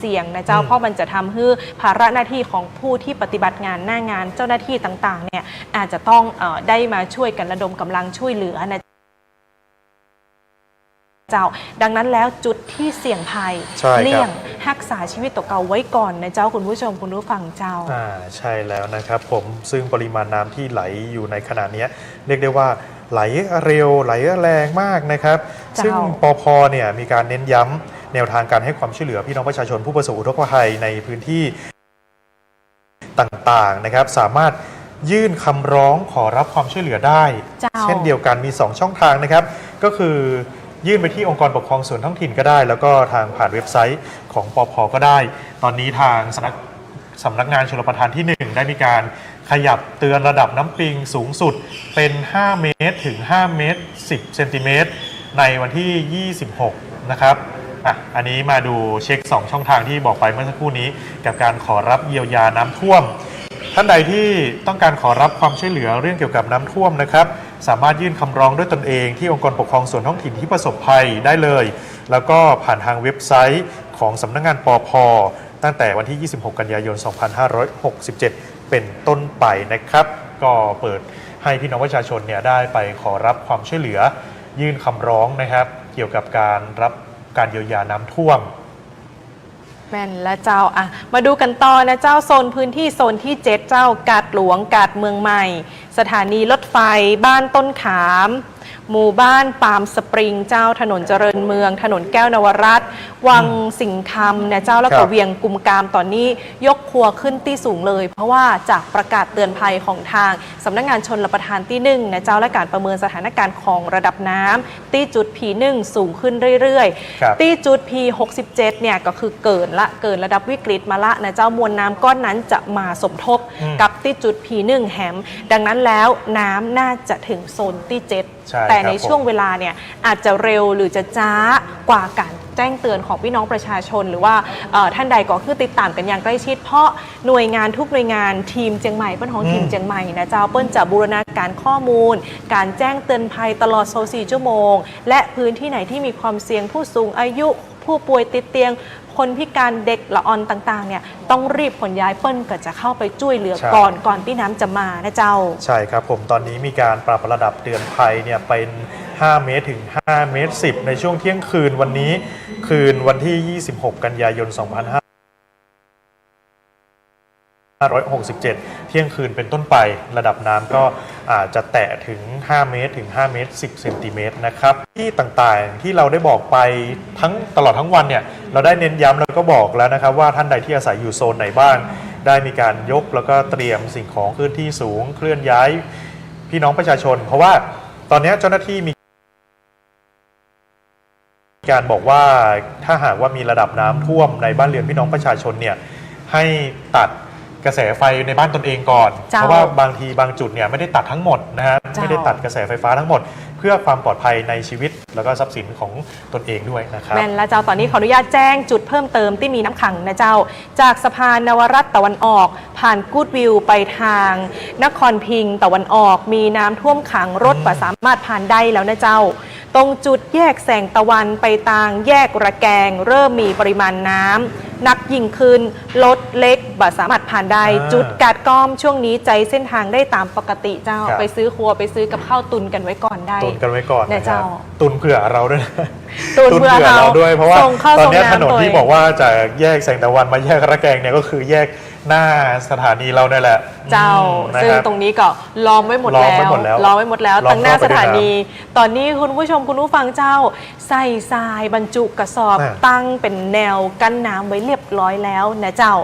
เสี่ยงนะเจ้าเพราะมันจะทำให้ภาระหน้าที่ของผู้ที่ปฏิบัติงานหน้างานเจ้าหน้าที่ต่างๆเนี่ยอาจจะต้องได้มาช่วยกันระดมกำลังช่วยเหลือนะเจ้าดังนั้นแล้วจุดที่เสี่ยงภัยเลี่ยงรักษาชีวิตตัวเก่าไว้ก่อนนะเจ้าคุณผู้ชมคุณผู้ฟังเจ้าใช่แล้วนะครับผมซึ่งปริมาณน้ำที่ไหลอยู่ในขณะนี้เรียกได้ว่าไหลเร็วไหลแรงมากนะครับซึ่งปภ.เนี่ยมีการเน้นย้ำแนวทางการให้ความช่วยเหลือพี่น้องประชาชนผู้ประสบอุทกภัยในพื้นที่ต่างๆนะครับสามารถยื่นคำร้องขอรับความช่วยเหลือได้เช่นเดียวกันมี2ช่องทางนะครับก็คือยื่นไปที่องค์กรปกครองส่วนท้องถิ่นก็ได้แล้วก็ทางผ่านเว็บไซต์ของปภ.ก็ได้ตอนนี้ทางสำนักงานชลประทานที่1ได้มีการขยับเตือนระดับน้ำปิงสูงสุดเป็น5 เมตรถึง5 เมตร 10 เซนติเมตรในวันที่26นะครับอันนี้มาดูเช็ค2ช่องทางที่บอกไปเมื่อสักครู่นี้กับการขอรับเยียวยาน้ำท่วมท่านใดที่ต้องการขอรับความช่วยเหลือเรื่องเกี่ยวกับน้ำท่วมนะครับสามารถยื่นคำร้องด้วยตนเองที่องค์กรปกครองส่วนท้องถิ่นที่ประสบภัยได้เลยแล้วก็ผ่านทางเว็บไซต์ของสำนักงานปภ.ตั้งแต่วันที่ 26 กันยายน 2567 เป็นต้นไปนะครับก็เปิดให้พี่น้องประชาชนเนี่ยได้ไปขอรับความช่วยเหลือยื่นคำร้องนะครับเกี่ยวกับการรับการเยียวยาน้ำท่วมแม่นและเจ้ามาดูกันต่อนะเจ้าโซนพื้นที่โซนที่7เจ้ากาดหลวงกาดเมืองใหม่สถานีรถไฟบ้านต้นขามหมู่บ้านปาล์มสปริงเจ้าถนนเจริญเมืองถนนแก้วนวรัตน์วังสิงคำเนี่ยเจ้าแล้วก็เวียงกุมกามตอนนี้ยกครัวขึ้นที่สูงเลยเพราะว่าจากประกาศเตือนภัยของทางสำนักงานชลประทานที่1นะเจ้าและการประเมินสถานการณ์ของระดับน้ำที่จุด P1 สูงขึ้นเรื่อยๆที่จุด P67 เนี่ยก็คือเกินระดับวิกฤตมาละนะเจ้ามวลน้ำก้อนนั้นจะมาสมทบกับที่จุด P1 แหมดังนั้นแล้วน้ำน่าจะถึงโซนที่7แต่ในช่วงเวลาเนี่ยอาจจะเร็วหรือจะช้ากว่าการแจ้งเตือนของพี่น้องประชาชนหรือว่าท่านใดก็คือติดตามกันอย่างใกล้ชิดเพราะหน่วยงานทุกหน่วยงานทีมเชียงใหม่เปิ้ลของทีมเชียงใหม่นะเจ้าเปิ้ลจะบูรณาการข้อมูลการแจ้งเตือนภัยตลอด24 ชั่วโมงและพื้นที่ไหนที่มีความเสี่ยงผู้สูงอายุผู้ป่วยติดเตียงคนพิการเด็กละอ่อนต่างๆเนี่ยต้องรีบขนย้ายเปิ้ลก็จะเข้าไปช่วยเหลือก่อนที่น้ำจะมานะเจ้าใช่ครับผมตอนนี้มีการปรับระดับเตือนภัยเนี่ยเป็น5 เมตรถึง5 เมตร 10ในช่วงเที่ยงคืนวันนี้คืนวันที่ 26 กันยายน 2567 เที่ยงคืนเป็นต้นไประดับน้ำก็อาจจะแตะถึง5 เมตรถึง5 เมตร 10 เซนติเมตรนะครับที่ต่างๆที่เราได้บอกไปตลอดทั้งวันเนี่ยเราได้เน้นย้ำแล้วก็บอกแล้วนะครับว่าท่านใดที่อาศัยอยู่โซนไหนบ้างได้มีการยกแล้วก็เตรียมสิ่งของขึ้นที่สูงเคลื่อนย้ายพี่น้องประชาชนเพราะว่าตอนนี้เจ้าหน้าที่มีการบอกว่าถ้าหากว่ามีระดับน้ำท่วมในบ้านเรือนพี่น้องประชาชนเนี่ยให้ตัดกระแสไฟในบ้านตนเองก่อนเพราะว่าบางทีบางจุดเนี่ยไม่ได้ตัดทั้งหมดนะฮะไม่ได้ตัดกระแสไฟฟ้าทั้งหมดเพื่อความปลอดภัยในชีวิตแล้วก็ทรัพย์สินของตนเองด้วยนะครับแม่นและเจ้าตอนนี้ขออนุญาตแจ้งจุดเพิ่มเติมที่มีน้ำขังนะเจ้าจากสะพานนวรัตน์ตะวันออกผ่านกู๊ดวิวไปทางนครพิงค์ตะวันออกมีน้ำท่วมขังรถสามารถผ่านได้แล้วนะเจ้าตรงจุดแยกแสงตะวันไปทางแยกระแกงเริ่มมีปริมาณน้ำนักยิ่งขึ้นรถเล็กสามารถผ่านได้จุดกาดก้อมช่วงนี้ใจเส้นทางได้ตามปกติเจ้าไปซื้อครัวไปซื้อกับข้าวตุนกันไว้ก่อนได้ตุนกันไว้ก่อนนะเจ้าตุนเผื่อเราด้วยตุนเผื่อเราด้วยเพราะว่าตอนนี้ถนนที่บอกว่าจากแยกแสงตะวันมาแยกระแกงเนี่ยก็คือแยกหน้าสถานีเราเนี่ยแหละเจ้าซึ่งตรงนี้ก็ล้อมไว้หมดแล้วตั้งหน้าสถานีตอนนี้คุณผู้ชมคุณผู้ฟังเจ้าใส่ทรายบรรจุกระสอบตั้งเป็นแนวกั้นน้ำไว้เรียบร้อยแล้วนะเจ้า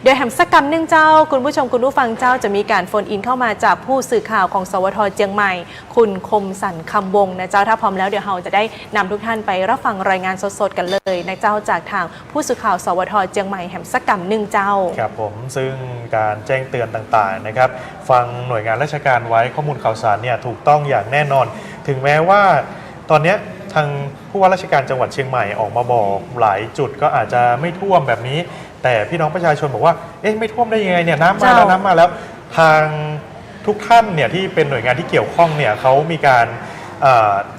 เดี๋ยวแหมสักกรรมนึงเจ้าคุณผู้ชมคุณผู้ฟังเจ้าจะมีการโฟนอินเข้ามาจากผู้สื่อข่าวของสวท.เชียงใหม่คุณคมสันคำวงนะเจ้าถ้าพร้อมแล้วเดี๋ยวเราจะได้นำทุกท่านไปรับฟังรายงานสดๆกันเลยนะเจ้าจากทางผู้สื่อข่าวสวท.เชียงใหม่แหมสักกรรมนึงเจ้าครับผมซึ่งการแจ้งเตือนต่างๆนะครับฟังหน่วยงานราชการไว้ข้อมูลข่าวสารเนี่ยถูกต้องอย่างแน่นอนถึงแม้ว่าตอนนี้ทางผู้ว่าราชการจังหวัดเชียงใหม่ออกมาบอกหลายจุดก็อาจจะไม่ท่วมแบบนี้แต่พี่น้องประชาชนบอกว่าเอ๊ะไม่ท่วมได้ยังไงเนี่ยน้ำมาแล้วทางทุกท่านเนี่ยที่เป็นหน่วยงานที่เกี่ยวข้องเนี่ยเขามีการ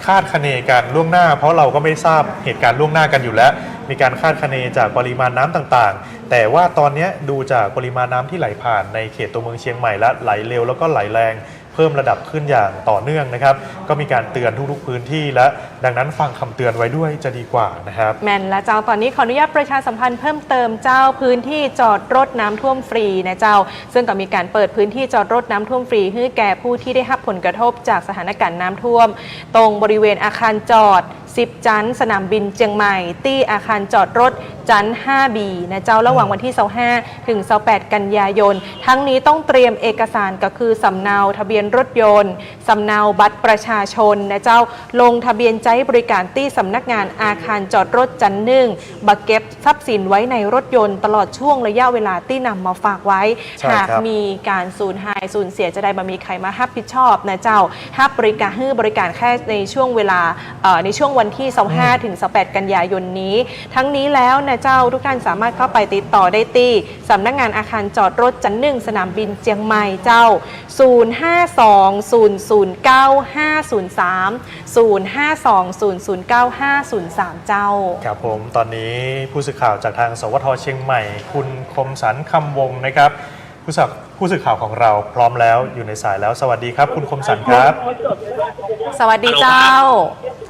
คาดคะเนกันล่วงหน้าเพราะเราก็ไม่ทราบเหตุการณ์ล่วงหน้ากันอยู่แล้ว มีการคาดคะเนจากปริมาณน้ำต่างๆ แต่ว่าตอนนี้ดูจากปริมาณน้ำที่ไหลผ่านในเขตตัวเมืองเชียงใหม่และไหลเร็วแล้วก็ไหลแรงเพิ่มระดับขึ้นอย่างต่อเนื่องนะครับก็มีการเตือนทุกๆพื้นที่และดังนั้นฟังคำเตือนไว้ด้วยจะดีกว่านะครับแม่นและเจ้าตอนนี้ขออนุญาตประชาสัมพันธ์เพิ่มเติมเจ้าพื้นที่จอดรถน้ำท่วมฟรีนะเจ้าซึ่งก็มีการเปิดพื้นที่จอดรถน้ำท่วมฟรีให้แก่ผู้ที่ได้รับผลกระทบจากสถานการณ์น้ำท่วมตรงบริเวณอาคารจอด10 จันสนามบินเชียงใหม่ที่อาคารจอดรถจัน 5B นะเจ้าระหว่างวันที่25ถึง28กันยายนทั้งนี้ต้องเตรียมเอกสารก็คือสำเนาทะเบียนรถยนต์สำเนาบัตรประชาชนนะเจ้าลงทะเบียนใช้บริการที่สำนักงานอาคารจอดรถจัน1บักเก็บทรัพย์สินไว้ในรถยนต์ตลอดช่วงระยะเวลาที่นำมาฝากไว้หากมีการสูญหายสูญเสียจะได้บ่มีใครมารับผิดชอบนะเจ้ารับบริการแค่ในช่วงเวลาในช่วงวันที่25ถึง28กันยายนนี้ทั้งนี้แล้วนะเจ้าทุกท่านสามารถเข้าไปติดต่อได้ที่สำนักงานอาคารจอดรถจัน1สนามบินเชียงใหม่เจ้า052-009-503 052-009-503 เจ้าครับผมตอนนี้ผู้สื่อข่าวจากทางสวทเชียงใหม่คุณคมสันคำวงนะครับผู้สื่อข่าวของเราพร้อมแล้วอยู่ในสายแล้วสวัสดีครับคุณคมสันครับสวัสดีเจ้า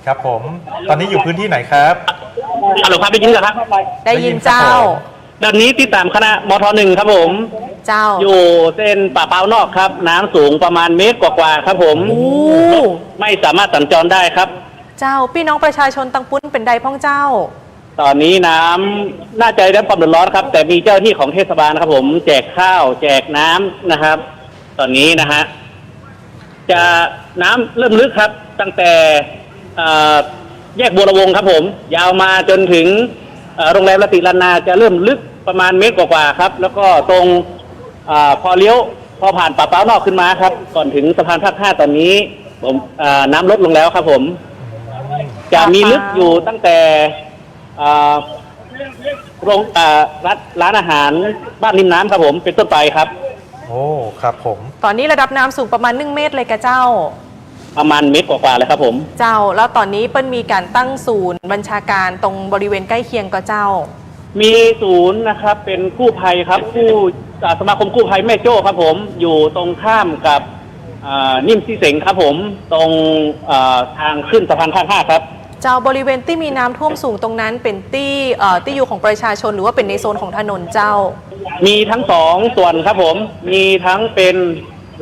ครับผมตอนนี้อยู่พื้นที่ไหนครับฮัลโหลครับได้ยินเหรอครับได้ยินเจ้าตอนนี้ที่ตามคณะมท.1ครับผมเจ้าอยู่เส้นป่าเปานอกครับน้ำสูงประมาณเมตรกว่าๆครับผมไม่สามารถสัญจรได้ครับเจ้าพี่น้องประชาชนตังปุ้นเป็นใดพ้องเจ้าตอนนี้น้ำน่าจะได้รับความเดือดร้อนครับแต่มีเจ้าที่ของเทศบาลครับผมแจกข้าวแจกน้ำนะครับ ตอนนี้นะฮะจะน้ำเริ่มลึกครับตั้งแต่แยกบัวระวงครับผมยาวมาจนถึงโรงแรมรติลานาจะเริ่มลึกประมาณเมตรกว่าๆครับแล้วก็ตรงพอเลี้ยวพอผ่านป่าเป้านอกขึ้นมาครับก่อนถึงสะพานภาค5ตอนนี้ผมน้ำลดลงแล้วครับผมจะมีลึกอยู่ตั้งแต่โรงร้านอาหารบ้านริมน้ำครับผมเป็นต้นไปครับโอ้ครับผมตอนนี้ระดับน้ำสูงประมาณ1 เมตรเลยกะเจ้าประมาณเมตรกว่าๆเลยครับผมเจ้าแล้วตอนนี้เปิ้ลมีการตั้งศูนย์บัญชาการตรงบริเวณใกล้เคียงก็เจ้ามีศูนย์นะครับเป็นกู้ภัยครับสมาคมกู้ภัยแม่โจ้ครับผมอยู่ตรงข้ามกับนิ่มซีเสงครับผมตรงทางขึ้นสะพานข้าง5ครับเจ้าบริเวณที่มีน้ำท่วมสูงตรงนั้นเป็นที่อยู่ของประชาชนหรือว่าเป็นในโซนของถนนเจ้ามีทั้ง2ส่วนครับผมมีทั้งเป็น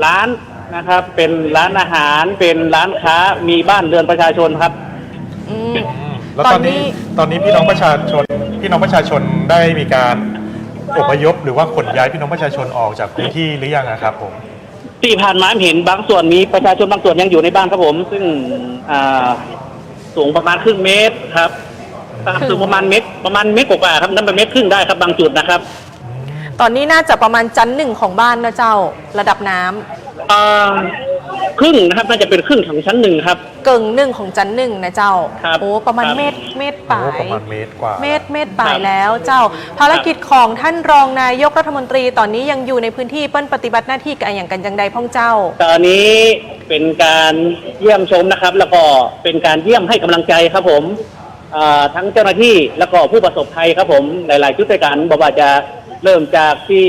ร้านนะครับเป็นร้านอาหารเป็นร้านค้ามีบ้านเรือนประชาชนครับแล้วตอนนี้พี่น้องประชาชนได้มีการอพยพหรือว่าขนย้ายพี่น้องประชาชนออกจากพื้นที่หรือยังครับผมที่ผ่านมาเห็นบางส่วนมีประชาชนบางส่วนยังอยู่ในบ้านครับผมซึ่งสูงประมาณครึ่งเมตรครับสูงประมาณเมตรกว่าครับนั่นเป็นเมตรครึ่งได้ครับบางจุดนะครับตอนนี้น่าจะประมาณชั้น1ของบ้านนะเจ้าระดับน้ำครึ่งนะครับน่าจะเป็นครึ่งของชั้น1ครับเกิง1ของชั้น1นะเจ้าโอ้ประมาณเมตรปลายประมาณเมตรกว่าเมตรปลายแล้วเจ้าภารกิจของท่านรองนายกรัฐมนตรีตอนนี้ยังอยู่ในพื้นที่เปิ้ลปฏิบัติหน้าที่กันอย่างกันยังใดพ่องเจ้าตอนนี้เป็นการเยี่ยมชมนะครับแล้วก็เป็นการเยี่ยมให้กำลังใจครับผมทั้งเจ้าหน้าที่แล้วก็ผู้ประสบภัยครับผมหลายๆชุดด้วยกันบอกว่าจะเริ่มจากที่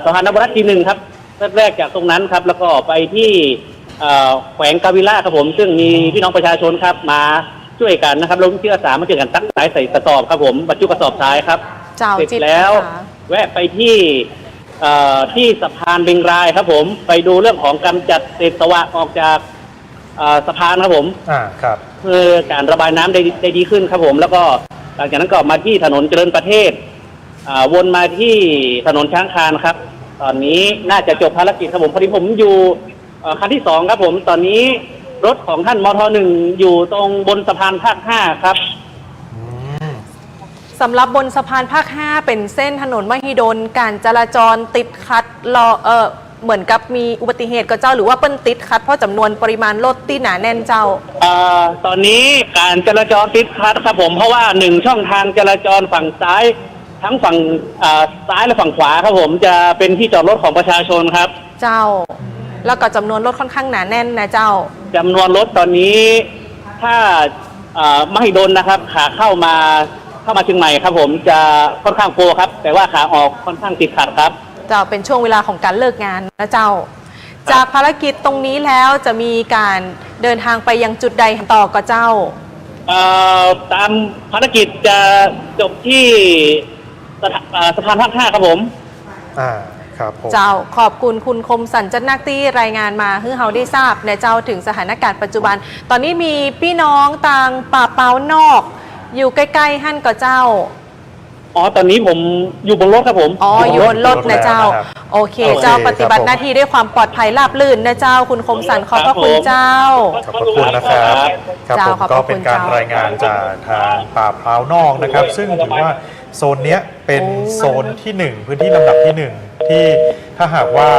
สะพานนวรัตน์ที่1ครับแรกจากตรงนั้นครับแล้วก็ไปที่แขวงกาวิล่าครับผมซึ่งมีพี่น้องประชาชนครับมาช่วยกันนะครับลงที่อาสามาช่วยกันตักสายใส่กระสอบครับผมบรรจุกระสอบทรายครับเสร็จแล้วแวะไปที่สะพานเบงรายครับผมไปดูเรื่องของกำจัดเศษสวะออกจากสะพานครับผมครับเพื่อการระบายน้ำได้ดีขึ้นครับผมแล้วก็หลังจากนั้นก็มาที่ถนนเจริญประเทศวนมาที่ถนนช้างคานครับตอนนี้น่าจะจบภารกิจครับผมพอดีผมอยู่คันที่2ครับผมตอนนี้รถของท่านมท.1อยู่ตรงบนสะพานภาค5ครับสำหรับบนสะพานภาค5เป็นเส้นถนนมหิดลการจราจรติดขัดเหมือนกับมีอุบัติเหตุก็เจ้าหรือว่าเปิ้ลติดขัดเพราะจำนวนปริมาณรถที่หนาแน่นเจ้าตอนนี้การจราจรติดขัดครับผมเพราะว่า1ช่องทางจราจรฝั่งซ้ายทั้งฝั่งซ้ายและฝั่งขวาครับผมจะเป็นที่จอดรถของประชาชนครับเจ้าแล้วก็จำนวนรถค่อนข้างหนาแน่นนะเจ้าจำนวนรถตอนนี้ถ้ามหิดลนะครับขาเข้ามา เข้ามาเชียงใหม่ครับผมจะค่อนข้างโฟครับแต่ว่าขาออกค่อนข้างติดขัดครับ เจ้าเป็นช่วงเวลาของการเลิกงานนะเจ้า จากภารกิจตรงนี้แล้วจะมีการเดินทางไปยังจุดใดต่อก็เจ้า ตามภารกิจจะจบที่สะพานภาค 5ครับผม ครับผม เจ้าขอบคุณคุณคมสันจันนักที่รายงานมาให้เราได้ทราบในเจ้าถึงสถานการณ์ปัจจุบัน ตอนนี้มีพี่น้องต่างป่าเปานอก อยู่ใกล้ๆหั่นก็เจ้า อ๋อตอนนี้ผมอยู่บนรถครับผม อ๋ออยู่บนรถนะเจ้า โอเค เจ้าปฏิบัติหน้าที่ด้วยความปลอดภัยราบรื่นนะเจ้าคุณคมสันขอบพระคุณเจ้า ขอบพระคุณนะครับครับ เจ้า ผม ขอบพ ก็ ระคุณ เป็นการ เจ้าร ายงานจากทางป่าพร้าวนอกนะครับ ซึ่งถือว่าโซนเนี้ยเป็นโซนที่ 1 พื้นที่ลำดับที่ 1 ที่ถ้าหากว่า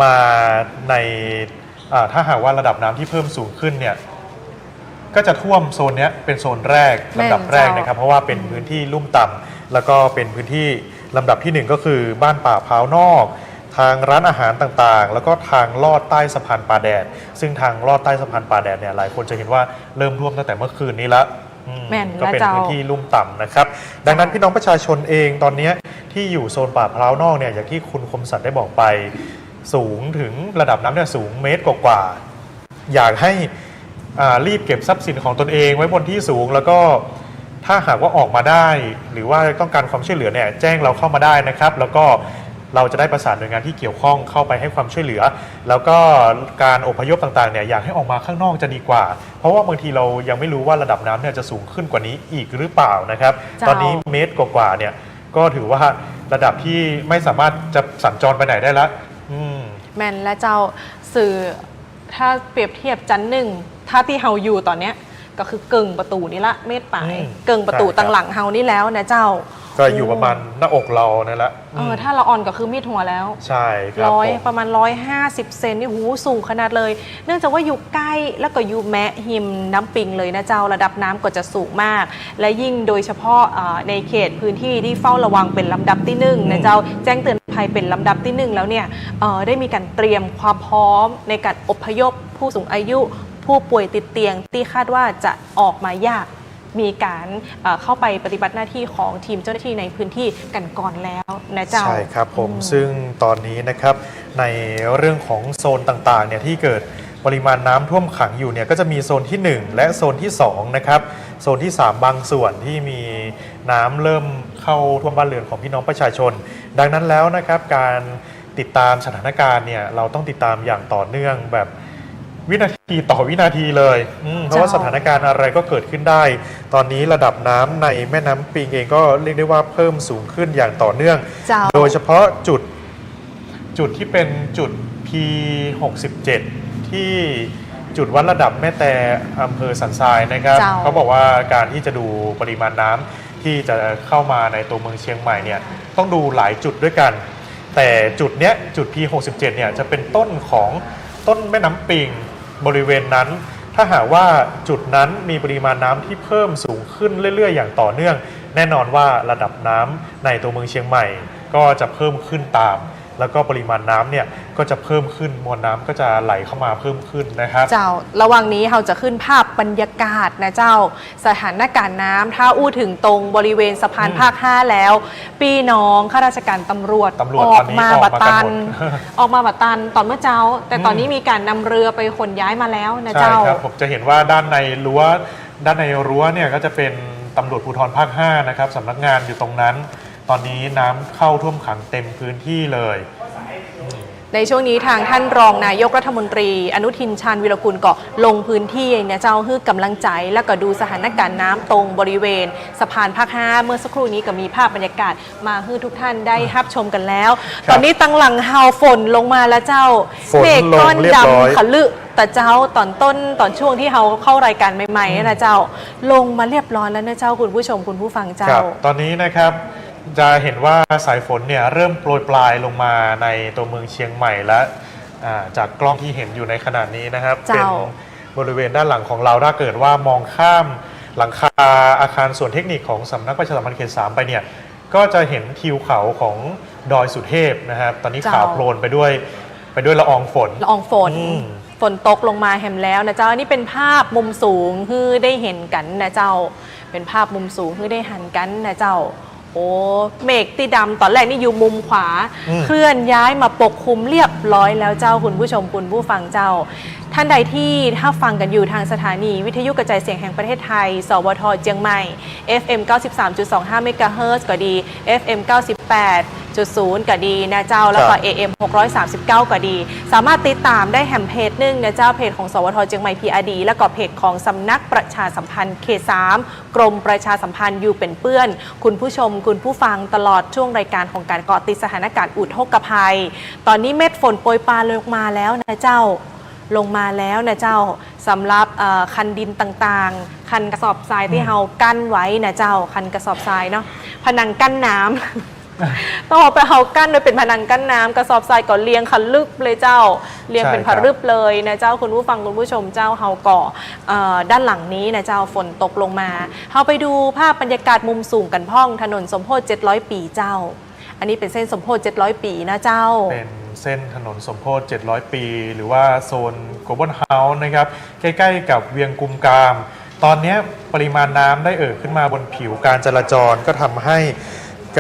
มาในถ้าหากว่าระดับน้ำที่เพิ่มสูงขึ้นเนี่ยก็จะท่วมโซนเนี้ยเป็นโซนแรกลำดับแรกนะครับ เพราะว่าเป็นพื้นที่ลุ่มต่ำแล้วก็เป็นพื้นที่ลำดับที่ 1 ก็คือบ้านป่าพร้าวนอก ทางร้านอาหารต่างๆ แล้วก็ทางลอดใต้สะพานป่าแดดซึ่งทางลอดใต้สะพานป่าแดดเนี่ยหลายคนจะเห็นว่าเริ่มท่วมตั้งแต่เมื่อคืนนี้ละ แม่น ก็เป็น นะเจ้า พื้นที่ลุ่มต่ำนะครับ ดังนั้นพี่น้องประชาชนเองตอนนี้ที่อยู่โซนป่าพร้าวนอกเนี่ยอย่างที่คุณคมสันได้บอกไปสูงถึงระดับน้ำเนี่ยสูงเมตรกว่าๆอยากให้รีบเก็บทรัพย์สินของตนเองไว้บนที่สูงแล้วก็ถ้าหากว่าออกมาได้ หรือว่าต้องการความช่วยเหลือเนี่ยแจ้งเราเข้ามาได้นะครับ แล้วก็เราจะได้ประสานหน่วยงานที่เกี่ยวข้องเข้าไปให้ความช่วยเหลือ แล้วก็การอพยพต่างๆเนี่ยอยากให้ออกมาข้างนอกจะดีกว่า เพราะว่าบางทีเรายังไม่รู้ว่าระดับน้ำเนี่ยจะสูงขึ้นกว่านี้อีกหรือเปล่านะครับ ตอนนี้เมตรกว่าๆเนี่ยก็ถือว่าระดับที่ไม่สามารถจะสัญจรไปไหนได้ละ แม่นและเจ้าสื่อถ้าเปรียบเทียบจันหนึ่งถ้าที่เฮาอยู่ตอนเนี้ยก็คือเกิงประตูนี่ละเมตรปลายเกิงประตูตังหลังเฮานี่แล้วนะเจ้า ก็อยู่ประมาณหน้าอกเรานั่นแหละ ถ้าเราอ่อนก็คือมีดหัวแล้ว ใช่ครับผม ประมาณ150 เซนนี่หูสูงขนาดเลย เนื่องจากว่าอยู่ใกล้แล้วก็อยู่แมะหิมน้ำปิงเลยนะเจ้าระดับน้ำก็จะสูงมาก และยิ่งโดยเฉพาะในเขตพื้นที่ที่เฝ้าระวังเป็นลำดับที่ 1นะเจ้าแจ้งเตือนภัยเป็นลำดับที่ 1แล้วเนี่ยได้มีการเตรียมความพร้อมในการอพยพผู้สูงอายุผู้ป่วยติดเตียงที่คาดว่าจะออกมายากมีการเข้าไปปฏิบัติหน้าที่ของทีมเจ้าหน้าที่ในพื้นที่กันก่อนแล้วนะเจ้า ใช่ครับผมซึ่งตอนนี้นะครับในเรื่องของโซนต่างๆเนี่ยที่เกิดปริมาณน้ำท่วมขังอยู่เนี่ยก็จะมีโซนที่ 1 และโซนที่2นะครับโซนที่ 3 บางส่วนที่มีน้ำเริ่มเข้าท่วมบ้านเรือนของพี่น้องประชาชน ดังนั้นแล้วนะครับการติดตามสถานการณ์เนี่ยเราต้องติดตามอย่างต่อเนื่องแบบวินาทีต่อวินาทีเลยเพราะว่าสถานการณ์อะไรก็เกิดขึ้นได้ ตอนนี้ระดับน้ำในแม่น้ำปิงเองก็เรียกได้ว่าเพิ่มสูงขึ้นอย่างต่อเนื่อง โดยเฉพาะจุดที่เป็นจุด P67 ที่จุดวัดระดับแม่แต่อำเภอสันทรายนะครับเขาบอกว่าการที่จะดูปริมาณน้ำที่จะเข้ามาในตัวเมืองเชียงใหม่เนี่ยต้องดูหลายจุดด้วยกัน แต่จุดเนี้ยจุด P67 เนี่ยจะเป็นต้นของต้นแม่น้ำปิงบริเวณนั้นถ้าหากว่าจุดนั้นมีปริมาณน้ำที่เพิ่มสูงขึ้นเรื่อยๆอย่างต่อเนื่องแน่นอนว่าระดับน้ำในตัวเมืองเชียงใหม่ก็จะเพิ่มขึ้นตามแล้วก็ปริมาณน้ำเนี่ยก็จะเพิ่มขึ้นมวลน้ำก็จะไหลเข้ามาเพิ่มขึ้นนะครับเจ้าระหว่างนี้เราจะขึ้นภาพบรรยากาศนะเจ้าสถานการณ์น้ำถ้าอู้ถึงตรงบริเวณสะพานภาค 5 แล้วพี่น้องข้าราชการตำรวจออกมาบัตตันออกมาบัตตันตอนเมื่อเช้าแต่ตอนนี้มีการนำเรือไปขนย้ายมาแล้วนะเจ้าใช่ครับผมจะเห็นว่าด้านในรั้วเนี่ยก็จะเป็นตำรวจภูธรภาค 5นะครับสำนักงานอยู่ตรงนั้นตอนนี้น้ำเข้าท่วมขังเต็มพื้นที่เลยในช่วงนี้ทางท่านรองนายกรัฐมนตรีอนุทินชาญวิรกุลก็ลงพื้นที่เนี่ยเจ้าให้กำลังใจแล้วก็ดูสถานการณ์น้ำตรงบริเวณสะพานภาค 5เมื่อสักครู่นี้ก็มีภาพบรรยากาศมาให้ทุกท่านได้รับชมกันแล้วตอนนี้ตั้งหลังเฮาฝนลงมาแล้วเจ้าเมฆก้อนดำขลึแต่เจ้าตอนช่วงที่เฮาเข้ารายการใหม่ๆนะเจ้าลงมาเรียบร้อยแล้วนะเจ้าคุณผู้ชมคุณผู้ฟังเจ้าตอนนี้นะครับจะเห็นว่าสายฝนเนี่ยเริ่มโปรยปลายลงมาในตัวเมืองเชียงใหม่และจากกล้องที่เห็นอยู่ในขณะนี้นะครับเป็นบริเวณด้านหลังของเราถ้าเกิดว่ามองข้ามหลังคาอาคารส่วนเทคนิคของสำนักประชาสัมพันธ์เขต 3ไปเนี่ยก็จะเห็นทิวเขาของดอยสุเทพนะครับตอนนี้ขาวโพลนไปด้วยละอองฝน ฝนตกลงมาแหมแล้วนะเจ้าอันนี้เป็นภาพมุมสูงฮือได้เห็นกันนะเจ้าเป็นภาพมุมสูงฮือได้หันกันนะเจ้าโอ้เมฆที่ดำตอนแรกนี่อยู่มุมขวาเคลื่อนย้ายมาปกคลุมเรียบร้อยแล้วเจ้าคุณผู้ชมคุณผู้ฟังเจ้าท่านใดที่ถ้าฟังกันอยู่ทางสถานีวิทยุกระจายเสียงแห่งประเทศไทยสวทเชียงใหม่ FM 93.25 เมกะเฮิรตซ์ก็ดี FM 98.0 ก็ดีนะเจ้าแล้วก็ AM 639 ก็ดีสามารถติดตามได้แห่งเพจหนึ่งนะเจ้าเพจของสวทเชียงใหม่ PRD แล้วก็เพจของสำนักประชาสัมพันธ์เขต 3 กรมประชาสัมพันธ์อยู่เป็นเปื้อนคุณผู้ชมคุณผู้ฟังตลอดช่วงรายการของการเกาะติดสถานการณ์อุทกภัยตอนนี้เม็ดฝนโปรยปรานลงมาแล้วนะเจ้าลงมาแล้วนะเจ้าสำหรับคันดินต่างๆคันกระสอบทรายที่เฮากั้นไว้นะเจ้าคันกระสอบทรายเนาะผนังกั้นน้ำ ต้องเอาไปเฮากั้นโดยเป็นผนังกั้นน้ำกระสอบทรายก็เรียงคันลึกเลยเจ้าเรียงเป็นผรึบเลยนะเจ้าคุณผู้ฟังคุณผู้ชมเจ้าเฮาก่อด้านหลังนี้นะเจ้าฝนตกลงมาเฮาไปดูภาพบรรยากาศมุมสูงกันพ่องถนนสมโพธิ700 ปีเจ้าอันนี้เป็นเส้นสมโพธิ700 ปีนะเจ้าเป็นเส้นถนนสมโพธิ700 ปีหรือว่าโซนโกลบอลเฮาส์นะครับใกล้ๆกับเวียงกุมกามตอนนี้ปริมาณน้ำได้ขึ้นมาบนผิวการจราจรก็ทำให้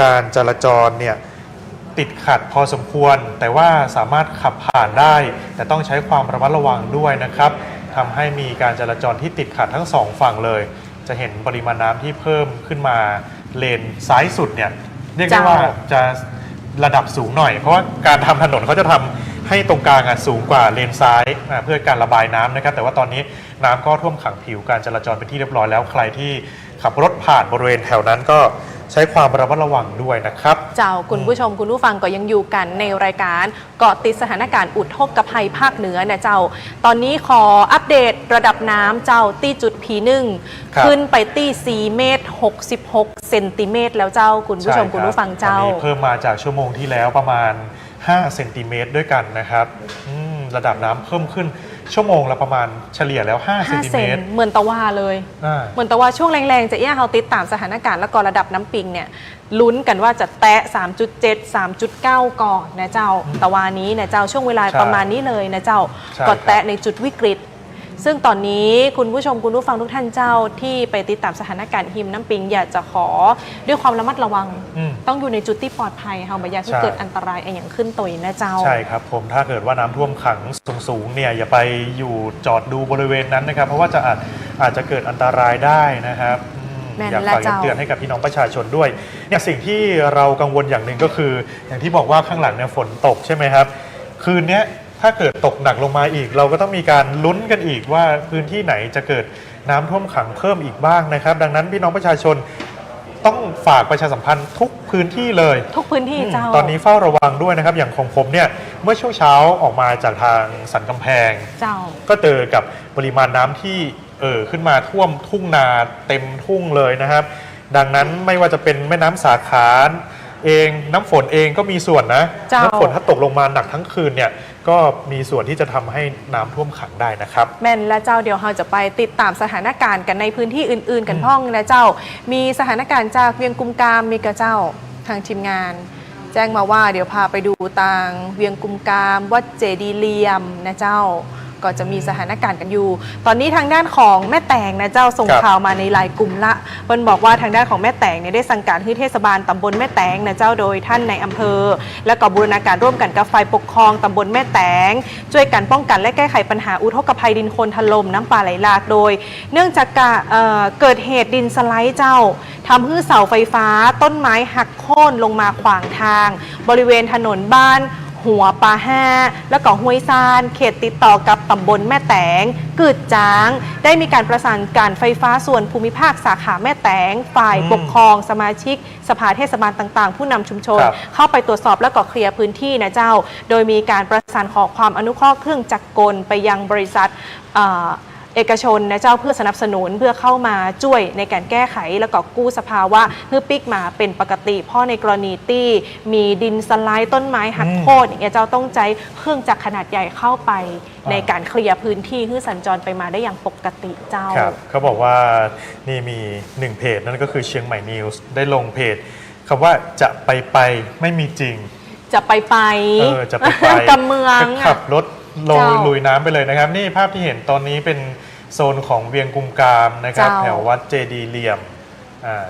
การจราจรเนี่ยติดขัดพอสมควรแต่ว่าสามารถขับผ่านได้แต่ต้องใช้ความระมัดระวังด้วยนะครับทำให้มีการจราจรที่ติดขัดทั้งสองฝั่งเลยจะเห็นปริมาณน้ำที่เพิ่มขึ้นมาเลนซ้ายสุดเนี่ยเรียกได้ว่าจะระดับสูงหน่อยเพราะว่าการทำถนนเขาจะทำให้ตรงกลางสูงกว่าเลนซ้ายเพื่อการระบายน้ำนะครับแต่ว่าตอนนี้น้ำก็ท่วมขังผิวการจราจรเป็นที่เรียบร้อยแล้วใครที่ขับรถผ่านบริเวณแถวนั้นก็ใช้ความระมัดระวังด้วยนะครับเจ้าคุณผู้ชมคุณผู้ฟังก็ยังอยู่กันในรายการเกาะติดสถานการณ์อุทกภัยภาคเหนือนะเจ้าตอนนี้ขออัปเดตระดับน้ำเจ้าที่จุดP1ขึ้นไปที่4 เมตร 66 เซนติเมตรแล้วเจ้าคุณผู้ชมคุณผู้ฟังเจ้าเพิ่มมาจากชั่วโมงที่แล้วประมาณ5 เซนติเมตรด้วยกันนะครับระดับน้ำเพิ่มขึ้นชั่วโมงละประมาณเฉลี่ยแล้ว5 เซนติเมตรเหมือนตะว่าเลยเหมือนตะว่าช่วงแรงๆจะเฮาติดตามสถานการณ์แล้วก็ระดับน้ำปิงเนี่ยลุ้นกันว่าจะแตะ 3.7 3.9 ก่อนนะเจ้าตะวันนี้นะเจ้าช่วงเวลาประมาณนี้เลยนะเจ้าก็แตะในจุดวิกฤตซึ่งตอนนี้คุณผู้ชมคุณผู้ฟังทุกท่านเจ้าที่ไปติดตามสถานการณ์หิมน้ำปิงอยากจะขอด้วยความระมัดระวังต้องอยู่ในจุดที่ปลอดภัยค่ะไม่อยากให้เกิดอันตรายอย่างขึ้นตัวนะเจ้าใช่ครับผมถ้าเกิดว่าน้ำท่วมขังสูงๆเนี่ยอย่าไปอยู่จอดดูบริเวณนั้นนะครับเพราะว่าอาจจะเกิดอันตรายได้นะครับอยากฝากเตือนให้กับพี่น้องประชาชนด้วยเนี่ยสิ่งที่เรากังวลอย่างหนึ่งก็คืออย่างที่บอกว่าข้างหลังเนี่ยฝนตกใช่ไหมครับคืนนี้ถ้าเกิดตกหนักลงมาอีกเราก็ต้องมีการลุ้นกันอีกว่าพื้นที่ไหนจะเกิดน้ำท่วมขังเพิ่มอีกบ้างนะครับดังนั้นพี่น้องประชาชนต้องฝากประชาสัมพันธ์ทุกพื้นที่เลยทุกพื้นที่เจ้าตอนนี้เฝ้าระวังด้วยนะครับอย่างของผมเนี่ยเมื่อช่วงเช้าออกมาจากทางสันกำแพงเจ้าก็เจอกับปริมาณน้ำที่ขึ้นมาท่วมทุ่งนาเต็มทุ่งเลยนะครับดังนั้นไม่ว่าจะเป็นแม่น้ำสาขาเองน้ำฝนเองก็มีส่วนนะน้ำฝนถ้าตกลงมาหนักทั้งคืนเนี่ยก็มีส่วนที่จะทำให้น้ำท่วมขังได้นะครับแม่นและเจ้าเดี๋ยวเราจะไปติดตามสถานการณ์กันในพื้นที่อื่นๆกันพ้องนะเจ้ามีสถานการณ์จากเวียงกุมกามมีกระเจ้าทางทีมงานแจ้งมาว่าเดี๋ยวพาไปดูต่างเวียงกุมกามวัดเจดีเลียมนะเจ้าก็จะมีสถานการณ์กันอยู่ตอนนี้ทางด้านของแม่แตงนะเจ้าส่งข่าวมาในไลน์กลุ่มละเปิ้ลบอกว่าทางด้านของแม่แตงเนี่ยได้สั่งการให้เทศบาลตำบลแม่แตงนะเจ้าโดยท่านในอำเภอและก็บูรณาการร่วมกันกับฝ่ายปกครองตำบลแม่แตงช่วยกันป้องกันและแก้ไขปัญหาอุทกภัยดินโคลนถล่มน้ำป่าไหลหลากโดยเนื่องจากเกิดเหตุดินสไลด์เจ้าทำให้เสาไฟฟ้าต้นไม้หักโค่นลงมาขวางทางบริเวณถนนบ้านหัวปลาแห่และก็ห้วยซานเขตติดต่อกับตำบลแม่แตงกึดจางได้มีการประสานการไฟฟ้าส่วนภูมิภาคสาขาแม่แตงฝ่ายปกครองสมาชิกสภาเทศบาลต่างๆผู้นำชุมชนเข้าไปตรวจสอบและก็เคลียร์พื้นที่นะเจ้าโดยมีการประสานขอความอนุเคราะห์เครื่องจักรกลไปยังบริษัทเอกชนนะเจ้าเพื่อสนับสนุนเพื่อเข้ามาช่วยในการแก้ไขแล้วก็กู้สภาวะเพื่อปิกมาเป็นปกติเพราะในกรณีที่มีดินสไลด์ต้นไม้หักโค่นอย่างเงี้ยเจ้าต้องใช้เครื่องจักรขนาดใหญ่เข้าไปในการเคลียร์พื้นที่เพื่อสัญจรไปมาได้อย่างปกติเจ้าครับเขาบอกว่านี่มี1เพจนั่นก็คือเชียงใหม่นิวส์ได้ลงเพจคำว่าจะไปไม่มีจริงจะไปจะไปกำเมืองขับรถ ลง เจ้า ลุยน้ำไปเลยนะครับ นี่ภาพที่เห็นตอนนี้เป็นโซนของเวียงกุมกามนะครับ เจ้า แถววัดเจดีย์เหลี่ยม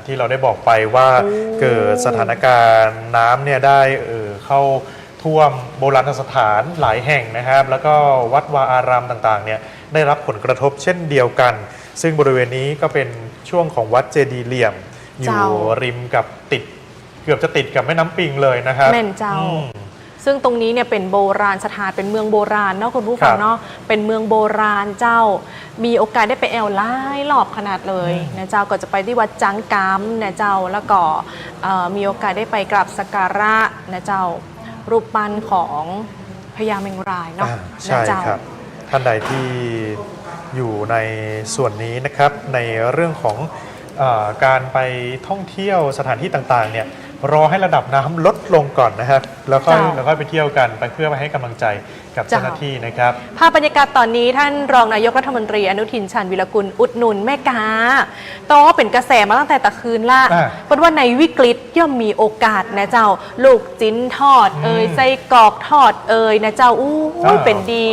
ที่เราได้บอกไปว่าเกิดสถานการณ์น้ำเนี่ยได้เข้าท่วมโบราณสถานหลายแห่งนะครับ แล้วก็วัดวาอารามต่างๆเนี่ยได้รับผลกระทบเช่นเดียวกัน ซึ่งบริเวณนี้ก็เป็นช่วงของวัดเจดีย์เหลี่ยมอยู่ริมกับเกือบจะติดกับแม่น้ำปิงเลยนะครับ แม่นเจ้า ซึ่งตรงนี้เนี่ยเป็นโบราณสถานเป็นเมืองโบราณเนาะคุณผู้ฟังเนาะเป็นเมืองโบราณเจ้ามีโอกาสได้ไปแอลไล่รอบขนาดเลยนะเจ้าก็จะไปที่วัดจังกามนะเจ้าแล้วก็มีโอกาสได้ไปกราบสักการะนะเจ้ารูปปั้นของพญาเมงรายเนาะ ใช่ครับท่านใดที่อยู่ในส่วนนี้นะครับในเรื่องของการไปท่องเที่ยวสถานที่ต่างๆเนี่ยรอให้ระดับน้ำลดลงก่อนนะครับแล้วค่อยไปเที่ยวกันไปเพื่อไปให้กำลังใจกับเจ้าหน้าที่นะครับภาพบรรยากาศตอนนี้ท่านรองนายกรัฐมนตรีอนุทินชาญวิรกุลอุดหนุนแม่กาโตเป็นกระแสมาตั้งแต่ตะคืนละเพราะว่าในวิกฤตย่อมมีโอกาสนะเจ้าลูกจิ้นทอดไส้กรอกทอดนะเจ้าอู้เป็นดี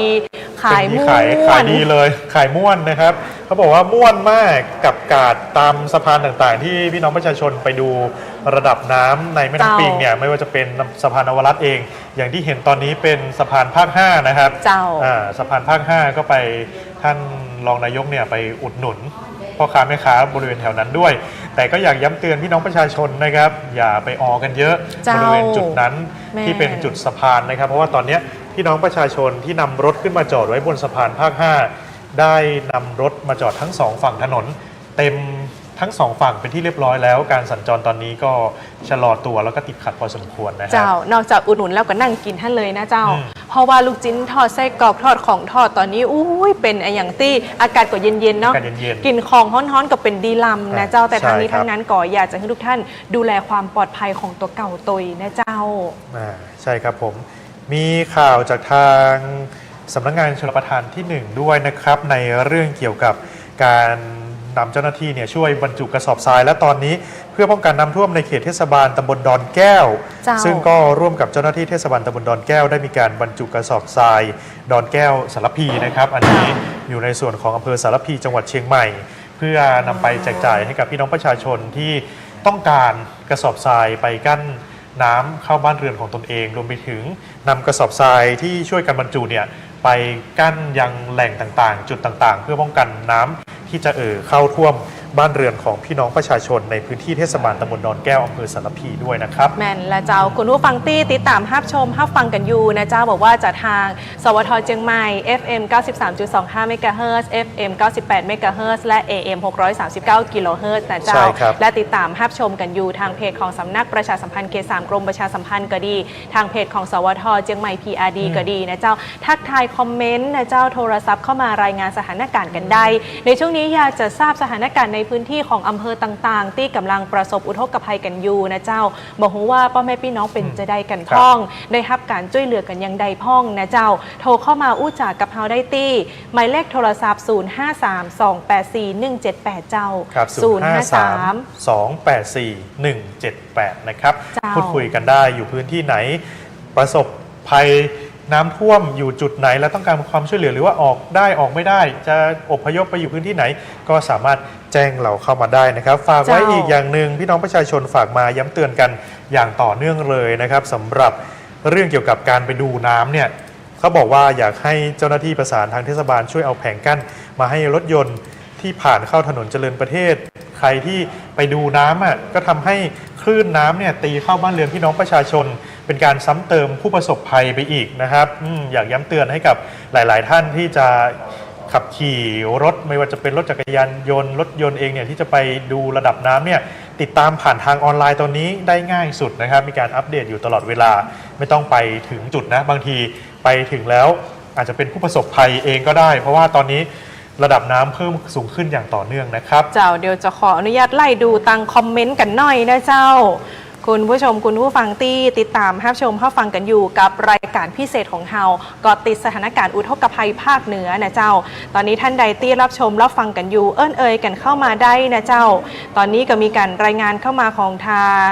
ขายม่วนขายดีเลยขายม่วนนะครับเขาบอกว่าม่วนมากกับกาดตามสะพานต่างๆ ที่พี่น้องประชาชนไปดูระดับน้ำในแม่น้ำปิงเนี่ยไม่ว่าจะเป็นสะพานนวรัตน์เองอย่างที่เห็นตอนนี้เป็นสะพานภาค5นะครับสะพานภาค5ก็ไปท่านรองนายกเนี่ยไปอุดหนุนพ่อค้าแม่ค้าบริเวณแถวนั้นด้วยแต่ก็อยากย้ำเตือนพี่น้องประชาชนนะครับอย่าไปออกันเยอะบริเวณจุดนั้นที่เป็นจุดสะพานนะครับเพราะว่าตอนนี้พี่น้องประชาชนที่นำรถขึ้นมาจอดไว้บนสะพานภาค5ได้นำรถมาจอดทั้ง2ฝั่งถนนเต็มทั้ง2ฝั่งเป็นที่เรียบร้อยแล้วการสัญจรตอนนี้ก็ชะลอตัวแล้วก็ติดขัดพอสมควรนะครับเจ้านอกจากอุดหนุนแล้วก็นั่งกินท่านเลยนะเจ้าเพราะว่าลูกจิ้นทอดไส้กรอกทอดของทอดตอนนี้เป็นอย่างที่อากาศก็เย็นๆเนาะกินของฮ้อนๆก็เป็นดีลำนะเจ้าแต่ทางนี้ทั้งนั้นก็อยากจะให้ทุกท่านดูแลความปลอดภัยของตัวเก่าตัวนะเจ้าใช่ครับผมมีข่าวจากทางสำนักงานชลประทานที่1ด้วยนะครับในเรื่องเกี่ยวกับการนำเจ้าหน้าที่เนี่ยช่วยบรรจุกระสอบทรายและตอนนี้เพื่อป้องกันน้ำท่วมในเขตเทศบาลตำบลดอนแก้วซึ่งก็ร่วมกับเจ้าหน้าที่เทศบาลตำบลดอนแก้วได้มีการบรรจุกระสอบทรายดอนแก้วสารพีนะครับอันนี้อยู่ในส่วนของอำเภอสารพีจังหวัดเชียงใหม่เพื่อนำไปแจกจ่ายให้กับพี่น้องประชาชนที่ต้องการกระสอบทรายไปกั้นน้ำเข้าบ้านเรือนของตนเองรวมไปถึงนำกระสอบทรายที่ช่วยกันบรรจุเนี่ยไปกั้นยังแหล่งต่างๆจุดต่างๆเพื่อป้องกันน้ำที่จะเข้าท่วมบ้านเรือนของพี่น้องประชาชนในพื้นที่เทศบาลตำบลดอนแก้วอำเภอสารพีด้วยนะครับแม่นและเจ้าคุณผู้ฟังตี้ติดตามภาพชมภาพฟังกันอยู่นะเจ้าบอกว่าจากทางสวทเชียงใหม่ FM 93.25 เมกะเฮิรตซ์ FM 98 เมกะเฮิรตซ์และ AM 639 กิโลเฮิรตซ์นะเจ้าและติดตามภาพชมกันอยู่ทางเพจของสำนักประชาสัมพันธ์เขต3กรมประชาสัมพันธ์ก็ดีทางเพจของสวทเชียงใหม่ PRD ก็ดีนะเจ้าทักทายคอมเมนต์นะเจ้าโทรศัพท์เข้ามารายงานสถานการณ์กันได้ในช่วงนี้อยากจะทราบสถานการณ์ในพื้นที่ของอำเภอต่างๆที่กำลังประสบอุทกภัยกันอยู่นะเจ้าบอกว่าพ่อแม่พี่น้องเป็นจะได้กันพ้องได้รับการช่วยเหลือกันยังใดพ้องนะเจ้าโทรเข้ามาอู้จากกับเฮาได้ตี้หมายเลขโทรศัพท์0532841178เจ้า0532841178นะครับพูดคุยกันได้อยู่พื้นที่ไหนประสบภัยน้ำท่วมอยู่จุดไหนและต้องการความช่วยเหลือหรือว่าออกได้ออกไม่ได้จะอพยพไปอยู่พื้นที่ไหนก็สามารถแจ้งเราเข้ามาได้นะครับฝากไว้อีกอย่างหนึ่งพี่น้องประชาชนฝากมาย้ำเตือนกันอย่างต่อเนื่องเลยนะครับสำหรับเรื่องเกี่ยวกับการไปดูน้ำเนี่ยเขาบอกว่าอยากให้เจ้าหน้าที่ประสานทางเทศบาลช่วยเอาแผงกั้นมาให้รถยนต์ที่ผ่านเข้าถนนเจริญประเทศใครที่ไปดูน้ำก็ทำให้คลื่นน้ำเนี่ยตีเข้าบ้านเรือนพี่น้องประชาชนเป็นการซ้ำเติมผู้ประสบภัยไปอีกนะครับอยากย้ำเตือนให้กับหลายๆท่านที่จะขับขี่รถไม่ว่าจะเป็นรถจักรยานยนต์รถยนต์เองเนี่ยที่จะไปดูระดับน้ำเนี่ยติดตามผ่านทางออนไลน์ตอนนี้ได้ง่ายสุดนะครับมีการอัปเดตอยู่ตลอดเวลาไม่ต้องไปถึงจุดนะบางทีไปถึงแล้วอาจจะเป็นผู้ประสบภัยเองก็ได้เพราะว่าตอนนี้ระดับน้ำเพิ่มสูงขึ้นอย่างต่อเนื่องนะครับเจ้าเดี๋ยวจะขออนุญาตไล่ดูตังคอมเมนต์กันหน่อยนะเจ้า คุณผู้ชมคุณผู้ฟังที่ติดตามรับชมรับฟังกันอยู่กับรายการพิเศษของเฮาก็ติดสถานการณ์อุทกภัยภาคเหนือนะเจ้าตอนนี้ท่านใดที่รับชมรับฟังกันอยู่เอ่ยกันเข้ามาได้นะเจ้าตอนนี้ก็มีการรายงานเข้ามาของทาง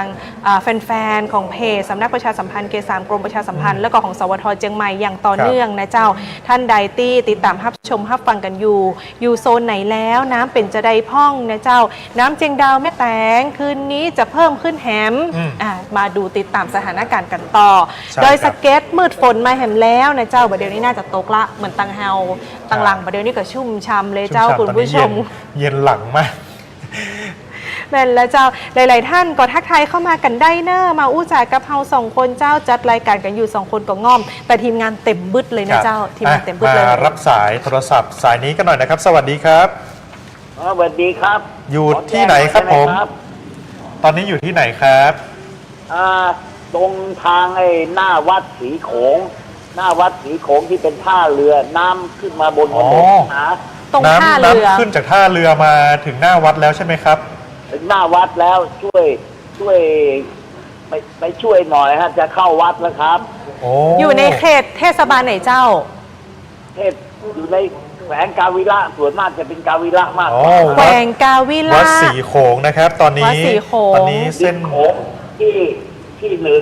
แฟนๆของเพจสำนักประชาสัมพันธ์เขต 3กรมประชาสัมพันธ์แล้วก็ของสวทเชียงใหม่อย่างต่อเนื่องนะเจ้าท่านใดที่ติดตามรับชมรับฟังกันอยู่โซนไหนแล้วน้ำเป็นจะได้พ่องนะเจ้าน้ำเจียงดาวแม่แตงคืนนี้จะเพิ่มขึ้นแหมมาดูติดตามสถานการณ์กันต่อโดยสเก็ตมืดฝนมาแหมแล้วนะเจ้าบัดเดี๋ยวนี้น่าจะตกละเหมือนตังเฮาตังหลังบัดเดี๋ยวนี้ก็ชุ่มช่ำเลยเจ้าคุณผู้ชมเย็นหลังมากแม่นแล้วเจ้าหลายๆท่านก็ทักทายเข้ามากันได้เนอะมาอู้จ่ายกับเฮา2 คนเจ้าจัดรายการกันอยู่2 คนก็ง่อมแต่ทีมงานเต็มบึดเลยนะเจ้าทีมงานเต็มบึดเลยมารับสายโทรศัพท์สายนี้กันหน่อยนะครับสวัสดีครับสวัสดีครับอยู่ที่ไหนครับผมตอนนี้อยู่ที่ไหนครับตรงทางหน้าวัดสีโขงหน้าวัดสีโขงที่เป็นท่าเรือน้ำขึ้นมาบนถนนนะตรงท่าเรือน้ำขึ้นจากท่าเรือมาถึงหน้าวัดแล้วใช่ไหมครับถึงหน้าวัดแล้วช่วยไปช่วยหน่อยฮะจะเข้าวัดแล้วครับอยู่ในเขตเทศบาลไหนเจ้าอยู่ในแขวงกาวิระส่วนมากจะเป็นกาวิระมากแขวงกาวิระวัดสีโขงนะครับตอนนี้เส้นโขงที่เหนื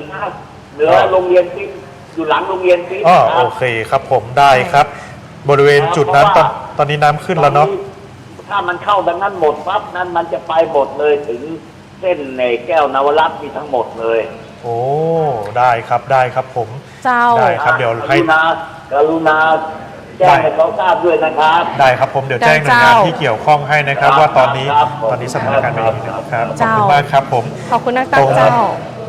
อโรงเรียนที่อยู่หลังโรงเรียนที่โอเคครับผมได้ครับบริเวณจุดนั้นตอนนี้น้ำขึ้นแล้วเนาะถ้ามันเข้าดังนั้นหมดปั๊บนั้นมันจะไปหมดเลยถึงเส้นในแก้วนวรัตน์มีทั้งหมดเลยโอ้ได้ครับผมเจ้าได้ครับเดี๋ยวให้กรุณาแจ้งให้เขาทราบด้วยนะครับได้ครับผมเดี๋ยวแจ้งหน่วยงานที่เกี่ยวข้องให้นะครับว่าตอนนี้สถานการณ์เป็นยังไงครับขอบคุณมากครับผมขอบคุณนักตั้งเจ้า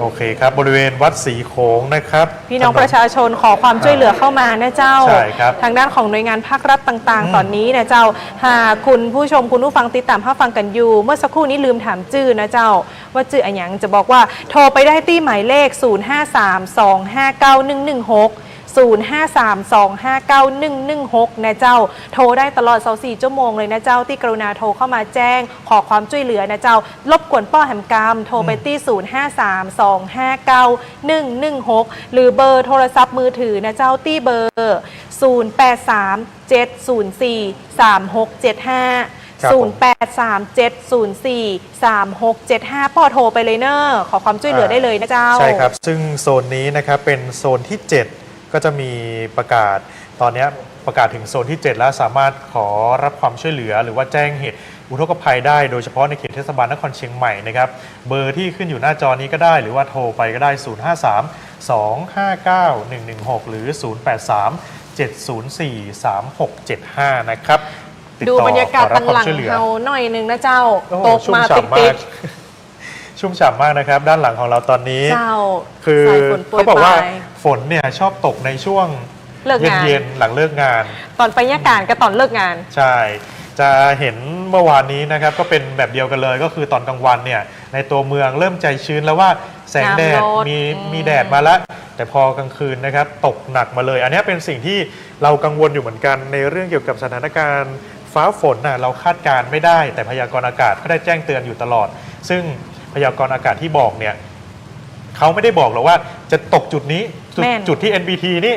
โอเคครับบริเวณวัดสีโขงนะครับพี่น้องประชาชนขอความช่วยเหลือเข้ามานะเจ้าทางด้านของหน่วยงานภาครัฐต่างๆตอนนี้นะเจ้าหากคุณผู้ชมคุณผู้ฟังติดตามฟังกันอยู่เมื่อสักครู่นี้ลืมถามชื่อนะเจ้าว่าชื่ออะไรอย่างจะบอกว่าโทรไปได้ที่หมายเลข0532591116 0532591116นะเจ้าโทรได้ตลอด24 ชั่วโมงเลยนะเจ้าที่กรุณาโทรเข้ามาแจ้งขอความช่วยเหลือนะเจ้ารบกวนป้อแหมกรรมโทรไปที่0532591116หรือเบอร์โทรศัพท์มือถือนะเจ้าที่เบอร์0837043675 0837043675พ่อโทรไปเลยเนอะขอความช่วยเหลือได้เลยนะเจ้าใช่ครับซึ่งโซนนี้นะครับเป็นโซนที่7ก็จะมีประกาศตอนนี้ประกาศถึงโซนที่7แล้วสามารถขอรับความช่วยเหลือหรือว่าแจ้งเหตุอุทกภัยได้โดยเฉพาะในเขตเทศบาลนครเชียงใหม่นะครับเบอร์ที่ขึ้นอยู่หน้าจอนี้ก็ได้หรือว่าโทรไปก็ได้053-259-116หรือ083-704-3675นะครับดูบรรยากาศต่างหลังเฮาหน่อยนึงนะเจ้าตกมาติดชุ่มฉ่ำมากนะครับด้านหลังของเราตอนนี้คือเขาบอกว่าฝนเนี่ยชอบตกในช่วงเย็นๆหลังเลิกงานตอนไปยากาศกับตอนเลิกงานใช่จะเห็นเมื่อวานนี้นะครับก็เป็นแบบเดียวกันเลยก็คือตอนกลางวันเนี่ยในตัวเมืองเริ่มใจชื้นแล้วว่าแสงแดดมีแดดมาแล้วแต่พอกลางคืนนะครับตกหนักมาเลยอันนี้เป็นสิ่งที่เรากังวลอยู่เหมือนกันในเรื่องเกี่ยวกับสถานการณ์ฟ้าฝนน่ะเราคาดการไม่ได้แต่พยากรณ์อากาศก็ได้แจ้งเตือนอยู่ตลอดซึ่งพยากรณ์อากาศที่บอกเนี่ยเขาไม่ได้บอกหรอกว่าจะตกจุดนี้จุดที่ NBT นี่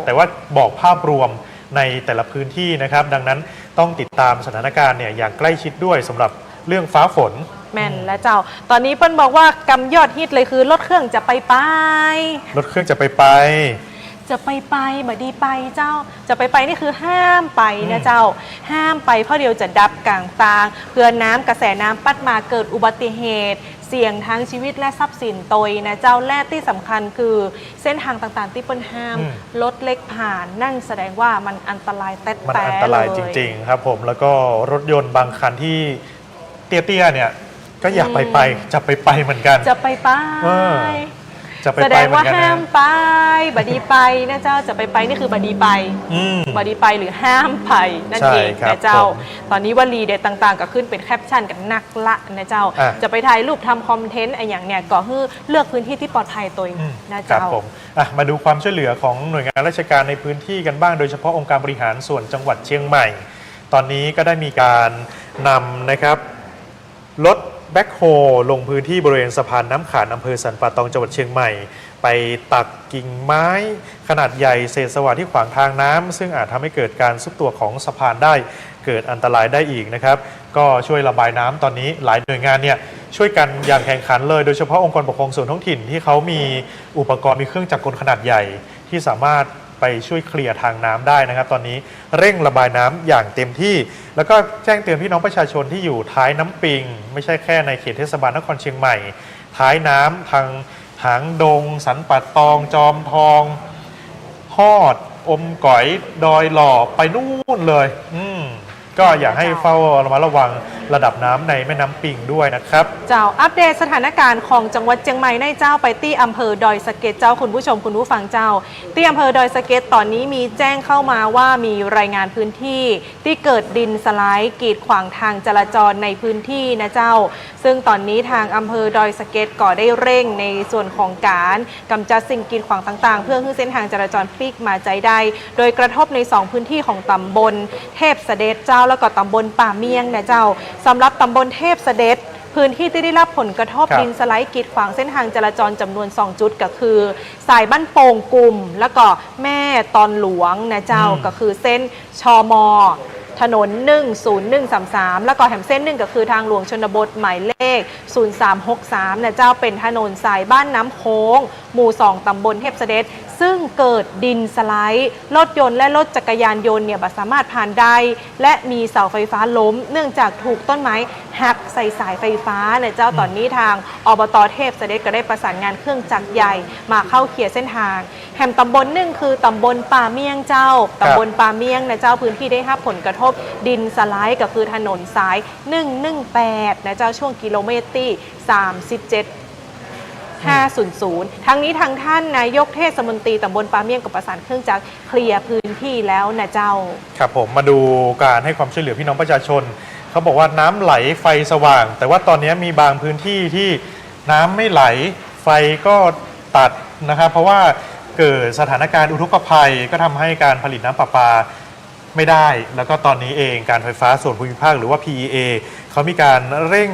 แต่ว่าบอกภาพรวมในแต่ละพื้นที่นะครับดังนั้นต้องติดตามสถานการณ์เนี่ยอย่างใกล้ชิดด้วยสำหรับเรื่องฟ้าฝนแม่นและเจ้าตอนนี้เปิ้ลบอกว่ากำยอดฮิตเลยคือรถเครื่องจะไปรถเครื่องจะไปบัดดีไปเจ้าจะไปนี่คือห้ามไปนะเจ้าห้ามไปเพราะเดียวจะดับกลางตางเพื่อน้ำกระแสน้ำปัดมาเกิดอุบัติเหตุเสี่ยงทั้งชีวิตและทรัพย์สินตยนะเจ้าและที่สำคัญคือเส้นทางต่างๆที่เปิ้ลห้ามรถเล็กผ่านนั่นแสดงว่ามันอันตรายแต๊ะมันอันตรายจริงๆครับผมแล้วก็รถยนต์บางคันที่เตี้ยๆเนี่ยก็อยากไปจะไปเหมือนกันจะไปแสดงว่าห้ามไปบัดดีไปนะเจ้าจะไปนี่คือบัดดีไปหรือห้ามไปนั่นเองนะเจ้าตอนนี้วลีเด็ดต่างๆก็ขึ้นเป็นแคปชั่นกันนักละนะเจ้าจะไปถ่ายรูปทำคอนเทนต์อะไรอย่างเนี้ยก็คือเลือกพื้นที่ที่ปลอดภัยตัวเองนะเจ้าผมมาดูความช่วยเหลือของหน่วยงานราชการในพื้นที่กันบ้างโดยเฉพาะองค์การบริหารส่วนจังหวัดเชียงใหม่ตอนนี้ก็ได้มีการนำนะครับรถ แบ็คโฮลงพื้นที่บริเวณสะพานน้ำขานอำเภอสันป่าตองจังหวัดเชียงใหม่ไปตักกิ่งไม้ขนาดใหญ่เศษสว่านที่ขวางทางน้ำซึ่งอาจทำให้เกิดการซุดตัวของสะพานได้เกิดอันตรายได้อีกนะครับก็ช่วยระบายน้ำตอนนี้หลายหน่วยงานเนี่ยช่วยกันอย่างแข่งขันเลยโดยเฉพาะองค์กรปกครองส่วนท้องถิ่นที่เขามีอุปกรณ์มีเครื่องจักรกลขนาดใหญ่ที่สามารถไปช่วยเคลียร์ทางน้ำได้นะครับตอนนี้เร่งระบายน้ำอย่างเต็มที่แล้วก็แจ้งเตือนพี่น้องประชาชนที่อยู่ท้ายน้ำปิงไม่ใช่แค่ในเขตเทศบาลนครเชียงใหม่ท้ายน้ำทางหางดงสันป่าตองจอมทองฮอดอมก๋อยดอยหล่อไปนู่นเลยก็อยากให้เฝ้าระมัดระวังระดับน้ำในแม่น้ำปิงด้วยนะครับเจ้าอัปเดตสถานการณ์ของจังหวัดเชียงใหม่ในเจ้าไปที่อำเภอดอยสะเก็ดเจ้าคุณผู้ชมคุณผู้ฟังเจ้าที่อำเภอดอยสะเก็ดตอนนี้มีแจ้งเข้ามาว่ามีรายงานพื้นที่ที่เกิดดินสไลด์กีดขวางทางจราจรในพื้นที่นะเจ้าซึ่งตอนนี้ทางอำเภอดอยสะเก็ดก็ได้เร่งในส่วนของการกำจัดสิ่งกีดขวางต่างๆเพื่อให้เส้นทางจราจรพลิกมาใจได้โดยกระทบใน2พื้นที่ของตำบลเทพเสด็จเจ้าแล้วก็ตำบลป่าเมียงนะเจ้าสำหรับตำบลเทพเสด็จพื้นที่ที่ได้รับผลกระทบดินสไลด์กีดขวางเส้นทางจราจรจำนวน2จุดก็คือสายบ้านโป่งกลุ่มแล้วก็แม่ตอนหลวงนะเจ้าก็คือเส้นชมถนน10133แล้วก็แถมเส้นหนึ่งก็คือทางหลวงชนบทหมายเลข0363นะเจ้าเป็นถนนสายบ้านน้ำโค้งหมู่2ตำบลเทพเสด็จซึ่งเกิดดินสไลด์รถยนต์และรถจักรยานยนต์เนี่ยสามารถผ่านได้และมีเสาไฟฟ้าล้มเนื่องจากถูกต้นไม้หักใส่สายไฟฟ้าเนี่ยเจ้าตอนนี้ทางอบต.เทพเสด็จก็ได้ประสานงานเครื่องจักรใหญ่มาเข้าเคลียร์เส้นทางแห่งตำบลหนึ่งคือตำบลป่าเมียงเจ้าตำบลป่าเมียงนะเจ้าพื้นที่ได้รับผลกระทบดินสไลด์ก็คือถนนสาย118นะเจ้าช่วงกิโลเมตรที่37.500ทั้งนี้ทางท่านนายกเทศมนตรีตำบลป่าเมียงกับประสานเครื่องจักรเคลียร์พื้นที่แล้วนะเจ้าครับผมมาดูการให้ความช่วยเหลือพี่น้องประชาชนเขาบอกว่าน้ำไหลไฟสว่างแต่ว่าตอนนี้มีบางพื้นที่ที่น้ำไม่ไหลไฟก็ตัดนะครับเพราะว่าเกิดสถานการณ์อุทกภัยก็ทำให้การผลิตน้ำประปาไม่ได้แล้วก็ตอนนี้เองการไฟฟ้าส่วนภูมิภาคหรือว่า PEA เขามีการเร่ง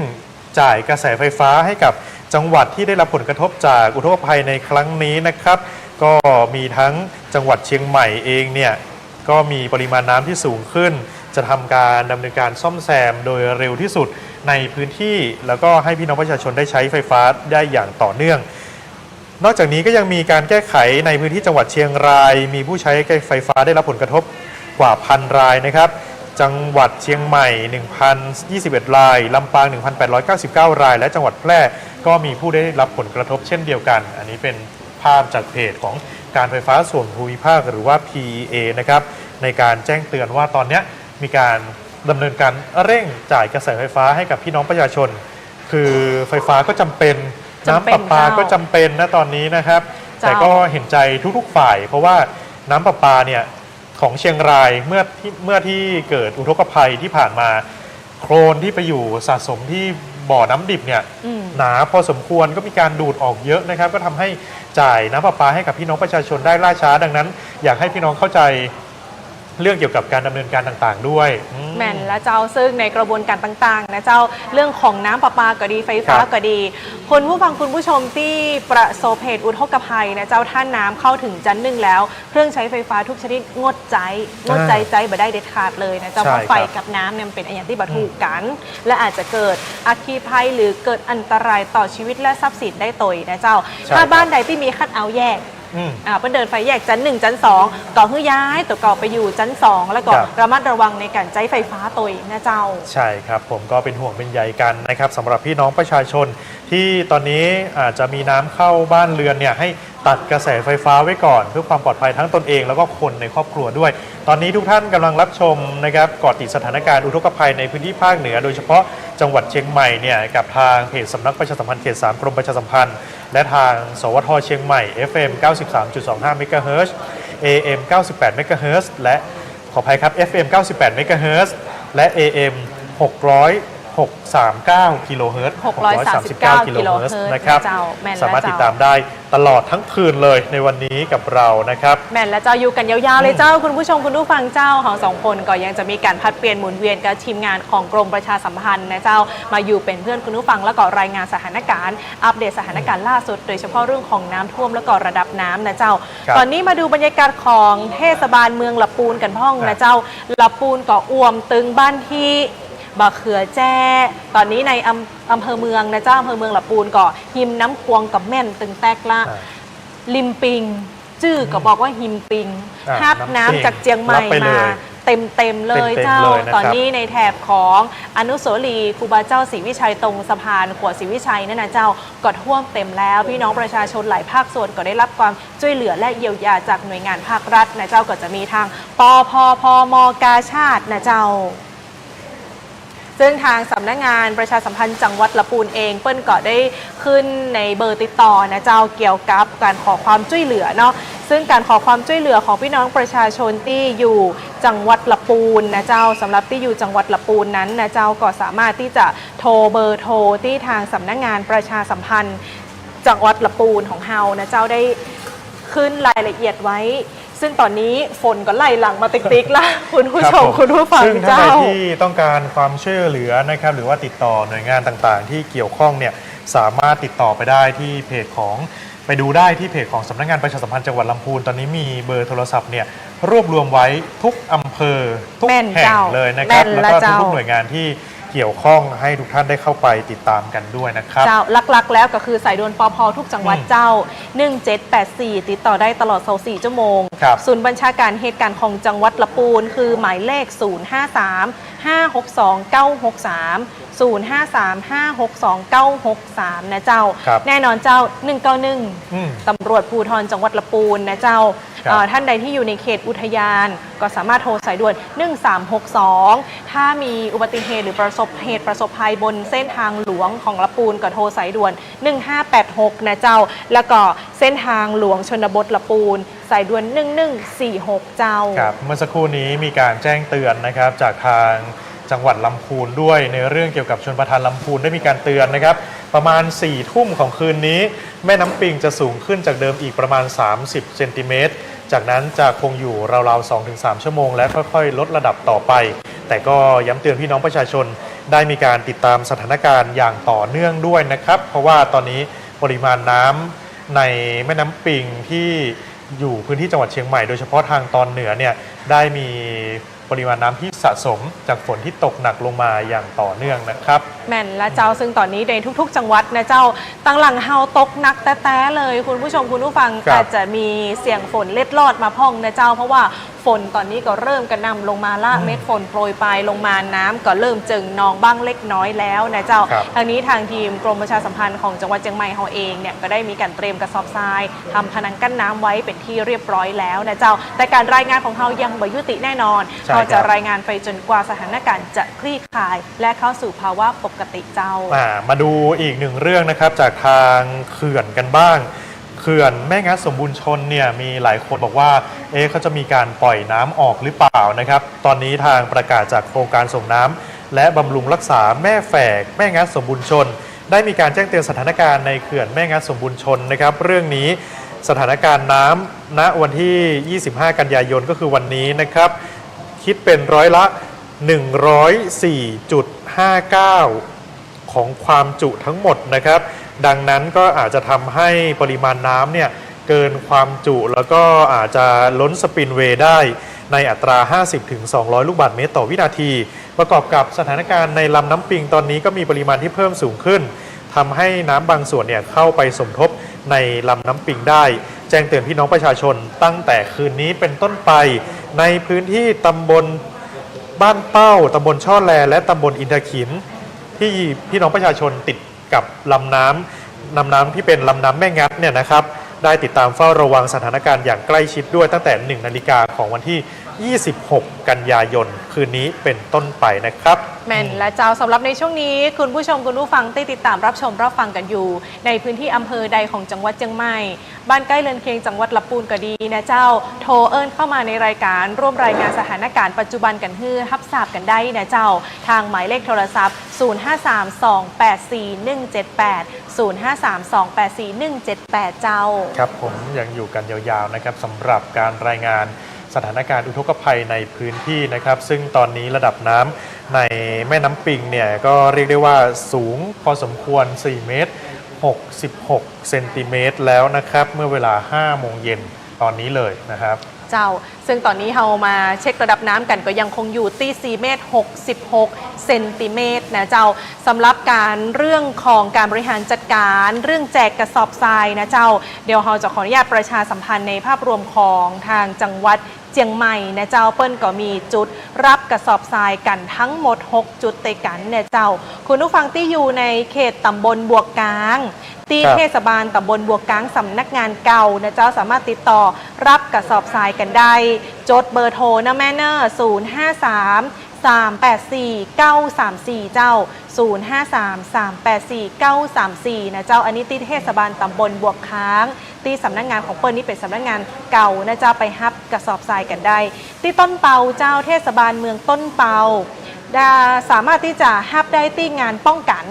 จ่ายกระแสไฟฟ้าให้กับจังหวัดที่ได้รับผลกระทบจากอุทกภัยในครั้งนี้นะครับก็มีทั้งจังหวัดเชียงใหม่เองเนี่ยก็มีปริมาณน้ำที่สูงขึ้นจะทำการดำเนินการซ่อมแซมโดยเร็วที่สุดในพื้นที่แล้วก็ให้พี่น้องประชาชนได้ใช้ไฟฟ้าได้อย่างต่อเนื่องนอกจากนี้ก็ยังมีการแก้ไขในพื้นที่จังหวัดเชียงรายมีผู้ใช้ไฟฟ้าได้รับผลกระทบกว่า 1,000 รายนะครับจังหวัดเชียงใหม่ 1,021 รายลำปาง 1,899 รายและจังหวัดแพร่ก็มีผู้ได้รับผลกระทบเช่นเดียวกันอันนี้เป็นภาพจากเพจของการไฟฟ้าส่วนภูมิภาคหรือว่า PEA นะครับในการแจ้งเตือนว่าตอนนี้มีการดำเนินการเร่งจ่ายกระแสไฟฟ้าให้กับพี่น้องประชาชนคือไฟฟ้าก็จำเป็นน้ำประปาก็จำเป็นนะตอนนี้นะครับแต่ก็เห็นใจทุกๆฝ่ายเพราะว่าน้ำประปาเนี่ยของเชียงรายเมื่อที่เกิดอุทกภัยที่ผ่านมาโคลนที่ไปอยู่สะสมที่บ่อน้ำดิบเนี่ยหนาพอสมควรก็มีการดูดออกเยอะนะครับก็ทำให้จ่ายน้ำประปาให้กับพี่น้องประชาชนได้ล่าช้าดังนั้นอยากให้พี่น้องเข้าใจเรื่องเกี่ยวกับการดำเนินการต่างๆด้วยแม่นและเจ้าซึ่งในกระบวนการต่างๆนะเจ้าเรื่องของน้ำประปาก็ดีไฟฟ้าก็ดีคุณผู้ฟังคุณผู้ชมที่ประสบเหตุอุทกภัยนะเจ้าท่านน้ำเข้าถึงจันทร์หนึ่งแล้วเครื่องใช้ไฟฟ้าทุกชนิดงดใจบ่ได้เด็ดขาดเลยนะเจ้าเพราะไฟกับน้ำเนี่ยเป็นอย่างที่บัถูกกันและอาจจะเกิดอัคคีภัยหรือเกิดอันตรายต่อชีวิตและทรัพย์สินได้ตยนะเจ้าถ้าบ้านใดที่มีคัดเอาท์แยกเป็นเดินไฟแยกชั้น1ชั้น2ก่อให้ย้ายตัวก่อไปอยู่ชั้น2แล้วก็ระมัดระวังในการใช้ไฟฟ้าตัวนะเจ้าใช่ครับผมก็เป็นห่วงเป็นใยกันนะครับสำหรับพี่น้องประชาชนที่ตอนนี้อาจจะมีน้ำเข้าบ้านเรือนเนี่ยให้ตัดกระแสไฟฟ้าไว้ก่อนเพื่อความปลอดภัยทั้งตนเองแล้วก็คนในครอบครัวด้วยตอนนี้ทุกท่านกำลังรับชมนะครับเกาะติดสถานการณ์อุทกภัยในพื้นที่ภาคเหนือโดยเฉพาะจังหวัดเชียงใหม่เนี่ยกับทางเพจสำนักประชาสัมพันธ์เขต3กรมประชาสัมพันธ์และทางสวทเชียงใหม่ FM 93.25 เมกะเฮิรตซ์ AM 98 เมกะเฮิรตซ์และขออภัยครับ FM 98 เมกะเฮิรตซ์และ AM 639กิโลเฮิรตซ์639กิโลเฮิรตซ์นะครับสามารถติดตามได้ตลอดทั้งคืนเลยในวันนี้กับเรานะครับแม่นและเจ้าอยู่กันยาวๆเลยเจ้าคุณผู้ชมคุณผู้ฟังเจ้าของสองคนก็ยังจะมีการพัดเปลี่ยนหมุนเวียนกับทีมงานของกรมประชาสัมพันธ์นะเจ้ามาอยู่เป็นเพื่อนคุณผู้ฟังแล้วก็รายงานสถานการณ์อัปเดตสถานการณ์ล่าสุดโดยเฉพาะเรื่องของน้ำท่วมแล้วก็ระดับน้ำนะเจ้าตอนนี้มาดูบรรยากาศของเทศบาลเมืองละปูนกันพ่องนะเจ้าละปูนก็อ่วมตึงบ้านที่บะเขือแจ้ตอนนี้ในอำเภอเมืองนะเจ้าอำเภอเมืองละปูนก็หิมน้ำควงกับแม่นตึงแตกละลิมปิงจื้อก็บอกว่าหิมปิงฮับน้ำจากเจียงใหม่มาเต็มเลยเจ้าตอนนี้ในแถบของอนุสาวรีย์ครูบาเจ้าศรีวิชัยตรงสะพานขวดศรีวิชัยนั่นนะเจ้าก็ท่วมเต็มแล้วพี่น้องประชาชนหลายภาคส่วนก็ได้รับความช่วยเหลือและเยียวยาจากหน่วยงานภาครัฐนะเจ้าก็จะมีทางปพพมกาชาตินะเจ้าซึ่งทางสำนักงานประชาสัมพันธ์จังหวัดละปูนเองเปิ้ลก็ได้ขึ้นในเบอร์ติดต่อนะเจ้าเกี่ยวกับการขอความช่วยเหลือเนาะซึ่งการขอความช่วยเหลือของพี่น้องประชาชนที่อยู่จังหวัดละปูนนะเจ้าสำหรับที่อยู่จังหวัดละปูนนั้นนะเจ้าก็สามารถที่จะโทรเบอร์โทรที่ทางสำนักงานประชาสัมพันธ์จังหวัดละปูนของเฮานะเจ้าได้ขึ้นรายละเอียดไว้ซึ่งตอนนี้ฝนก็ไล่หลังมาติ๊กๆละคุณผู้ชมคุณผู้ฟังเจ้าซึ่งท่านใดที่ต้องการความช่วยเหลือนะครับหรือว่าติดต่อหน่วยงานต่างๆที่เกี่ยวข้องเนี่ยสามารถติดต่อไปได้ที่เพจของไปดูได้ที่เพจของสำนักงานประชาสัมพันธ์จังหวัดลำพูนตอนนี้มีเบอร์โทรศัพท์เนี่ยรวบรวมไว้ทุกอำเภอทุกแห่งเลยนะครับแล้วก็ทุกหน่วยงานที่เกี่ยวข้องให้ทุกท่านได้เข้าไปติดตามกันด้วยนะครับเจ้าลักๆแล้วก็คือสายด่วนปพทุกจังหวัดเจ้า1784ติดต่อได้ตลอด24ชั่วโมงศูนย์บัญชาการเหตุการณ์ของจังหวัดละปูนคือหมายเลข053 562 963 053 562 963นะเจ้าแน่นอนเจ้า191ตำรวจภูธรจังหวัดละปูนนะเจ้าท่านใดที่อยู่ในเขตอุทยานก็สามารถโทรสายด่วน1362ถ้ามีอุบัติเหตุหรือประสบเหตุประสบภัยบนเส้นทางหลวงของละปูนก็โทรสายด่วน1586นะเจ้าแล้วก็เส้นทางหลวงชนบทละปูนสายด่วน1146เจ้าครับเมื่อสักครู่นี้มีการแจ้งเตือนนะครับจากทางจังหวัดลำพูนด้วยในเรื่องเกี่ยวกับชลประทานลำพูนได้มีการเตือนนะครับประมาณ4 ทุ่มของคืนนี้แม่น้ำปิงจะสูงขึ้นจากเดิมอีกประมาณ30เซนติเมตรจากนั้นจะคงอยู่ราวๆ 2-3 ชั่วโมงและค่อยๆลดระดับต่อไปแต่ก็ย้ำเตือนพี่น้องประชาชนได้มีการติดตามสถานการณ์อย่างต่อเนื่องด้วยนะครับเพราะว่าตอนนี้ปริมาณน้ำในแม่น้ำปิงที่อยู่พื้นที่จังหวัดเชียงใหม่โดยเฉพาะทางตอนเหนือเนี่ยได้มีปริมาณน้ำที่สะสมจากฝนที่ตกหนักลงมาอย่างต่อเนื่องนะครับแม่นและเจ้าซึ่งตอนนี้ในทุกๆจังหวัดนะเจ้าตั้งหลังเฮาตกหนักแต้ๆเลยคุณผู้ชมคุณผู้ฟังอาจจะมีเสียงฝนเล็ดลอดมาพ่องนะเจ้าเพราะว่าฝนตอนนี้ก็เริ่มกระหน่ำลงมาละเม็ดฝนโปรยปลายลงมาน้ำก็เริ่มจึงนองบ้างเล็กน้อยแล้วนะเจ้าทางนี้ทางทีมกรมประชาสัมพันธ์ของจังหวัดเชียงใหม่เฮาเองเนี่ยก็ได้มีการเตรียมกระสอบทรายทำพนังกั้นน้ำไว้เป็นที่เรียบร้อยแล้วนะเจ้าแต่การรายงานของเฮายังบ่ยุติแน่นอนเราจะรายงานไปจนกว่าสถานการณ์จะคลี่คลายและเข้าสู่ภาวะปกติเจ้ามาดูอีกหนึ่งเรื่องนะครับจากทางเขื่อนกันบ้างเขื่อนแม่งัดสมบูรณ์ชนเนี่ยมีหลายคนบอกว่าเขาจะมีการปล่อยน้ำออกหรือเปล่านะครับตอนนี้ทางประกาศจากโครงการส่งน้ำและบำรุงรักษาแม่แฝกแม่งัดสมบูรณ์ชนได้มีการแจ้งเตือนสถานการณ์ในเขื่อนแม่งัดสมบูรณ์ชนนะครับเรื่องนี้สถานการณ์น้ำณวันที่25กันยายนก็คือวันนี้นะครับคิดเป็นร้อยละ104.59ของความจุทั้งหมดนะครับดังนั้นก็อาจจะทำให้ปริมาณน้ำเนี่ยเกินความจุแล้วก็อาจจะล้นสปินเวย์ได้ในอัตรา 50-200 ลูกบาศก์เมตรต่อวินาทีประกอบกับสถานการณ์ในลำน้ำปิงตอนนี้ก็มีปริมาณที่เพิ่มสูงขึ้นทำให้น้ำบางส่วนเนี่ยเข้าไปสมทบในลำน้ำปิงได้แจ้งเตือนพี่น้องประชาชนตั้งแต่คืนนี้เป็นต้นไปในพื้นที่ตำบลบ้านเป้าตำบลช่อแลและตำบลอินทขินที่พี่น้องประชาชนติดกับลำน้ำที่เป็นลำน้ำแม่งัดเนี่ยนะครับได้ติดตามเฝ้าระวังสถานการณ์อย่างใกล้ชิดด้วยตั้งแต่1 นาฬิกาของวันที่26 กันยายน คืนนี้เป็นต้นไปนะครับแม่นและเจ้าสำหรับในช่วงนี้คุณผู้ชมคุณผู้ฟังได้ติดตามรับชมรับฟังกันอยู่ในพื้นที่อำเภอใดของจังหวัดเชียงใหม่บ้านใกล้เรือนเคียงจังหวัดลำพูนก็ดีนะเจ้าโทรเอิญเข้ามาในรายการร่วมรายงานสถานการณ์ปัจจุบันกันฮือทับทราบกันได้นะเจ้าทางหมายเลขโทรศัพท์ 0532841178 0532841178 เจ้าครับผมยังอยู่กันยาวๆนะครับสำหรับการรายงานสถานการณ์อุทกภัยในพื้นที่นะครับซึ่งตอนนี้ระดับน้ำในแม่น้ำปิงเนี่ยก็เรียกได้ว่าสูงพอสมควร4 เมตร 66 เซนติเมตรแล้วนะครับเมื่อเวลา 5 โมงเย็นตอนนี้เลยนะครับเจ้าซึ่งตอนนี้เรามาเช็คระดับน้ำกันก็ยังคงอยู่ที่4 เมตร 66 เซนติเมตรนะเจ้าสำหรับการเรื่องของการบริหารจัดการเรื่องแจกกระสอบทรายนะเจ้าเดี๋ยวเราจะขออนุญาตประชาสัมพันธ์ในภาพรวมของทางจังหวัดเชียงใหม่นะเจ้าเปิ้ลก็มีจุดรับกระสอบทรายกันทั้งหมด6จุดเตกันเนี่ยเจ้าคุณผู้ฟังที่อยู่ในเขตตำบลบวกกลางที่เทศบาลตำบลบวกกลางสำนักงานเก่านะเจ้าสามารถติดต่อรับกระสอบทรายกันได้จดเบอร์โทรนะแม่เนอร์053-384-934เจ้า053-384-934นะเจ้าอันนี้ที่เทศบาลตำบลบวกค้างที่สำนักงานของเปิ้ลนี่เป็นสำนักงานเก่านะเจ้าไปฮับกระสอบทรายกันได้ที่ต้นเปาเจ้าเทศบาลเมืองต้นเปาสามารถที่จะฮับได้ที่งานป้องกัน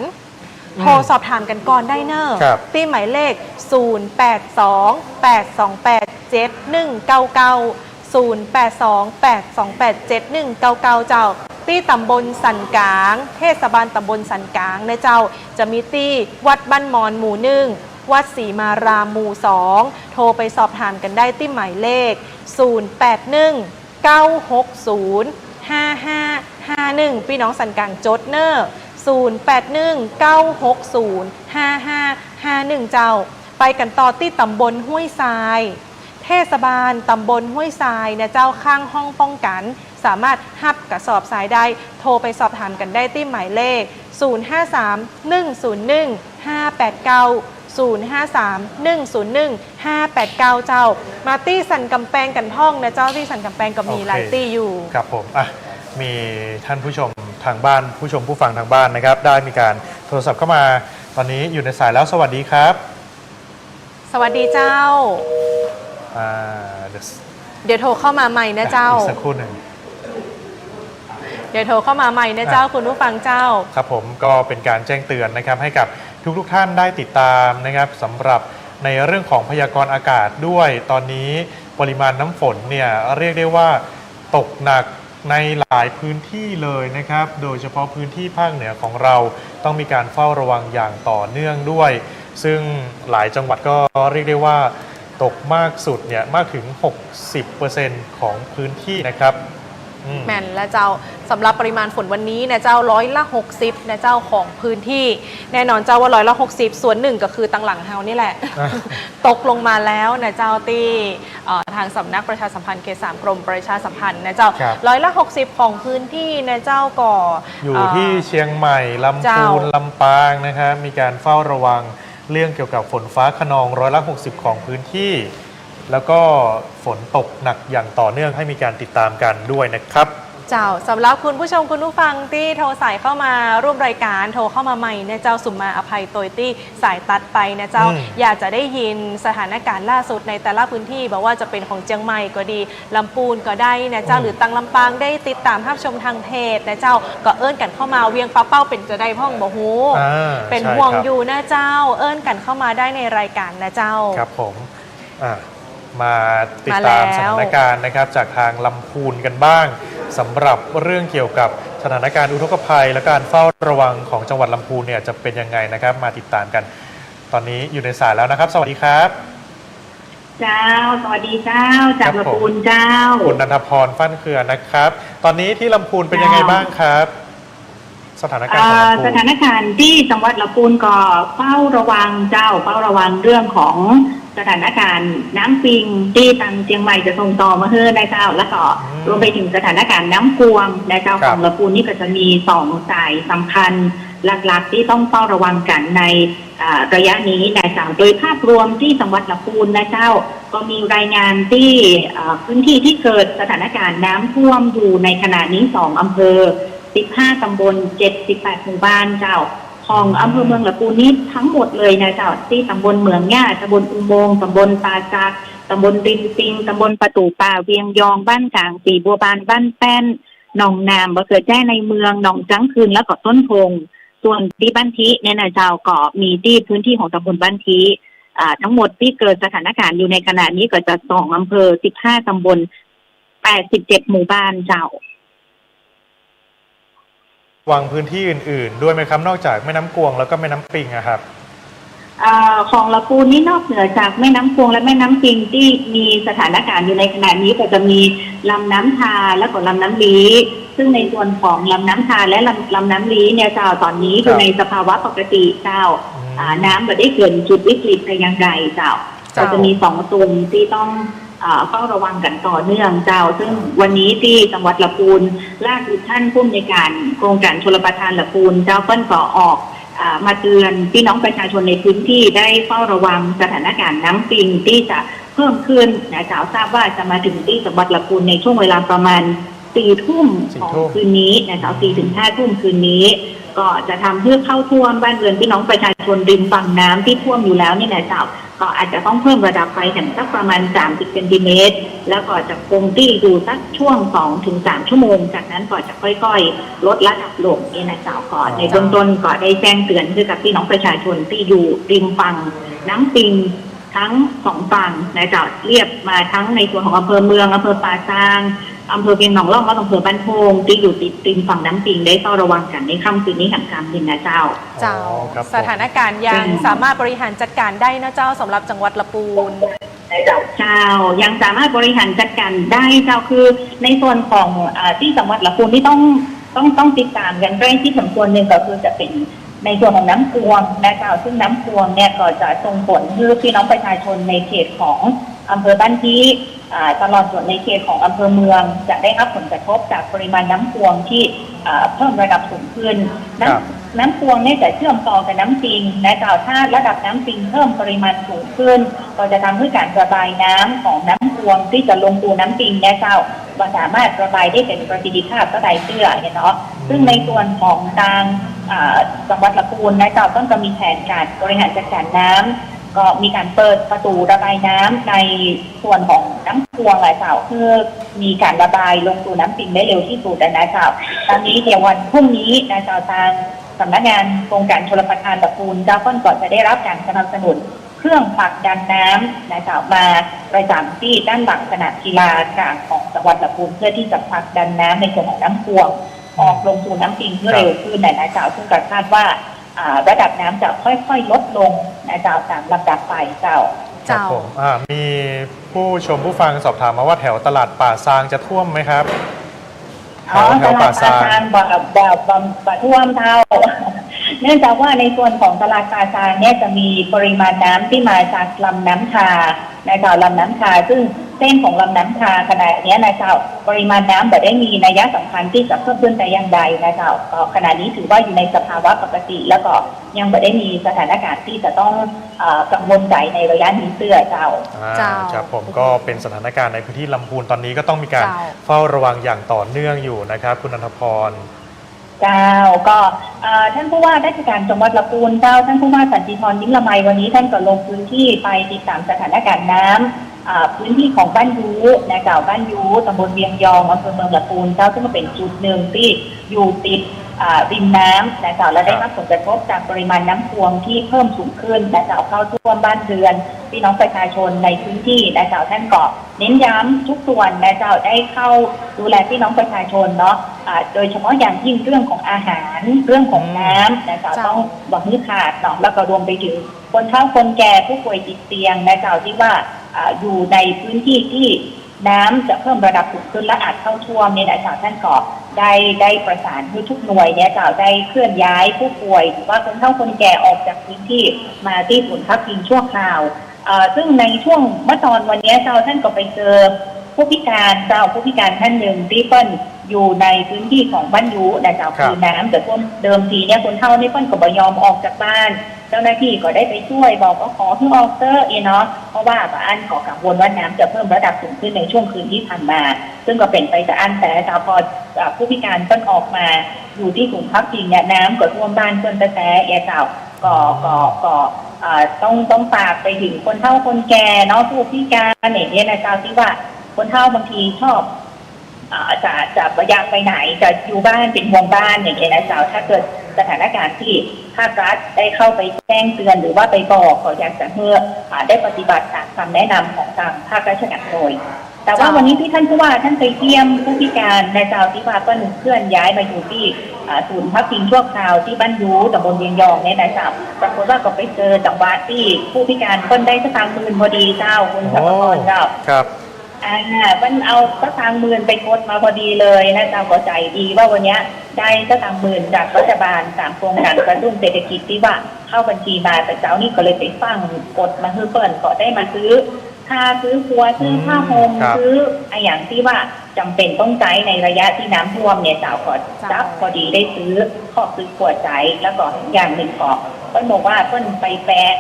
โทรสอบถามกันก่อนได้เนอะที่หมายเลข 08282829908282871999 เจ้าที่ตำบลสันกลางเทศบาลตำบลสันกลางนะเจ้าจะมีที่วัดบ้านมอนหมู่1วัดศรีมารามหมู่2โทรไปสอบถามกันได้ที่หมายเลข 0819605551 พี่น้องสันกลางจดเนอร์0819605551 เจ้าไปกันต่อที่ตำบลห้วยทรายเทศบาลตำบลห้วยทรายนะเจ้าข้างห้องป้องกันสามารถฮับกระสอบทรายได้โทรไปสอบถามกันได้ที่หมายเลข053-101-589 เจ้ามาตี้สันกำแพงกันท่องนะเจ้าที่สันกำแพงก็มีหลายตี้อยู่ครับผมมีท่านผู้ชมทางบ้านผู้ชมผู้ฟังทางบ้านนะครับได้มีการโทรศัพท์เข้ามาตอนนี้อยู่ในสายแล้วสวัสดีครับสวัสดีเจ้าเดี๋ยวโทรเข้ามาใหม่นะเจ้าสักครู่หนึ่งเดี๋ยวโทรเข้ามาใหม่นะเจ้าคุณผู้ฟังเจ้าครับผมก็เป็นการแจ้งเตือนนะครับให้กับทุกท่านได้ติดตามนะครับสำหรับในเรื่องของพยากรณ์อากาศด้วยตอนนี้ปริมาณน้ำฝนเนี่ยเรียกได้ว่าตกหนักในหลายพื้นที่เลยนะครับโดยเฉพาะพื้นที่ภาคเหนือของเราต้องมีการเฝ้าระวังอย่างต่อเนื่องด้วยซึ่งหลายจังหวัดก็เรียกได้ว่าตกมากสุดเนี่ยมากถึง 60% ของพื้นที่นะครับแม่นและเจ้าสำหรับปริมาณฝนวันนี้นะเจ้า60%นะเจ้าของพื้นที่แน่นอนเจ้าว่า60%ส่วนหนึ่งก็คือตังหลังเฮานี่แหละ ตกลงมาแล้วนะเจ้าที่ทางสำนักประชาสัมพันธ์เขต3กรมประชาสัมพันธ์นะเจ้า60%ของพื้นที่นะเจ้าก็อยู่ที่เชียงใหม่ลำพูนลำปางนะครับมีการเฝ้าระวังเรื่องเกี่ยวกับฝนฟ้าคะนอง60%ของพื้นที่แล้วก็ฝนตกหนักอย่างต่อเนื่องให้มีการติดตามกันด้วยนะครับเจ้าสำหรับคุณผู้ชมคุณผู้ฟังที่โทรสายเข้ามาร่วมรายการโทรเข้ามาใหม่นะเจ้าสุมมาอภัยโตยที่สายตัดไปนะเจ้าอยากจะได้ยินสถานการณ์ล่าสุดในแต่ละพื้นที่บอกว่าจะเป็นของเชียงใหม่ก็ดีลำพูนก็ได้นะเจ้าหรือตังลำปางได้ติดตามภาพชมทางเพจนะเจ้าก็เอิ้นกันเข้ามาเวียงปลาเป้าเป็นจะได้พ่องบ่ฮู้เป็นห่วงอยู่นะเจ้าเอิ้นกันเข้ามาได้ในรายการนะเจ้าครับผมมาติดตามสถานการณ์นะครับจากทางลำพูนกันบ้างสำหรับเรื่องเกี่ยวกับสถานการณ์อุทกภัยและการเฝ้าระวังของจังหวัดลำพูนเนี่ยจะเป็นยังไงนะครับมาติดตามกันตอนนี้อยู่ในสายแล้วนะครับสวัสดีครับเจ้าสวัสดีเจ้าจากลำพูนเจ้าคุณนันทพรฟั่นเครือนะครับตอนนี้ที่ลำพูนเป็นยังไงบ้างครับสถานการณ์ของลำพูนสถานการณ์ที่จังหวัดลำพูนก็เฝ้าระวังเจ้าเฝ้าระวังเรื่องของสถานการณ์น้ำปิงที่ทางเชียงใหม่จะส่งต่อมาให้ได้เจ้าแล้วก็รวมไปถึงสถานการณ์น้ำกวงในเจ้าของลำพูนนี่ก็จะมี2 สายสำคัญหลักๆที่ต้องเฝ้าระวังกันใน ระยะนี้นะเจ้าโดยภาพรวมที่จังหวัดลำพูนนะเจ้าก็มีรายงานที่พื้นที่ที่เกิดสถานการณ์น้ำท่วมอยู่ในขณะนี้2อำเภอ15ตำบล78หมู่บ้านเจ้าของอำเภอเมืองลำพูนนี้ทั้งหมดเลยนะเจ้าที่ตำบลเมืองง่าตำบลอุโมงค์ตำบลปาจากตำบลริมปิงตำบลประตูป่าเวียงยองบ้านกลางสีบัวบานบ้านแป้นหนองนามบะเกิดแจ้ในเมืองหนองจังคืนแล้วก็ต้นพงส่วนที่บ้านทิเนี่ยนะเจ้าก็มีที่พื้นที่ของตำบลบ้านทิทั้งหมดที่เกิดสถานการณ์อยู่ในขณะนี้ก็จะ2อำเภอ15ตำบล87หมู่บ้านเจ้าวางพื้นที่อื่นๆด้วยไหมครับนอกจากแม่น้ำกวงแล้วก็แม่น้ำปิงอะครับของลำพูนนี่นอกเหนือจากแม่น้ำกวงและแม่น้ำปิงที่มีสถานการณ์อยู่ในขณะนี้ก็จะมีลำน้ำทาและก็ลำน้ำลีซึ่งในส่วนของลำน้ำทาและลำน้ำลีเนี่ยเจ้าตอนนี้อยู่ในสภาวะปกติเจ้าน้ำไม่ได้เกินจุดวิกฤตแต่อย่างใดเจ้าจะมี2ตรงที่ต้องเฝ้าระวังกันต่อเนื่องเจ้าซึ่งวันนี้ที่จังหวัดลำพูนล่าสุดท่านผู้อำนวยการโครงการชลประทานลำพูนเจ้าเปิ้ลก็ออกมาเตือนพี่น้องประชาชนในพื้นที่ได้เฝ้าระวังสถานการณ์น้ำปิงที่จะเพิ่มขึ้นนะเจ้าทราบว่าจะมาถึงที่จังหวัดลำพูนในช่วงเวลาประมาณ4 ทุ่มของคืนนี้นะเจ้า4 ถึง 5 ทุ่มคืนนี้ก็จะทำให้เข้าท่วมบ้านเรือนพี่น้องประชาชนริมฝั่งน้ำที่ท่วมอยู่แล้วนี่นะเจ้าก็อาจจะต้องเพิ่มระดับไฟถึงสักประมาณ30เซนติเมตรแล้วก็จะคงที่ดูสักช่วง2 ถึง 3 ชั่วโมงจากนั้นก็จะค่อยๆลดระดับลงนี่นะเจ้าก่อนในเบื้องต้นก็ได้แจ้งเตือนให้กับพี่น้องประชาชนที่อยู่ริมฝั่งน้ำปิงทั้ง2ฝั่งนะเจ้าเรียบมาทั้งในส่วนของอำเภอเมืองอำเภอป่าซางอำเภอเพียงหนองล่องและอำเภอบ้านโพงที่อยู่ติดริมฝั่งน้ำปิงได้เฝ้าระวังกันในค่ำคืนนี้แห่งการบินนะเจ้าสถานการณ์ยังสามารถบริหารจัดการได้นะเจ้าสำหรับจังหวัดลำพูนเจ้ายังสามารถบริหารจัดการได้เจ้าคือในส่วนของที่จังหวัดลำพูนที่ต้องติดตามกันใกล้ที่สมควรหนึ่งก็คือจะเป็นในส่วนของน้ำพวงนะเจ้าซึ่งน้ำพวงเนี่ยก็จะส่งผลให้พี่น้องประชาชนในเขตของอำเภอบ้านที่ตลอดส่วนในเขตของอำเภอเมืองจะได้รับผลกระทบจากปริมาณน้ำพวงที่เพิ่มระดับสูงขึ้นน้ำพวงเนี่ยจะเชื่อมต่อกับน้ำปิงนะเจ้าถ้าระดับน้ำปิงเพิ่มปริมาณสูงขึ้นก็จะทำให้การระบายน้ำของน้ำพวงที่จะลงตัวน้ำปิงนะเจ้าก็สามารถระบายได้เป็นประสิทธิภาพก็ได้เชื่อเนาะซึ่งในส่วนของทางจังหวัดลำพูนนะเจ้าต้องมีแผนการบริหารจัดการน้ำก็มีการเปิดประตูระบายน้ำในส่วนของน้ำพวงเจ้าเพื่อมีการระบายลงสู่น้ำปิงได้เร็วที่สุดนะเจ้าตอนนี้เดี๋ยววันพรุ่งนี้นะเจ้าทางสำนักงานโครงการชลประทานลำพูนเจ้าก็จะได้รับการสนับสนุนเครื่องผลักดันน้ำนะเจ้ามาประจำที่ด้านหลังสนามกีฬากลางของจังหวัดลำพูนเพื่อที่จะผลักดันน้ำในส่วนของน้ำพวงออกลงสู่น้ำปิงเพื่อเร็วขึ้นนะเจ้าซึ่งก็คาดว่าระดับน้ำจะค่อยๆลดลงนะเจ้าตามลำดับไปเจ้าครับผมมีผู้ชมผู้ฟังสอบถามมาว่าแถวตลาดป่าซางจะท่วมไหมครับแถวป่าซางแบบท่วมเท่าเนื่องจากว่าในส่วนของตลาดป่าซางเนี่ยจะมีปริมาณน้ำที่มาจากลำน้ำทาในเจ้าลำน้ำทาซึ่งเส้นของลำน้ำทาขนาดนี้นะเจ้าปริมาณน้ำแบบได้มีนัยสำคัญที่จะเพิ่มขึ้นแต่อย่างใดนะเจ้าก็ขณะนี้ถือว่าอยู่ในสภาวะปกติแล้วก็ยังไม่ได้มีสถานการณ์ที่จะต้องกังวลใจในระยะนี้เสื้อเจ้าครับผมก็เป็นสถานการณ์ในพื้นที่ลำพูนตอนนี้ก็ต้องมีการเฝ้าระวังอย่างต่อเนื่องอยู่นะครับคุณณัฐพรเจ้าก็ท่านผู้ว่าราชการจังหวัดลำพูนเจ้าท่านผู้ว่าสันติธรยิ้มละไมวันนี้ท่านก็ลงพื้นที่ไปติดตามสถานการณ์น้ำพื้นที่ของบ้านยูนะเจ้าบ้านยูตำบลเวียงยองอำเภอเมืองลำพูนเจ้าซึ่งเป็นจุดหนึ่งที่อยู่ติดริมน้ำนะเจ้าและได้รับผลกระทบจากปริมาณน้ำพวงที่เพิ่มสูงขึ้นนะเจ้าเข้าท่วมบ้านเรือนพี่น้องประชาชนในพื้นที่นะเจ้าท่านก็เน้นย้ำทุกส่วนนะเจ้าได้เข้าดูแลพี่น้องประชาชนเนาะโดยเฉพาะอย่างยิ่งเรื่องของอาหารเรื่องของน้ำนะเจ้าต้องบอกมือขาดเนาะแล้วก็รวมไปถึงคนเฒ่าคนแก่ผู้ป่วยติดเตียงนะเจ้าที่ว่าอยู่ในพื้นที่ที่น้ำจะเพิ่มระดับสูงขึ้นและอาจเข้าท่วมเนี่ยนะเจ้าท่านก็ได้ประสานให้ทุกหน่วยเนี่ยเจ้าได้เคลื่อนย้ายผู้ป่วยหรือว่าคนเฒ่าคนแก่ออกจากพื้นที่มาที่ศูนย์พักพิงชั่วคราวซึ่งในช่วงเมื่อตอนวันนี้เจ้าท่านก็ไปเจอผู้พิการท่านหนึ่งที่เปิ้ลอยู่ในพื้นที่ของบ้านยูนะเจ้าคือน้ำแต่ต้นเดิมทีเนี่ยคนเฒ่านี่เปิ้ลก็บ่ยอมออกจากบ้าน จ้าหน้าที่ก็ได้ไปช่วยบอกว่าขอให้ออกเตอร์เนาะเพราะว่าอันก็กังวลว่าน้ำจะเพิ่มระดับสูงขึ้นในช่วงคืนที่ผ่านมาซึ่งก็เป็นไปแต่อันแต่พอผู้พิการต้นออกมาอยู่ที่ศูนย์พักพิงเนี่ยน้ำก็ท่วมบ้านเพื่อนแต่เจ้าก็ต้องฝากไปถึงคนเฒ่าคนแก่เนาะผู้พิการเนี่ยนะเจ้าที่ว่าคนเฒ่าบางทีชอบจะประหยัดไปไหนจะอยู่บ้านเป็นห่วงบ้านอย่างเงี้ยนะเจ้าถ้าเกิดสถานการณ์ที่ภาครัฐได้เข้าไปแจ้งเตือนหรือว่าไปบอกขออยากจะเพื่อได้ปฏิบัติตามคำแนะนำของทางภาคราชการโดยแต่ว่าวันนี้ที่ท่านผู้ว่าท่านไปเยี่ยมผู้พิการนะเจ้าที่ว่าเพิ่นเคลื่อนย้ายมาอยู่ที่ศูนย์พักพิงชั่วคราวที่บ้านยูตำบลเวียงยองเนี่ยนะเจ้าปรากฏว่าก็ไปเจอจังหวัดที่ผู้พิการเพิ่นได้สตางค์หมื่นพอดีเจ้าคุณสัมภาระเจ้าครับมันเอาสตางค์หมื่นไปกดมาพอดีเลยนะเจ้าก็ใจดีว่าวันนี้ได้สตางค์หมื่นจากรัฐบาล3โครงการกระตุ้นเศรษฐกิจที่ว่าเข้าบัญชีมาแต่เจ้านี่ก็เลยไปฟังกดมาคือเปิ่นก็ได้มาซื้อค่าซื้อครัวซื้อผ้าห่มซื้ออย่างที่ว่าจำเป็นต้องใช้ในระยะที่น้ำท่วมเนี่ยเจ้าก็จับพอดีได้ซื้อขอบซื้อขวดใจแล้วก็อย่างหนึ่งก็เพิ่นบอกว่าเพิ่นไปแปะ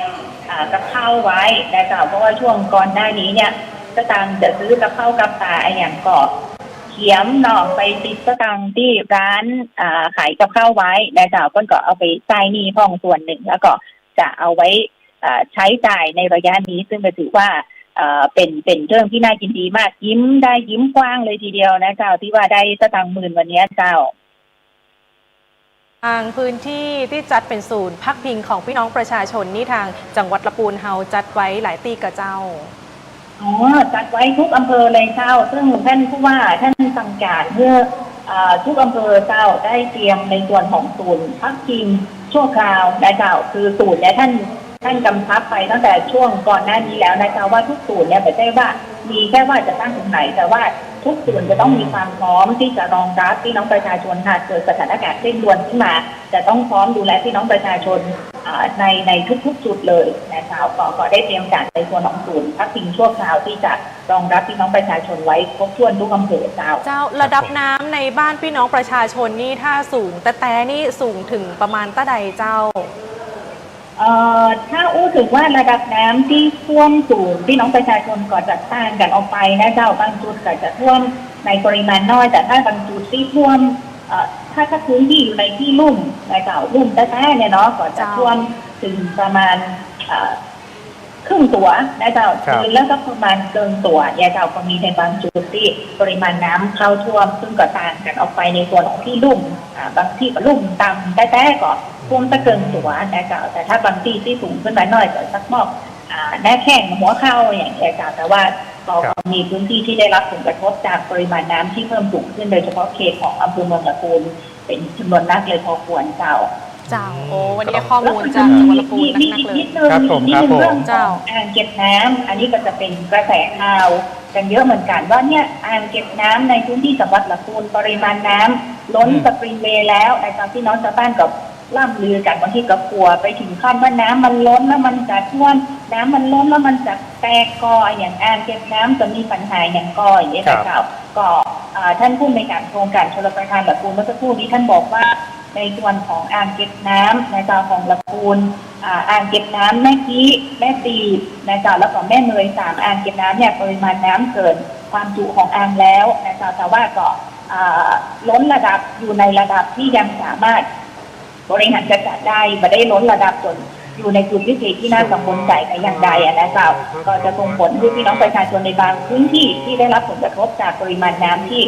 กับข้าวไว้นะเจ้าเพราะว่าช่วงก่อนหน้านี้เนี่ยสตางค์จะซื้อกับข้าวกับปลาอย่างก็เขียมเนาะไปติดสตางค์ที่ร้านขายกับข้าวไว้นะเจ้าเพิ่นก็เอาไปใช้หนี้พ่องส่วนหนึ่งแล้วก็จะเอาไว้ใช้จ่ายในระยะนี้ซึ่งก็ถือว่าเป็นเรื่องที่น่ายินดีมากยิ้มกว้างเลยทีเดียวนะเจ้าที่ว่าได้สตางค์หมื่นวันนี้เจ้าทางพื้นที่ที่จัดเป็นศูนย์พักพิงของพี่น้องประชาชนนี่ทางจังหวัดลำพูนเฮาจัดไว้หลายตีกับเจ้าจัดไว้ทุกอำเภอเลยเจ้าซึ่งท่านผู้ว่าท่านสั่งการเพื่อทุกอำเภอเจ้าได้เตรียมในส่วนของศูนย์พักพิงชั่วคราวนะเจ้าคือศูนย์เนี่ยท่านกำชับไปตั้งแต่ช่วงก่อนหน้านี้แล้วนะเจ้าว่าทุกศูนย์เนี่ยไม่ใช่ว่ามีแค่ว่าจะตั้งตรงไหนแต่ว่าทุกศูนย์จะต้องมีความพร้อมที่จะรองรับพี่น้องประชาชนหากเกิดสถานการณ์เร่งด่วนขึ้นมาจะต้องพร้อมดูแลพี่น้องประชาชนในทุกๆจุดเลยนะเจ้าก็ได้เตรียมการในส่วนของศูนย์พักพิงชั่วคราวที่จะรองรับพี่น้องประชาชนไว้ครบถ้วนทุกอำเภอเจ้าระดับน้ำในบ้านพี่น้องประชาชนนี่ถ้าสูงแต่นี่สูงถึงประมาณตะใดเจ้าถ้าถึงว่าระดับน้ำที่ท่วมสูงพี่น้องประชาชนก็จะต่างกันออกไปนะเจ้าบางจุดก็จะท่วมในปริมาณน้อยแต่ถ้าบางจุดที่ท่วมถ้าพื้นที่อยู่ในที่ลุ่มนะเจ้าลุ่มแท้ๆเนี่ยเนาะก็จะท่วมถึงประมาณครึ่งตัวนะเจ้าแล้วก็ประมาณเกินตัวเนี่ยเจ้าก็มีในบางจุดที่ปริมาณน้ำเข้าท่วมซึ่งก็ต่างกันออกไปในส่วนของที่ลุ่มบางที่ก็ลุ่มต่ำแท้ๆก็ท่วมตะเกินตัวนะเจ้าแต่ถ้าบางที่ที่สูงขึ้นมาหน่อยก็สักมอกหน้าแข้งหัวเข่าอย่างเงี้ยเจ้าแต่ว่าก็มีพื้นที่ที่ได้รับผลกระทบจากปริมาณน้ำที่เพิ่มสูงขึ้นโดยเฉพาะเขตของอำเภอเมืองลำพูนเป็นจำนวนมากเลยพอควรเจ้าวันนี้ข้อมูลจากจังหวัดลำพูนนักเลยครับผมเรื่องของอ่างเก็บน้ำอันนี้ก็จะเป็นกระแสข่าวกันเยอะเหมือนกันว่าเนี่ยอ่างเก็บน้ำในพื้นที่จังหวัดลำพูนปริมาณน้ำล้นสปริงเวย์แล้วในตอนที่น้องชาวบ้านกับล่ำลือกันบางทีก็กลัวไปถึงขั้นว่าน้ำมันล้นแล้วมันจะท่วมน้ำมันล้นแล้วมันจะแตกกออย่างอ่างเก็บน้ำจะมีปัญหาอย่างกออย่างนี้นะครับก็ท่านผู้ในการโครงการชลประทานลำพูนเมื่อสักครู่นี้ท่านบอกว่าในส่วนของอ่างเก็บน้ำในจ่าของลำพูนอ่างเก็บน้ำแม่กี้แม่ตีในจ่าแล้วก็แม่เนย3อ่างเก็บน้ำเนี่ยปริมาณน้ำเกินความจุของอ่างแล้วในจ่าแต่ว่าก็ล้นระดับอยู่ในระดับที่ยังสามารถบริหารจัดการได้ไม่ได้ล้นระดับจนอยู่ในจุดวิกฤตที่น่ากังวลใจในอย่างใดนะครับก็จะส่งผลให้พี่น้องประชาชนในบางพื้นที่ที่ได้รับผลกระทบจากปริมาณน้ำที่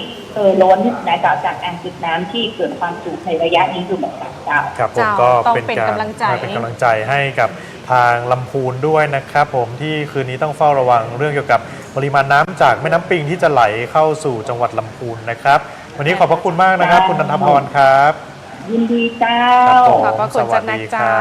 ล้นนะครับจากอ่างเก็บน้ำที่เกิดความจุในระยะนี้อยู่เหมือนกันครับผมก็เป็นกำลังใจให้กับทางลำพูนด้วยนะครับผมที่คืนนี้ต้องเฝ้าระวังเรื่องเกี่ยวกับปริมาณน้ำจากแม่น้ำปิงที่จะไหลเข้าสู่จังหวัดลำพูนนะครับวันนี้ขอบพระคุณมากนะครับคุณนันทพรครับยินดีเจ้าขอบพระคุณจากนักเจ้า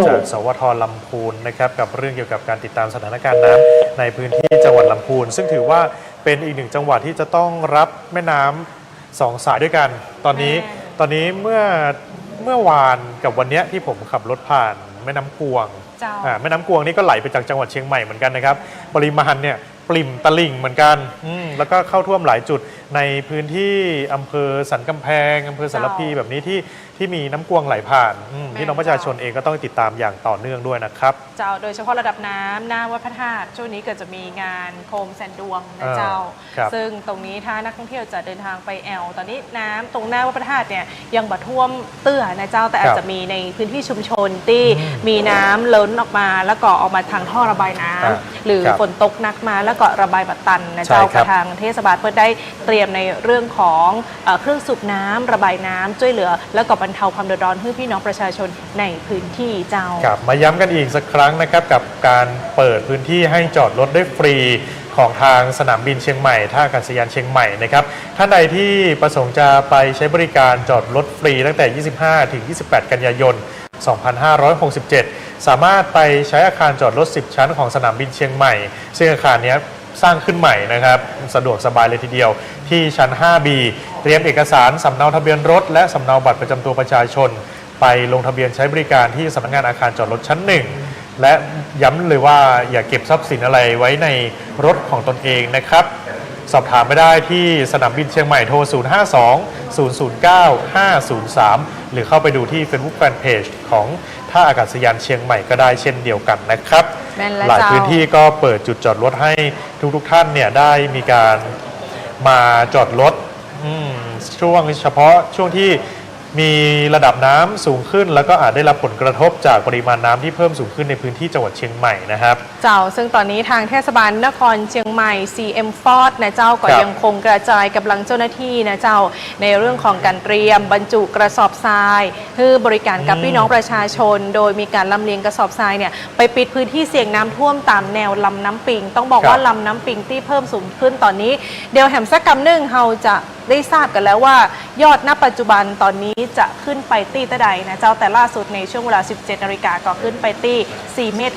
จากสวทลำพูนนะครับกับเรื่องเกี่ยวกับการติดตามสถานการณ์น้ำในพื้นที่จังหวัดลำพูนซึ่งถือว่าเป็นอีกหนึ่งจังหวัดที่จะต้องรับแม่น้ำ2 สายด้วยกันตอนนี้เมื่อวานกับวันนี้ที่ผมขับรถผ่านแม่น้ำกวงแม่น้ำกวงนี่ก็ไหลไปจากจังหวัดเชียงใหม่เหมือนกันนะครับปริมาณเนี่ยปริ่มตลิ่งเหมือนกันแล้วก็เข้าท่วมหลายจุดในพื้นที่อำเภอสันกำแพงอำเภอสารพีแบบนี้ที่ ที่มีน้ำกวงไหลผ่านพี่น้องประชาชนเองก็ต้องติดตามอย่างต่อเนื่องด้วยนะครับเจ้าโดยเฉพาะระดับน้ำหน้าวัดพระธาตุช่วงนี้ก็จะมีงานโคมแสนดวงนะเจ้าซึ่งตรงนี้ถ้านักท่องเที่ยวจะเดินทางไปแอลตอนนี้น้ำตรงหน้าวัดพระธาตุเนี่ยยังบ่ท่วมเตื้อนะเจ้าแต่อาจจะมีในพื้นที่ชุมชนที่มีน้ำล้นออกมาแล้วก็ออกมาทางท่อระบายน้ำหรือฝนตกหนักมาแล้วก็ระบายบัดตันนะเจ้ากระทางเทศบาลเพื่อได้เตรียมในเรื่องของเครื่องสูบน้ำระบายน้ำช่วยเหลือแล้วก็บรรเทาความเดือดร้อนให้พี่น้องประชาชนในพื้นที่เจ้ามาย้ำกันอีกสักครั้งนะครับกับการเปิดพื้นที่ให้จอดรถได้ฟรีของทางสนามบินเชียงใหม่ท่าอากาศยานเชียงใหม่นะครับท่านใดที่ประสงค์จะไปใช้บริการจอดรถฟรีตั้งแต่ 25 ถึง 28 กันยายน 2567 สามารถไปใช้อาคารจอดรถ 10 ชั้นของสนามบินเชียงใหม่ซึ่งอาคารนี้สร้างขึ้นใหม่นะครับสะดวกสบายเลยทีเดียวที่ชั้น 5B เตรียมเอกสารสำเนาทะเบียนรถและสำเนาบัตรประจำตัวประชาชนไปลงทะเบียนใช้บริการที่สำนักงานอาคารจอดรถชั้น 1และย้ำเลยว่าอย่าเก็บทรัพย์สินอะไรไว้ในรถของตนเองนะครับสอบถามไม่ได้ที่สนามบินเชียงใหม่โทร 052 009 503 หรือเข้าไปดูที่ Facebook Fanpage ของท่าอากาศยานเชียงใหม่ก็ได้เช่นเดียวกันนะครับหลายพื้นที่ก็เปิดจุดจอดรถให้ทุกท่านเนี่ยได้มีการมาจอดรถช่วงเฉพาะช่วงที่มีระดับน้ำสูงขึ้นแล้วก็อาจได้รับผลกระทบจากปริมาณน้ำที่เพิ่มสูงขึ้นในพื้นที่จังหวัดเชียงใหม่นะครับเจ้าซึ่งตอนนี้ทางเทศบาลนครเชียงใหม่ CM Ford นะเจ้าก็ยังคงกระจายกำลังเจ้าหน้าที่นะเจ้าในเรื่องของการเตรียมบรรจุกระสอบทรายเพื่อบริการกับพี่น้องประชาชนโดยมีการลำเลียงกระสอบทรายเนี่ยไปปิดพื้นที่เสี่ยงน้ำท่วมตามแนวลำน้ำปิงต้องบอกว่าลำน้ำปิงที่เพิ่มสูงขึ้นตอนนี้เดี๋ยวแหมสักกำนึงเราจะได้ทราบกันแล้วว่ายอดณปัจจุบันตอนนี้จะขึ้นไปตีตะใดนะเจ้าแต่ล่าสุดในช่วงเวลา 17 นาฬิกาก็ขึ้นไปตี4 เมตร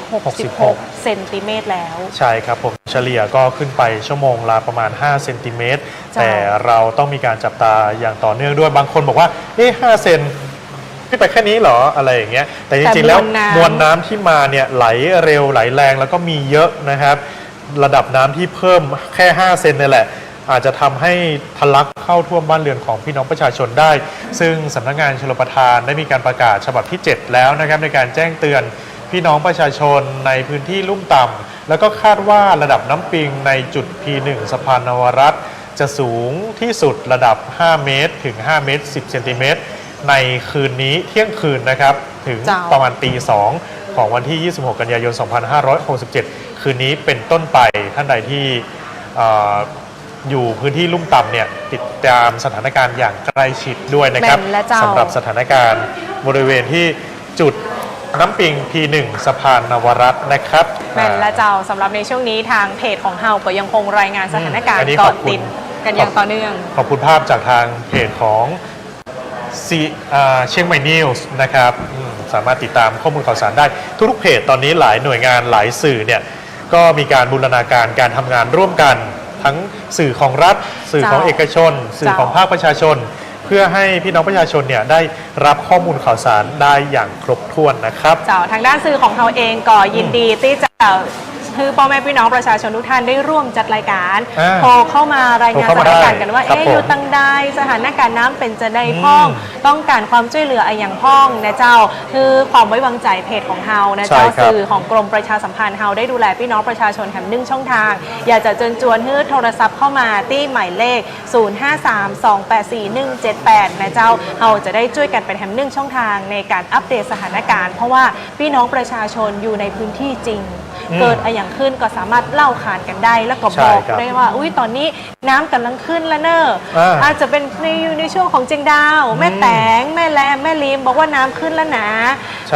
66 เซนติเมตรแล้วใช่ครับผมเฉลี่ยก็ขึ้นไปชั่วโมงละประมาณ5 เซนติเมตรแต่เราต้องมีการจับตาอย่างต่อเนื่องด้วยบางคนบอกว่า5 เซนขึ้นไปแค่นี้เหรออะไรอย่างเงี้ยแต่จริงๆแล้วมวลน้ำที่มาเนี่ยไหลเร็วไหลแรงแล้วก็มีเยอะนะครับระดับน้ำที่เพิ่มแค่5 เซนนี่แหละอาจจะทำให้ทะลักเข้าท่วมบ้านเรือนของพี่น้องประชาชนได้ซึ่งสำนักงานชลประทานได้มีการประกาศฉบับที่ 7 แล้วนะครับในการแจ้งเตือนพี่น้องประชาชนในพื้นที่ลุ่มต่ำแล้วก็คาดว่าระดับน้ำปิงในจุด P1 สะพานนวรัตน์จะสูงที่สุดระดับ5 เมตรถึง5 เมตร 10 เซนติเมตรในคืนนี้เที่ยงคืนนะครับถึงประมาณตี 2ของวันที่ 26 กันยายน 2567 คืนนี้เป็นต้นไปท่านใดที่อยู่พื้นที่ลุ่มต่ำเนี่ยติดตามสถานการณ์อย่างใกล้ชิดด้วยนะครับสำหรับสถานการณ์บริเวณที่จุดน้ำปิง P1 สะพานนวรัตน์นะครับแม่นและเจ้าสำหรับในช่วงนี้ทางเพจของเฮาก็ยังคงรายงานสถานการณ์เกาะติดกันอย่างต่อเนื่องขอบคุณภาพจากทางเพจของเชียงใหม่นิวส์นะครับสามารถติดตามข้อมูลข่าวสารได้ทุกเพจตอนนี้หลายหน่วยงานหลายสื่อเนี่ยก็มีการบูรณาการการทำงานร่วมกันทั้งสื่อของรัฐสื่อของเอกชนสื่อของภาคประชาชนเพื่อให้พี่น้องประชาชนเนี่ยได้รับข้อมูลข่าวสารได้อย่างครบถ้วนนะครับทางด้านสื่อของเราเองก็ยินดีที่จะคือพ่อแม่พี่น้องประชาชนทุกท่านได้ร่วมจัดรายการโทรเข้ามารายงานสถานการณ์กันว่าอยู่ตังใดสถานการณ์น้ำเป็นจะได้พ้องต้องการความช่วยเหลืออย่างพ้องนะเจ้าคือความไว้วางใจเพจของเฮานะเจ้าสื่อของกรมประชาสัมพันธ์เฮาได้ดูแลพี่น้องประชาชนแถม1 ช่องทางอยากจะเชิญชวนให้โทรศัพท์เข้ามาที่หมายเลข 0532841178 นะเจ้าเฮาจะได้ช่วยกันเป็นแถม1 ช่องทางในการอัปเดตสถานการณ์เพราะว่าพี่น้องประชาชนอยู่ในพื้นที่จริงเกิดอะไรอย่างขึ้นก็สามารถเล่าขานกันได้แล้วก็บอกได้ว่าอุ้ยตอนนี้น้ำกำลังขึ้นแล้วเนอะอาจจะเป็นในช่วงของเจียงดาวแม่แตงแม่แลมแม่ลิมบอกว่าน้ำขึ้นแล้วนะ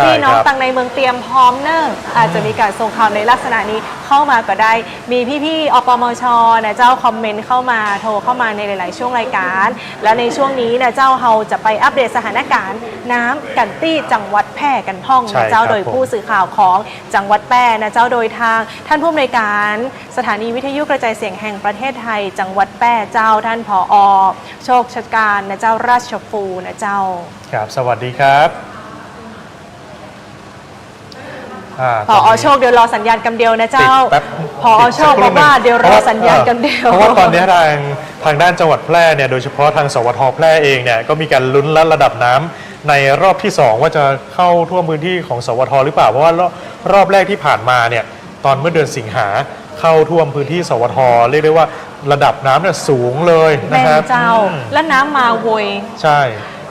พี่น้องต่างในเมืองเตรียมพร้อมเนอะอาจจะมีการส่งข่าวในลักษณะนี้เข้ามาก็ได้มีพี่ๆอปมชนะเจ้าคอมเมนต์เข้ามาโทรเข้ามาในหลายๆช่วงรายการและในช่วงนี้นะเจ้าเฮาจะไปอัปเดตสถานการณ์น้ำกันตี้จังหวัดแพร่กันพ่องนะเจ้าโดยผู้สื่อข่าวของจังหวัดแพร่นะเจ้าโดยทางท่านผู้อำนวยการสถานีวิทยุกระจายเสียงแห่งประเทศไทยจังหวัดแพร่เจ้าท่านผอ.โชคชการนะเจ้าราชฟูนะเจ้าครับสวัสดีครับผอ.โชคเดี๋ยวรอสัญญาณกำเดียวนะเจ้าผอ.โชคบอกว่าเดี๋ยวรอสัญญาณกำเดียวเพราะว่าตอนนี้ทางด้านจังหวัดแพร่เนี่ยโดยเฉพาะทางสวท.แพร่เองเนี่ยก็มีการลุ้นและระดับน้ำ ในรอบที่ 2 ว่าจะเข้าท่วมพื้นที่ของสวทหรือเปล่าเพราะว่ารอบแรกที่ผ่านมาเนี่ยตอนเมื่อเดือนสิงหาเข้าท่วมพื้นที่สวทเรียกได้ว่าระดับน้ำเนี่ยสูงเลย แม่ นะครับ เจ้าและน้ำมาโวย ใช่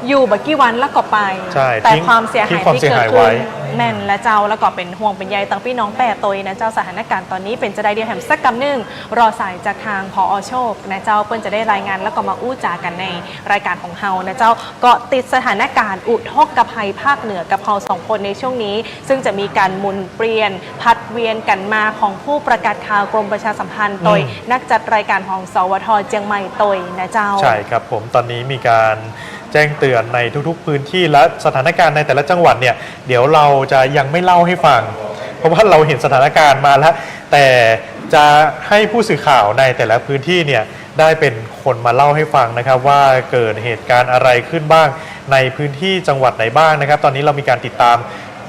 อยู่บักกี้วันแล้วก็ไป ใช่ แต่ ทิ้ง ความเสีย ทิ้ หาย งความ ที่ เสีย เกิ หา ด ย ขึ้ ไว้ นแม่นและเจ้าแล้วก็เป็นห่วงเป็นใยตั้งพี่น้องแปะตยนะเจ้าสถานการณ์ตอนนี้เป็นจะได้เดียวแหมสักกำนึงรอสายจากทางพอโชคนะเจ้าเปิ้นจะได้รายงานแล้วก็มาอู้จากันในรายการของเฮานะเจ้าเกาะติดสถานการณ์อุทกภัยภาคเหนือกับเฮาสองคนในช่วงนี้ ซึ่งจะมีการหมุนเปลี่ยนพัดเวียนกันมาของผู้ประกาศข่าวกรมประชาสัมพันธ์โดยนักจัดรายการของสวทเจียงใหม่ตยนะเจ้าใช่ครับผมตอนนี้มีการแจ้งเตือนในทุกๆพื้นที่และสถานการณ์ในแต่ละจังหวัดเนี่ยเดี๋ยวเราจะยังไม่เล่าให้ฟัง เพราะว่าเราเห็นสถานการณ์มาแล้วแต่จะให้ผู้สื่อข่าวในแต่ละพื้นที่เนี่ยได้เป็นคนมาเล่าให้ฟังนะครับว่าเกิดเหตุการณ์อะไรขึ้นบ้างในพื้นที่จังหวัดไหนบ้างนะครับตอนนี้เรามีการติดตาม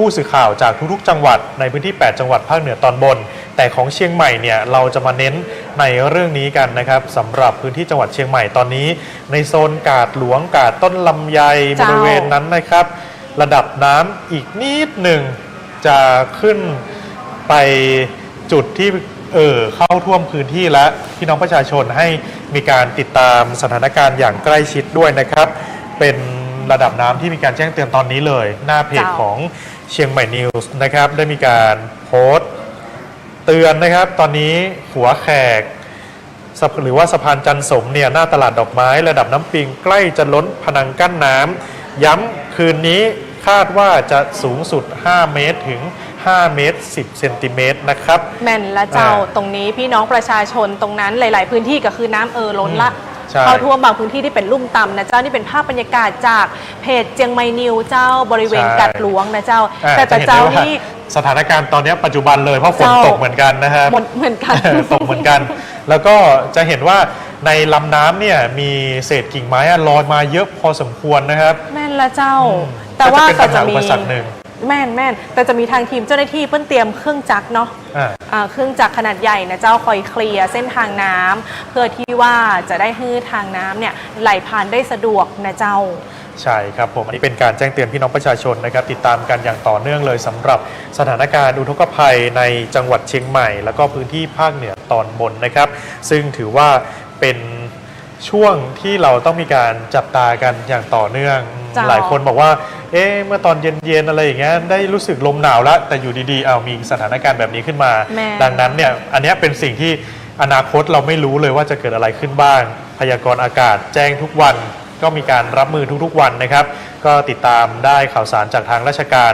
ผู้สื่อข่าวจากทุกๆจังหวัดในพื้นที่8จังหวัดภาคเหนือตอนบนแต่ของเชียงใหม่เนี่ยเราจะมาเน้นในเรื่องนี้กันนะครับสำหรับพื้นที่จังหวัดเชียงใหม่ตอนนี้ในโซนกาดหลวงกาดต้นลำไยบริเวณนั้นนะครับระดับน้ำอีกนิดหนึ่งจะขึ้นไปจุดที่เข้าท่วมพื้นที่และพี่น้องประชาชนให้มีการติดตามสถานการณ์อย่างใกล้ชิดด้วยนะครับเป็นระดับน้ำที่มีการแจ้งเตือนตอนนี้เลยหน้าเพจของเชียงใหม่นิวส์นะครับได้มีการโพสต์เตือนนะครับตอนนี้หัวแขกหรือว่าสะพานจันสมเนี่ยหน้าตลาดดอกไม้ระดับน้ำปิงใกล้จะล้นพนังกั้นน้ำย้ำคืนนี้คาดว่าจะสูงสุด5เมตรถึง5เมตร10เซนติเมตรนะครับแม่นและเจ้าตรงนี้พี่น้องประชาชนตรงนั้นหลายๆพื้นที่ก็คือน้ำล้นละเข้าท่วมบางพื้นที่ที่เป็นลุ่มต่ำนะเจ้านี่เป็นภาพบรรยากาศจากเพจเจียงใหม่นิวเจ้าบริเวณกัดหลวงนะเจ้าแต่เจ้านี่สถานการณ์ตอนนี้ปัจจุบันเลยเพราะฝนตกเหมือนกันนะฮะเหมือนกันตกเหมือนกันแล้วก็จะเห็นว่าในลำน้ำเนี่ยมีเศษกิ่งไม้ลอยมาเยอะพอสมควรนะครับแม่นละเจ้าแต่ว่าก็จะมีแม่นแต่จะมีทางทีมเจ้าหน้าที่เพิ่นเตรียมเครื่องจักรเนาะเครื่องจักรขนาดใหญ่นะเจ้าคอยเคลียร์เส้นทางน้ำเพื่อที่ว่าจะได้ให้ทางน้ำเนี่ยไหลผ่านได้สะดวกนะเจ้าใช่ครับผมอันนี้เป็นการแจ้งเตือนพี่น้องประชาชนนะครับติดตามกันอย่างต่อเนื่องเลยสำหรับสถานการณ์อุทกภัยในจังหวัดเชียงใหม่แล้วก็พื้นที่ภาคเหนือตอนบนนะครับซึ่งถือว่าเป็นช่วงที่เราต้องมีการจับตากันอย่างต่อเนื่องหลายคนบอกว่าเมื่อตอนเย็นๆอะไรอย่างเงี้ยได้รู้สึกลมหนาวแล้วแต่อยู่ดีๆมีสถานการณ์แบบนี้ขึ้นมาดังนั้นเนี่ยอันนี้เป็นสิ่งที่อนาคตเราไม่รู้เลยว่าจะเกิดอะไรขึ้นบ้างพยากรณ์อากาศแจ้งทุกวันก็มีการรับมือทุกๆวันนะครับก็ติดตามได้ข่าวสารจากทางราชการ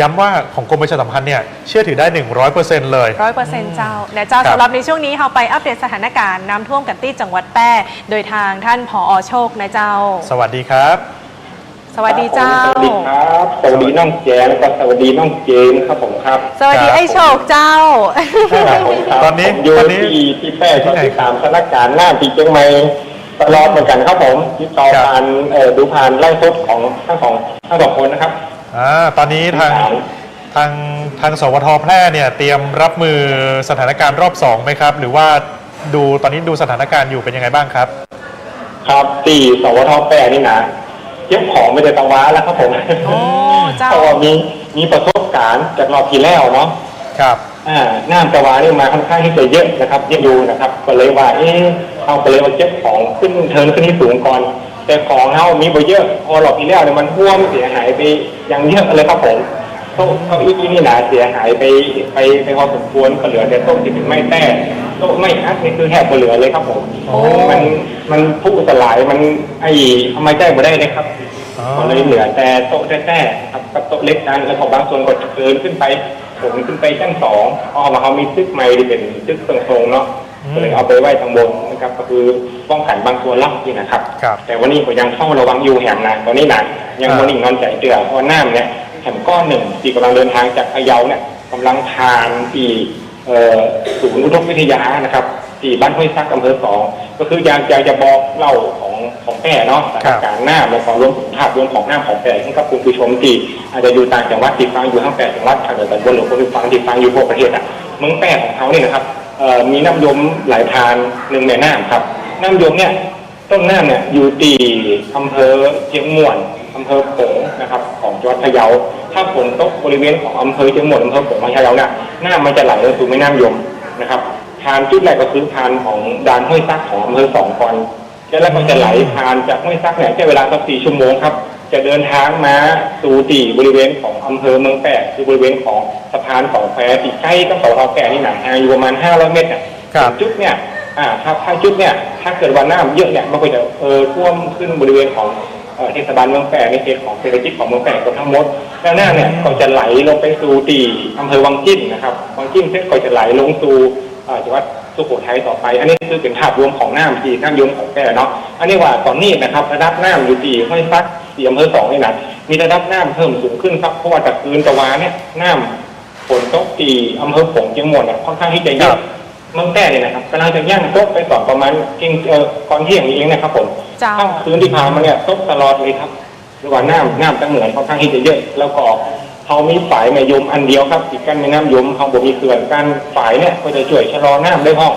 ย้ำว่าของกรมประชาสัมพันธ์เนี่ยเชื่อถือได้ 100% เลย 100% เจ้าและเจ้าสำหรับในช่วงนี้เราไปอัปเดตสถานการณ์น้ำท่วมกันที่จังหวัดแพร่โดยทางท่านผอ.โชคนะเจ้าสวัสดีครับสวัสดีเจ้าสวัสดีครับสวัสดีน้องแจงแล้วก็สวัสดีน้องเจมครับผมครับสวัสดีไอ้โชคเจ้าตอนนี้อยู่ที่แพร่ที่ตามสถานการณ์หน้าที่เชียงใหม่ตลอดเหมือนกันครับผมติดต่อผ่านดูผ่านไล่สดของทั้งสองคนนะครับตอนนี้ทางสวทแพร่เนี่ยเตรียมรับมือสถานการณ์รอบ2ไหมครับหรือว่าตอนนี้ดูสถานการณ์อยู่เป็นยังไงบ้างครับครับที่สวทแพร่นี่นะเก็บของไม่ได้ตังว้าแล้วครับผมเพราะว่ามีประสบการณ์จากรอบที่แล้วเนาะครับน้ำตะวานี่มาค่อนข้างที่จะเยอะนะครับเยอะดูนะครับก็เลยว่าเอาไปเลยมาเก็บของขึ้นที่สูงก่อนแต่ของเขามีไปเยอะพอรอบที่แล้วเนี่ยมันท่วมเสียหายไปอย่างเยอะเลยครับผมโต๊ะเก้าอี้นี่นะเสียหายไปพอสมควรก็เหลือแต่โต๊ะที่เป็นไม้แต้โต๊ะไม้อัดนี่คือแทบเหลือเลยครับผมมันพุสลายมันทำไมแต้ไม่ได้เลยครับก็เลยเหลือแต่โต๊ะแต้ครับกับโต๊ะเล็กนั้นแล้วของบางส่วนก็เกินขึ้นไปผมขึ้นไปชั้น2พอมาเขามีตึกใหม่ที่เป็นตึกทรงๆเนาะก็เลยเอาไปไว้ทางบนนะครับก็คือป้องกันบางส่วนลับนี่นะครับแต่วันนี้ก็ยังเฝ้าระวังอยู่แหมนะตอนนี้นะยังวันนี้นอนใจเตือนเพราะน้ำเนี่ยแหมก้อนหนึ่งที่กำลังเดินทางจากพะเยาเนี่ยกำลังผ่านที่ศูนย์อุทกวิทยานะครับที่บ้านห้วยซักอำเภอ2ก็คืออยากจะบอกเล่าของแพร่เนาะสถานการณ์น้ำแล้วก็รวมถึงภาพรวมของน้ำของแพร่ให้กับคุณผู้ชมที่อาจจะอยู่ต่างจังหวัดที่ฟังอยู่ทั้ง8จังหวัดทางเหนือตอนบนหรือคนที่ฟังอยู่ทั่วประเทศเมืองแพร่ของเขาเนี่ยนะครับมีน้ำยมไหลผ่านหนึ่งในน้ำครับน้ำยมเนี่ยต้นน้ำเนี่ยอยู่ที่อำเภอเชียงม่วน อำเภอโขงนะครับของจังหวัดพะเยาถ้าฝนตกบริเวณของอำเภอเชียงหมดอำเภอโขงของพะเยาเนี่ยน้ำมันจะไหลลงสู่แม่น้ำยมนะครับผ่านจุดแรกก็คือผ่านของด่านห้วยซักของอำเภอสองคอนแล้วก็จะไหลผ่านจากห้วยซักเนี่ยใช้เวลาสัก4 ชั่วโมงครับจะเดินทางมาสู่ที่บริเวณของอำเภอเมืองแปะคือบริเวณของสะพานของแพที่ใกล้กับเสาทอแปะนี่หนาอยู่ประมาณ500 เมตรเนี่ยจุดเนี่ยถ้าจุดเนี่ยถ้าเกิดว่าน้ำเยอะเนี่ยมันก็จะท่วมขึ้นบริเวณของเทศบาลเมืองแปะในเขตของเศรษฐกิจของเมืองแปะทั้งหมดแล้วหน้าเนี่ยก็จะไหลลงไปสู่ที่อำเภอวังจิ้นนะครับวังจิ้นเสร็จก็จะไหลลงสู่จังหวัดสุโขทัยต่อไปอันนี้คือเป็นภาพรวมของน้ำที่น้ำยมของแก่เนาะอันนี้ว่าตอนนี้นะครับระดับน้ำอยู่ที่ห้วยซักที่อำเภอ2นี่นะมีระดับน้ำเพิ่มสูงขึ้นครับเพราะว่าจากคืนตะวาเนี่ยน้ำฝนตกที่อำเภอโขงเชียงหมดเนี่ยค่อนข้างที่จะเยอะเมืองแก่เนี่ยนะครับกำลังจะย่างตกไปต่อประมาณก่อนเที่ยงนี้เองนะครับผมข้ามคืนที่ผ่านมาเนี่ยตกตลอดเลยครับหรือว่าน้ำตั้งเหนือค่อนข้างที่จะเยอะแล้วก็เขามีฝายแม่ยมอันเดียวครับติดกันแม่น้ำยมเขาบอกมีเขื่อนกันฝายเนี่ยก็จะช่วยชะลอน้ำได้ห้อง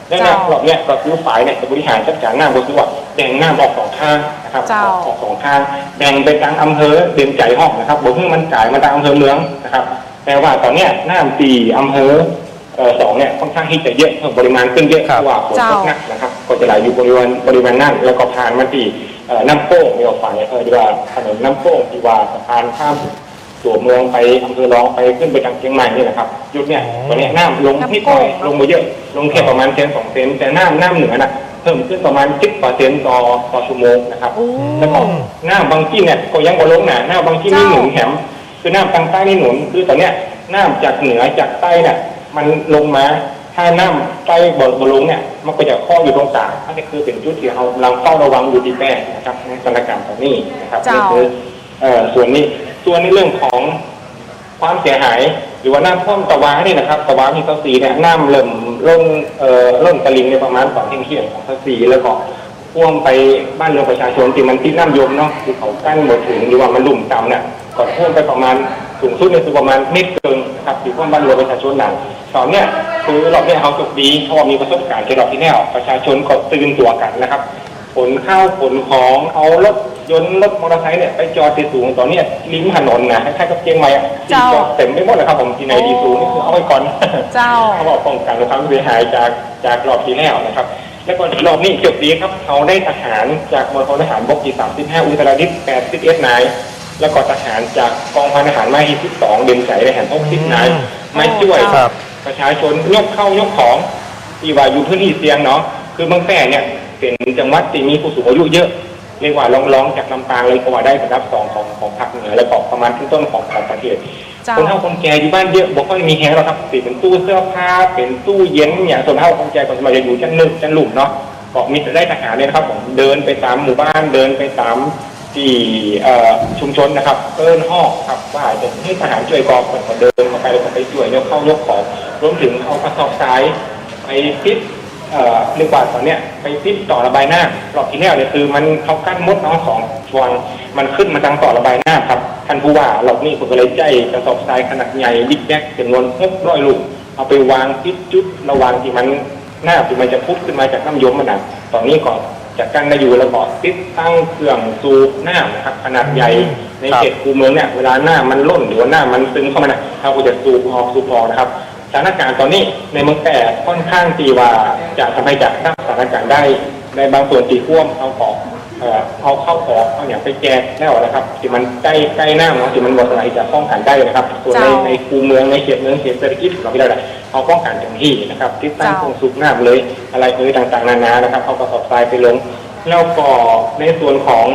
และน้ำรอบเนี่ยก็คือฝายเนี่ยจะบริหารจัดการน้ำก็คือว่าแบ่งน้ำออก2 ข้างนะครับออก2 ข้างแบ่งไปทางอำเภอเด่นใจห้องนะครับบอกให้มันจ่ายมาทางอำเภอเมืองนะครับแต่ว่าตอนเนี้ยน้ำตีอำเภอ2เนี่ยค่อนข้างที่จะเยอะเพิ่มปริมาณขึ้นเยอะกว่าฝนตกหนักนะครับก็จะไหลอยู่บริเวณนั้นแล้วก็ผ่านมาที่น้ำโป้งเรียกว่าฝายดีว่าถนนน้ำโป้งที่ว่าสะพานข้ามตัวเมืองไปอำเภอรองไปขึ้นไปทางเชียงใหม่นี่นะครับยุดเนี่ยตอนนี้น้ำลงที่ต่อยลงมาเยอะลงแค่ประมาณ1-2 เซนแต่น้ำเหนือน่ะเพิ่มขึ้นประมาณ10%ต่อชั่วโมงนะครับแล้วก็น้ำบางที่เนี่ยก็ยังบ่ลงหนาน้ำบางที่นี่หนุนแถมคือน้ำทางใต้นี่หนุนคือตอนเนี้ยน้ำจากเหนือจากใต้เนี่ยมันลงมาถ้าน้ำใต้บ่ลงเนี่ยมันก็จะข้ออยู่ตรงกลางอันนี้คือเป็นจุดที่เรากำลังเฝ้าระวังอยู่ที่แป้นะครับในสถานการณ์ตรงนี้นะครับนี่คือส่วนในเรื่องของความเสียหายหรือว่าน้ำท่วมตะวานี่นะครับตะวามีสักสีเนี่ยน้ำเริ่มล้นตะลิงในประมาณ2 เที่ยงของสักสีแล้วก็ท่วมไปบ้านเรือนประชาชนที่มันติดน้ำยมเนาะที่เขากั้นหมดถึงหรือว่ามันลุ่มต่ำเนี่ยก็ท่วมไปประมาณสูงสุดเนี่ยคือประมาณเมตรเกินนะครับที่ท่วมบ้านเรือนประชาชนหนักตอนเนี้ยคือรอบนี้เขาจบดีเพราะว่ามีประสบการณ์ที่รอบที่แล้วประชาชนก็ตื่นตัวกันนะครับขนข้าวขนของเอารถยนต์รถมอเตอร์ไซค์เนี่ยไปจอดที่สูงตอนนี้ริมถนนนะคล้ายๆกับเชียงใหม่ที่จอดเต็มไปหมดเลยครับผมที่ไหนดีสูงนี่คือเอาไว้ก่อนเขาบอกป้องกันความเสียหายจากรอบที่แล้วนะครับแล้วก็รอบนี้จบดีครับเขาได้ทหารจากมณฑลทหารบกที่35อุตรดิตถ์81 นายแล้วก็ทหารจากกองพันทหารมาที่12เด่นใจในแห่ง60 นายมาช่วยประชาชนยกเข้ายกของที่ว่าอยู่พื้นที่เสี่ยงเนาะคือเมืองแพร่เนี่ยเป็นจังหวัดที่มีผู้สูงอายุเยอะเรียกว่าร้องจากลำปางเลยก็ว่าได้ระดับ2ของภาคเหนือและก็ประมาณต้นของประเทศคนเฒ่าคนแก่อยู่บ้านเยอะบอกว่ามีแฮงหรอกครับติดเป็นตู้เสื้อผ้าเป็นตู้เย็นอย่างส่วนเฒ่าคนแก่คนสมัยจะอยู่ชั้น1ชั้นหลุมเนาะก็มีได้ทหารเลยครับผมเดินไปตามหมู่บ้านเดินไปตามที่ชุมชนนะครับห้องครับว่าจะให้ทหารช่วยกองคนเดินมาไปแล้วก็ไปช่วยยกเข้ายกของรวมถึงเอากระสอบทรายไปปิดเรียกว่าตอนเนี้ยไปปิดต่อระบายน้ำรอบที่แล้วเนี่ยคือมันเขากั้นมดเนาะ2 ช่วงมันขึ้นมาทางต่อระบายน้ำครับท่านผู้ว่ารอบนี้ผมก็เลยใจกระสอบทรายขนาดใหญ่บิ๊กแบ็กจำนวน600 ลูกเอาไปวางปิดจุดระวางที่มันหน้าที่มันจะพุทขึ้นมาจากน้ำยมมันนะตอนนี้ก็จากการได้อยู่แล้วก็ติดตั้งเครื่องสูบน้ำนะครับขนาดใหญ่ในเขตคูเมืองเนี่ยเวลาหน้ามันล้นหรือว่าหน้ามันซึมเข้ามาเนี่ยเราก็จะสูบออกนะครับสถานการณ์ตอนนี้ในเมืองแพร่ค่อนข้างที่ว่าจะทำให้จากสถานการณ์ได้ในบางส่วนที่ท่วมเอาเข้าของเอาอย่างไปแจกแล้วนะครับที่มันใกล้หน้าเนาะที่มันบ่สามารถจะป้องกันได้นะครับส่วนในคูเมืองในเขตเมืองเขตเศรษฐกิจเราไม่ได้เอาป้องกันเต็มที่นะครับติดตั้งเครื่องสูบน้ำเลยอะไรต่างๆนานานะครับเอากระสอบทรายไปลงแล้วก็ในส่วนของ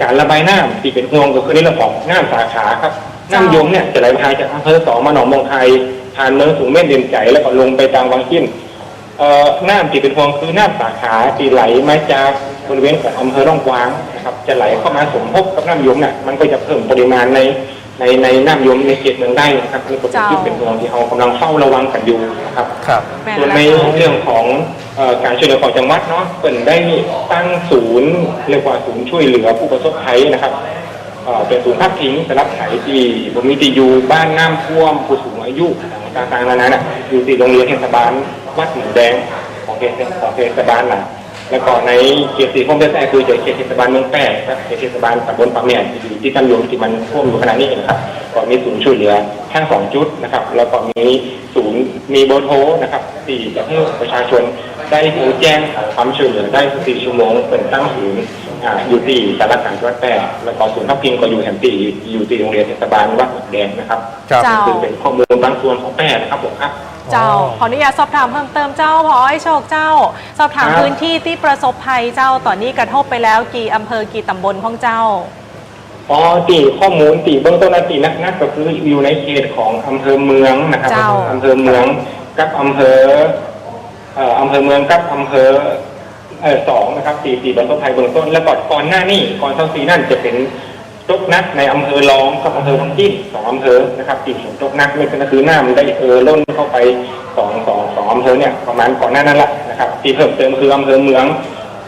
การระบายน้ำที่เป็นห่วงก็คือในเรื่องของน้ำสาขาครับน้ำยมเนี่ยจะไหลผ่านจากอำเภอ2มาหนองมงไทยผ่านเมืองสูงเม่นเด่นใจแล้วก็ลงไปทางวังจิ้นน้ำที่เป็นห่วงคือน้ำสาขาที่ไหลมาจากบริเวณของอำเภอร่องกวางนะครับจะไหลเข้ามาสมทบกับน้ำยมเนี่ยมันก็จะเพิ่มปริมาณในน้ำยมในเขตเมืองได้นะครับนี่ก็เป็นจุดเป็นห่วงที่เรากำลังเฝ้าระวังกันอยู่นะครับส่วนในเรื่องของการช่วยเหลือของจังหวัดเนาะเปิดได้ตั้งศูนย์เรียกว่าศูนย์ช่วยเหลือผู้ประสบภัยนะครับเป็นศูนย์พักพิงสำหรับไถที่บมีที่อยู่บ้านน้ำท่วมผู้สูงอายุต่างๆนานาอยู่ที่โรงเรียนเทศบาลวัดหมูแดงของเทศบาลน่ะ แล้วก็ในเขตสีผมจะแท้คือเขตเทศบาลเมืองแพร่ครับเขตเทศบาลตำบลปากแม่ที่ตั้งอยู่ที่มันท่วมอยู่ขนาดนี้นะครับก็มีศูนย์ช่วยเหลือทั้ง2จุดนะครับแล้วก็มีศูนย์มีเบอร์โทรนะครับที่จะให้ประชาชนได้โทรแจ้งขอความช่วยเหลือได้24 ชั่วโมงเป็นตั้งศูนย์อยู่ที่สารกลางจังหวัดแพร่แล้วก็ศูนย์ทับทิมก็อยู่แห่งที่อยู่ที่โรงเรียนเทศบาลวัดหนองแดงนะครับ ครับ เจ้า คือเป็นข้อมูลบางส่วนของแพร่นะครับผมครับ เจ้าขออนุญาตสอบถามเพิ่มเติมเจ้าพอให้โชคเจ้า สอบถาม ครับ พื้นที่ที่ประสบภัยเจ้าตอนนี้กระทบไปแล้วกี่อำเภอกี่ตำบลของเจ้า ตีข้อมูลตีเบื้องต้นตีนักก็คืออยู่ในเขตของอำเภอเมืองนะครับ เจ้า อำเภอเมืองกับอำเภอเมืองกับอำเภอ2นะครับตีบรรทุกภัยเบื้องต้นแล้วก่อนหน้านี้ก่อนทั้ง4นั่นจะเป็นตกนักในอำเภอรองกับอำเภอพังจิ้น2อำเภอนะครับตีฝนตกนักนี่ก็คือน้ำได้ล้นเข้าไปสองอำเภอเนี่ยประมาณก่อนหน้านั้นแหละนะครับตีเพิ่มเติมคืออำเภอเมือง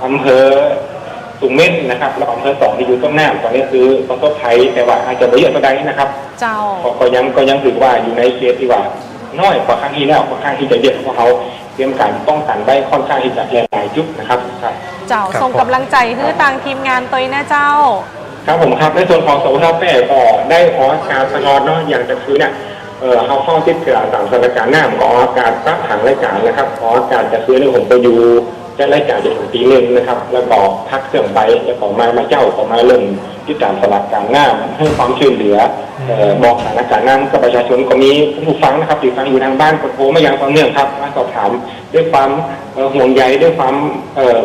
อำเภอสูงเม็ดนะครับแล้วอำเภอ2ที่อยู่ต้นน้ำตอนนี้คือประสบภัยแต่ว่าอาจจะไม่เยอะเท่าใดนะครับ เจ้า ก็ยังถือว่าอยู่ในเขตที่ว่าน้อยกว่าครั้งที่แล้วกว่าครั้งที่จะเยอะเพราะเขาเตรียมการป้องกันได้ค่อนข้างที่จะหลายจุดนะครับครับ เจ้า ครับ ส่งกำลังใจให้ทางทีมงานตัวนะเจ้า ครับผมครับในส่วนของสวทแพร่ก็ได้ออกอากาศตลอดเนาะอย่างจะคือเนี่ยเขาเข้าติดเกลือตามสถานการณ์น้ำก็ออกอากาศปรั๊บถังรายการนะครับออกอากาศจะคือในผมไปอยู่จะรายการจะถึงตีหนึ่งนะครับแล้วก็พักเครื่องไปแล้วก็มาเจ้าก็มาเริ่มที่ตามสถานการณ์น้ำให้ความช่วยเหลือบอกสถานการณ์น้ำกับประชาชนก็มีผู้ฟังนะครับที่ฟังอยู่ทางบ้านก็โทรมาอย่างต่อเนื่องครับมาสอบถามด้วยความห่วงใยด้วยความ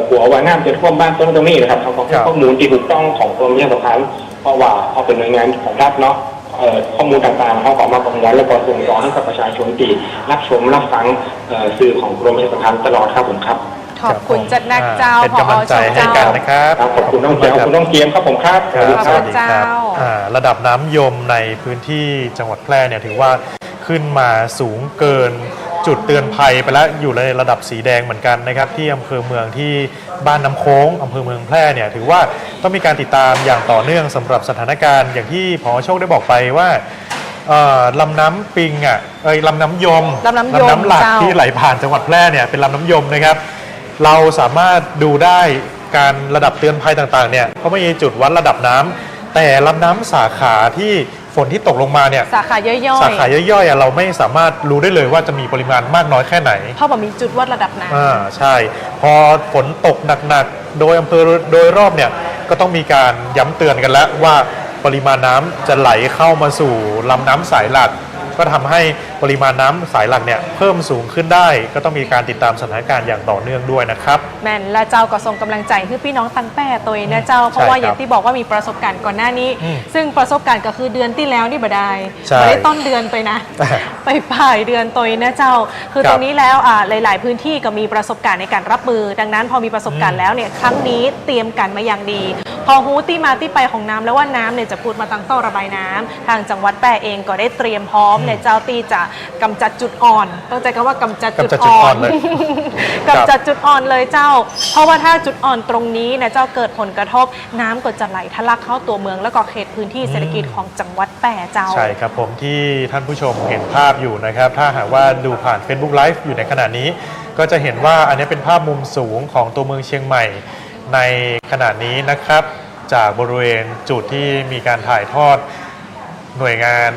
กลัวว่าน้ำจะท่วมบ้านตรงนี้นะครับเขาก็ให้ข้อมูลที่ถูกต้องของกรมประชาสัมพันธ์เพราะว่าเขาเป็นหน่วยงานของรัฐเนาะข้อมูลต่างๆเขาก็มาประมวลแล้วก็ส่งต่อให้กับประชาชนที่รับชมรับฟังสื่อของกรมประชาสัมพันธ์ตลอดครับผมครับ ขอบคุณจัดนักเจ้า เป็นกำลังใจให้กันนะครับ ครับขอบคุณน้องแก้วขอบคุณน้องเกียมครับผมครับ ครับ ขอบคุณเจ้า ระดับน้ำยมในพื้นที่จังหวัดแพร่เนี่ยถือว่าขึ้นมาสูงเกินจุดเตือนภัยไปแล้วอยู่ในระดับสีแดงเหมือนกันนะครับที่อำเภอเมืองที่บ้านน้ำโค้งอำเภอเมืองแพร่เนี่ยถือว่าต้องมีการติดตามอย่างต่อเนื่องสำหรับสถานการณ์อย่างที่ผอ.โชคได้บอกไปว่าลำน้ำปิงลำน้ำยม ลำน้ำยม หลัก เจ้า ที่ไหลผ่านจังหวัดแพร่เนี่ยเป็นลำน้ำยมนะครับเราสามารถดูได้การระดับเตือนภัยต่างๆเนี่ยเขาไม่มีจุดวัดระดับน้ำแต่ลำน้ำสาขาที่ฝนที่ตกลงมาเนี่ย สาขาย่อยๆ สาขาย่อยๆเราไม่สามารถรู้ได้เลยว่าจะมีปริมาณมากน้อยแค่ไหน เพราะว่ามีจุดวัดระดับน้ำ ใช่พอฝนตกหนักๆโดยอำเภอโดยรอบเนี่ยก็ต้องมีการย้ำเตือนกันแล้วว่าปริมาณน้ำจะไหลเข้ามาสู่ลำน้ำสายหลักก็ทำให้ปริมาณน้ำสายหลักเนี่ยเพิ่มสูงขึ้นได้ก็ต้องมีการติดตามสถานการณ์อย่างต่อเนื่องด้วยนะครับ แม่นและเจ้าก็ส่งกำลังใจให้พี่น้องตังแป้ตัวเองนะเจ้าเพราะว่าอย่างที่บอกว่ามีประสบการณ์ก่อนหน้านี้ ซึ่งประสบการณ์ก็คือเดือนที่แล้วนี่บ่ได้ ใช่ ไม่ได้ต้นเดือนไปนะ ไปปลายเดือนตัวเองนะเจ้า คือ ครับ ตรงนี้แล้วหลาย ๆ พื้นที่ก็มีประสบการณ์ในการรับมือ ดังนั้นพอมีประสบการณ์แล้วเนี่ยครั้งนี้เตรียมกันมาอย่างดี พอฮู้ที่มาที่ไปของน้ำแล้วว่าน้ำเนี่ยจะพูดมาตั้งท่อระบายน้ำทางจังหวัดแปร่เองก็ได้เตรียมพร้อมเนี่ยเจ้าตีจะกำจัดจุดอ่อนต้องใจคำว่ากำจัดจุดอ่อน เลย กำจัดจุดอ่อนเลยเจ้า เพราะว่าถ้าจุดอ่อนตรงนี้นะเจ้าเกิดผลกระทบน้ำก็จะไหลทะลักเข้าตัวเมือง แล้วก็เขตพื้นที่เศรษฐกิจของจังหวัดแปร่เจ้า ใช่ครับผมที่ท่านผู้ชมเห็นภาพอยู่นะครับถ้าหากว่าดูผ่าน Facebook Live อยู่ในขณะนี้ ก็จะเห็นว่าอันนี้เป็นภาพมุมสูงของตัวเมืองเชียงใหม่ในขณะนี้นะครับ จากบริเวณจุดที่มีการถ่ายทอดหน่วยงาน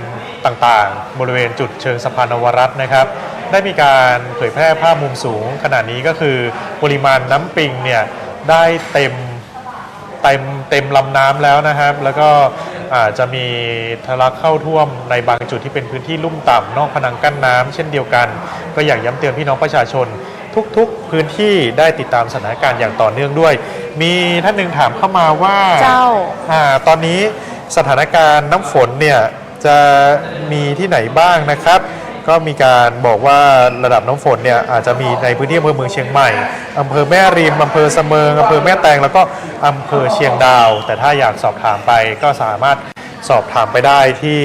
ต่างๆ บริเวณจุดเชิงสะพานนวรัตน์นะครับ ได้มีการเผยแพร่ภาพมุมสูงขณะนี้ก็คือปริมาณน้ำปิงเนี่ยได้เต็มลำน้ำแล้วนะครับ แล้วก็อาจจะมีทะลักเข้าท่วมในบางจุดที่เป็นพื้นที่ลุ่มต่ำนอกพนังกั้นน้ำเช่นเดียวกัน ก็อยากย้ำเตือนพี่น้องประชาชนทุกๆพื้นที่ได้ติดตามสถานการณ์อย่างต่อเนื่องด้วย มีท่านหนึ่งถามเข้ามาว่าตอนนี้สถานการณ์น้ำฝนเนี่ยจะมีที่ไหนบ้างนะครับ ก็มีการบอกว่าระดับน้ำฝนเนี่ยอาจจะมีในพื้นที่อำเภอเมืองเชียงใหม่อำเภอแม่ริมอำเภอเสมิงอำเภอแม่แตงแล้วก็อำเภอเชียงดาว แต่ถ้าอยากสอบถามไปก็สามารถ สอบถามไปได้ที่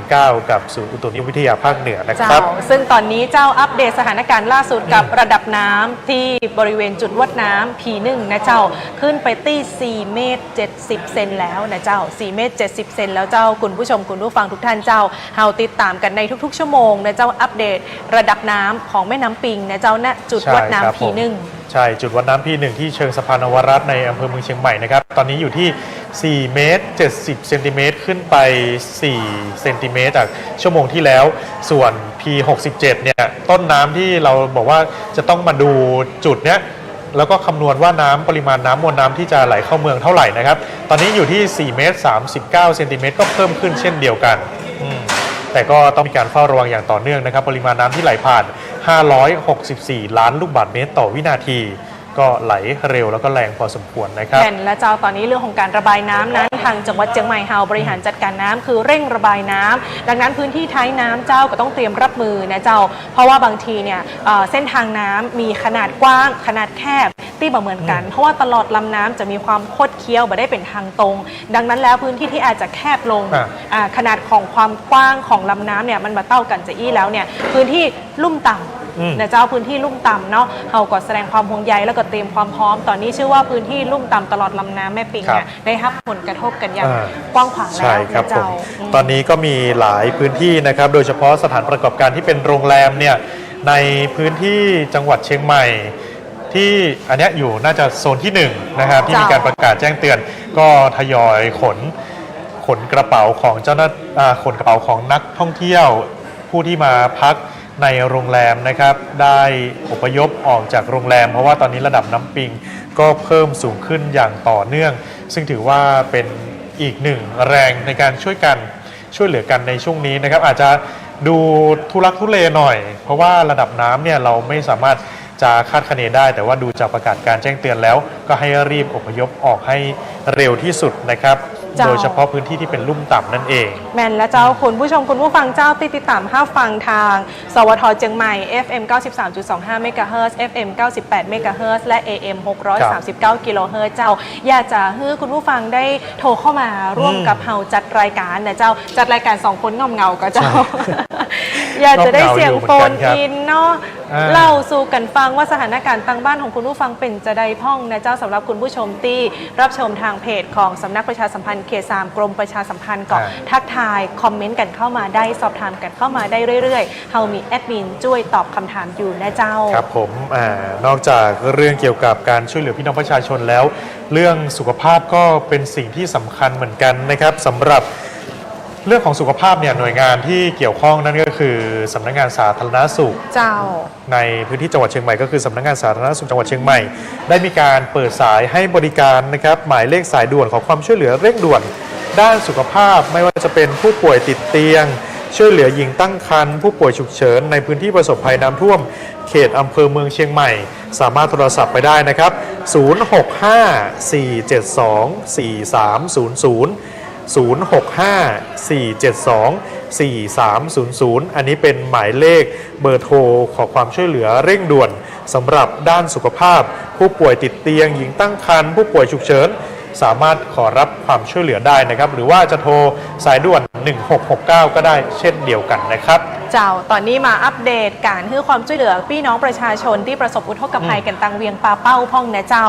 0532779919 กับศูนย์อุตุนิยมวิทยาภาคเหนือนะค เจ้า รับ ซึ่งตอนนี้เจ้าอัปเดตสถานการณ์ล่าสุดกับระดับน้ำที่บริเวณจุดวัดน้ำP1นะเจ้าขึ้นไปที่4 เมตร 70 เซนแล้วนะเจ้า4 เมตร 70 เซนแล้วเจ้าคุณผู้ชมคุณผู้ฟังทุกท่านเจ้าเฮาติดตามกันในทุกๆชั่วโมงนะเจ้าอัปเดตระดับน้ำของแม่น้ำปิงนะเจ้าณจุดวัดน้ำP1ใช่จุดวัดน้ำP1ที่เชิงสะพานนวรัตน์ในอำเภอเมืองเชียงใหม่นะครับตอนนี้อยู่ที่4 เมตร 70 เซนติเมตรขึ้นไป4 เซนติเมตรจากชั่วโมงที่แล้วส่วน P67 เนี่ยต้นน้ำที่เราบอกว่าจะต้องมาดูจุดเนี้ยแล้วก็คำนวณว่าน้ำปริมาณน้ำมวลน้ำที่จะไหลเข้าเมืองเท่าไหร่นะครับตอนนี้อยู่ที่4 เมตร 39 เซนติเมตรก็เพิ่มขึ้นเช่นเดียวกันแต่ก็ต้องมีการเฝ้าระวังอย่างต่อเนื่องนะครับปริมาณน้ำที่ไหลผ่าน564 ล้านลูกบาศก์เมตรต่อวินาทีก็ไหลเร็วแล้วก็แรงพอสมควรนะครับแผ่นและเจ้าตอนนี้เรื่องของการระบายน้ำนั้นทางจังหวัดเชียงใหม่เฮาบริหารจัดการน้ำคือเร่งระบายน้ำดังนั้นพื้นที่ท้ายน้ำเจ้าก็ต้องเตรียมรับมือนะเจ้าเพราะว่าบางทีเนี่ยเส้นทางน้ำมีขนาดกว้างขนาดแคบที่บ่เหมือนกันเพราะว่าตลอดลำน้ำจะมีความคดเคี้ยวไม่ได้เป็นทางตรงดังนั้นแล้วพื้นที่ที่อาจจะแคบลงขนาดของความกว้างของลำน้ำเนี่ยมันมาเท่ากันจะอี้แล้วเนี่ยพื้นที่ลุ่มต่ำนะเจ้าพื้นที่ลุ่มต่ำเนาะเฮาก็แสดงความห่วงใยแล้วก็เตรียมความพร้อมตอนนี้เชื่อว่าพื้นที่ลุ่มต่ำตลอดลำน้ำแม่ปิงเนี่ยได้รับผลกระทบกันอย่างกว้างขวางแล้วนะเจ้าตอนนี้ก็มีหลายพื้นที่นะครับโดยเฉพาะสถานประกอบการที่เป็นโรงแรมเนี่ยในพื้นที่จังหวัดเชียงใหม่ที่อันนี้อยู่น่าจะโซนที่1นะครับที่มีการประกาศแจ้งเตือนก็ทยอยขนกระเป๋าของเจ้าหน้าขนกระเป๋าของนักท่องเที่ยวผู้ที่มาพักในโรงแรมนะครับได้อพยพออกจากโรงแรมเพราะว่าตอนนี้ระดับน้ำปิงก็เพิ่มสูงขึ้นอย่างต่อเนื่องซึ่งถือว่าเป็นอีกหนึ่งแรงในการช่วยเหลือกันในช่วงนี้นะครับอาจจะดูทุลักทุเลหน่อยเพราะว่าระดับน้ำเนี่ยเราไม่สามารถจะคาดคะเนได้แต่ว่าดูจากประกาศการแจ้งเตือนแล้วก็ให้รีบอพยพออกให้เร็วที่สุดนะครับโดยเฉพาะพื้นที่ที่เป็นลุ่มต่ำนั่นเองแม่นและเจ้าคุณผู้ชมคุณผู้ฟังเจ้าติดตามฟังทางสวทเชียงใหม่ FM 93.25 เมกะเฮิรตซ์ FM 98 เมกะเฮิรตซ์และ AM 639 กิโลเฮิรตซ์เจ้าอยากจะให้คุณผู้ฟังได้โทรเข้ามาร่วมกับเฮาจัดรายการนะเจ้าจัดรายการ2คนเงาๆก็เจ้าอยากจะได้เสียงโฟนอินเนาะเล่าสู่กันฟังว่าสถานการณ์ตั้งบ้านของคุณผู้ฟังเป็นจะได้พ่องนะเจ้าสำหรับคุณผู้ชมที่รับชมทางเพจของสำนักประชาสัมพันธ์เขต 3 กรมประชาสัมพันธ์ก็ทักทายคอมเมนต์กันเข้ามาได้สอบถามกันเข้ามาได้เรื่อยๆเฮามีแอดมินช่วยตอบคำถามอยู่นะเจ้าครับผมนอกจากเรื่องเกี่ยวกับการช่วยเหลือพี่น้องประชาชนแล้วเรื่องสุขภาพก็เป็นสิ่งที่สำคัญเหมือนกันนะครับสำหรับเรื่องของสุขภาพเนี่ยหน่วยงานที่เกี่ยวข้องนั่นก็คือสำนักงานสาธารณสุขเจ้าในพื้นที่จังหวัดเชียงใหม่ก็คือสำนักงานสาธารณสุขจังหวัดเชียงใหม่ได้มีการเปิดสายให้บริการนะครับหมายเลขสายด่วนขอความช่วยเหลือเร่งด่วนด้านสุขภาพไม่ว่าจะเป็นผู้ป่วยติดเตียงช่วยเหลือหญิงตั้งครรภ์ผู้ป่วยฉุกเฉินในพื้นที่ประสบภัยน้ำท่วมเขตอำเภอเมืองเชียงใหม่สามารถโทรศัพท์ไปได้นะครับ065-472-4300 อันนี้เป็นหมายเลขเบอร์โทรขอความช่วยเหลือเร่งด่วนสำหรับด้านสุขภาพผู้ป่วยติดเตียงหญิงตั้งครรภ์ผู้ป่วยฉุกเฉินสามารถขอรับความช่วยเหลือได้นะครับหรือว่าจะโทรสายด่วน1669ก็ได้เช่นเดียวกันนะครับเจ้าตอนนี้มาอัปเดตการให้ความช่วยเหลือพี่น้องประชาชนที่ประสบอุทกภัยกันตังเวียงปาเป้าพ่องนะเจ้า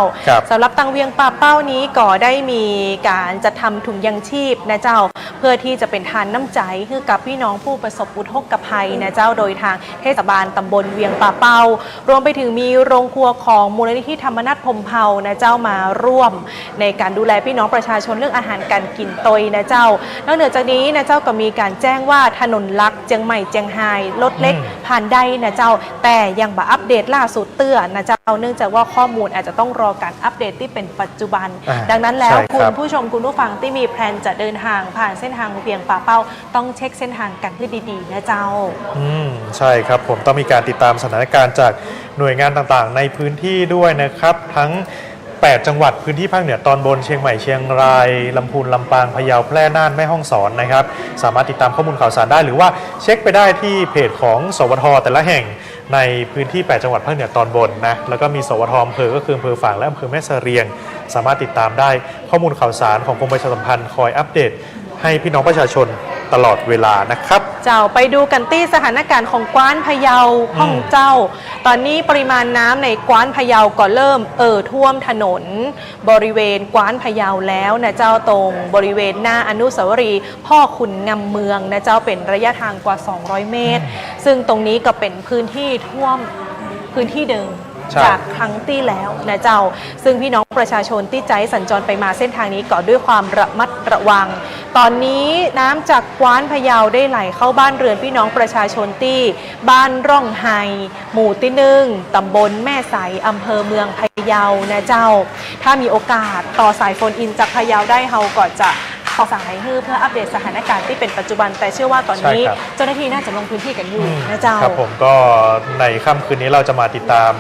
สำหรับตังเวียงปาเป้านี้ก็ได้มีการจัดทำถุงยังชีพนะเจ้าเพื่อที่จะเป็นทานน้ำใจให้กับพี่น้องผู้ประสบอุทกภัยนะเจ้าโดยทางเทศบาลตำบลเวียงปาเป้ารวมไปถึงมีโรงครัวของมูลนิธิธรรมนัสพรหมเผ่านะเจ้ามาร่วมในการดูแลพี่น้องประชาชนเรื่องอาหารการกินตยนะเจ้านอกเหนือจากนี้นะเจ้าก็มีการแจ้งว่าถนนลักเจียงใหม่เจียงไฮ้รถเล็กผ่านได้นะเจ้าแต่ยังบ่อัปเดตล่าสุดเตื้อนะเจ้าเนื่องจากว่าข้อมูลอาจจะต้องรอการอัปเดตที่เป็นปัจจุบันดังนั้นแล้วคุณผู้ชมคุณผู้ฟังที่มีแพลนจะเดินทางผ่านเส้นทางเวียงป่าเป้าต้องเช็คเส้นทางกันให้ดีๆนะเจ้าใช่ครับผมต้องมีการติดตามสถานการณ์จากหน่วยงานต่างๆในพื้นที่ด้วยนะครับทั้งป 8 จังหวัดพื้นที่ภาคเหนือตอนบนเชียงใหม่เชียงรายลำพูนลำปางพะเยาแพร่น่านแม่ฮ่องสอนนะครับสามารถติดตามข้อมูลข่าวสารได้หรือว่าเช็คไปได้ที่เพจของสวทแต่ละแห่งในพื้นที่ 8 จังหวัดภาคเหนือตอนบนนะแล้วก็มีสวทอำเภอก็คืออำเภอฝางและอำเภอแม่เสรียงสามารถติดตามได้ข้อมูลข่าวสารของกรมประชาสัมพันธ์คอยอัปเดตให้พี่น้องประชาชนตลอดเวลานะครับเจ้าไปดูกันที่สถานการณ์ของกว้านพะเยาห้องเจ้าตอนนี้ปริมาณน้ำในกว้านพะเยาก็เริ่มท่วมถนนบริเวณกว้านพะเยาแล้วนะเจ้าตรงบริเวณหน้าอนุสาวรีย์พ่อขุนงำเมืองนะเจ้าเป็นระยะทางกว่า200เมตรซึ่งตรงนี้ก็เป็นพื้นที่ท่วมพื้นที่เดิมจากครั้งที่แล้วนะเจ้าซึ่งพี่น้องประชาชนที่ใจสัญจรไปมาเส้นทางนี้ก็ด้วยความระมัดระวังตอนนี้น้ำจากกว้านพะเยาได้ไหลเข้าบ้านเรือนพี่น้องประชาชนที่บ้านร่องไฮหมู่ที่1ตำบลแม่ใสอำเภอเมืองพะเยานะเจ้าถ้ามีโอกาสต่อสายโฟนอินจากพะเยาได้เฮาก็จะขอสั่งให้เพื่ออัปเดตสถานการณ์ที่เป็นปัจจุบันแต่เชื่อว่าตอนนี้เจ้าหน้าที่น่าจะลงพื้นที่กันอยู่นะเจ้าครับผมก็ในค่ำคืนนี้เราจะมาติดตาม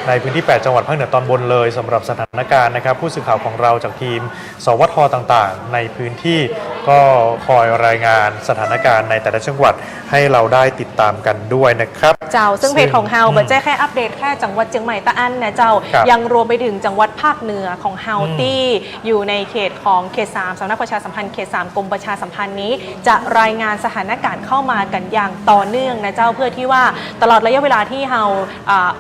ในพื้นที่ 8 จังหวัดภาคเหนือตอนบนเลยสำหรับสถานการณ์นะครับผู้สื่อข่าวของเราจากทีมสวทต่างๆในพื้นที่ก็คอยรายงานสถานการณ์ในแต่ละจังหวัดให้เราได้ติดตามกันด้วยนะครับเจ้าซึ่งเพจของเฮาไม่ใช่แค่อัปเดตแค่จังหวัดเชียงใหม่ตะอันนะเจ้ายังรวมไปถึงจังหวัดภาคเหนือของเฮาที่อยู่ในเขตของเขต3สำนักประชาสัมพันธ์เขต3กรมประชาสัมพันธ์นี้จะรายงานสถานการณ์เข้ามากันอย่างต่อเนื่องนะเจ้าเพื่อที่ว่าตลอดระยะเวลาที่เฮา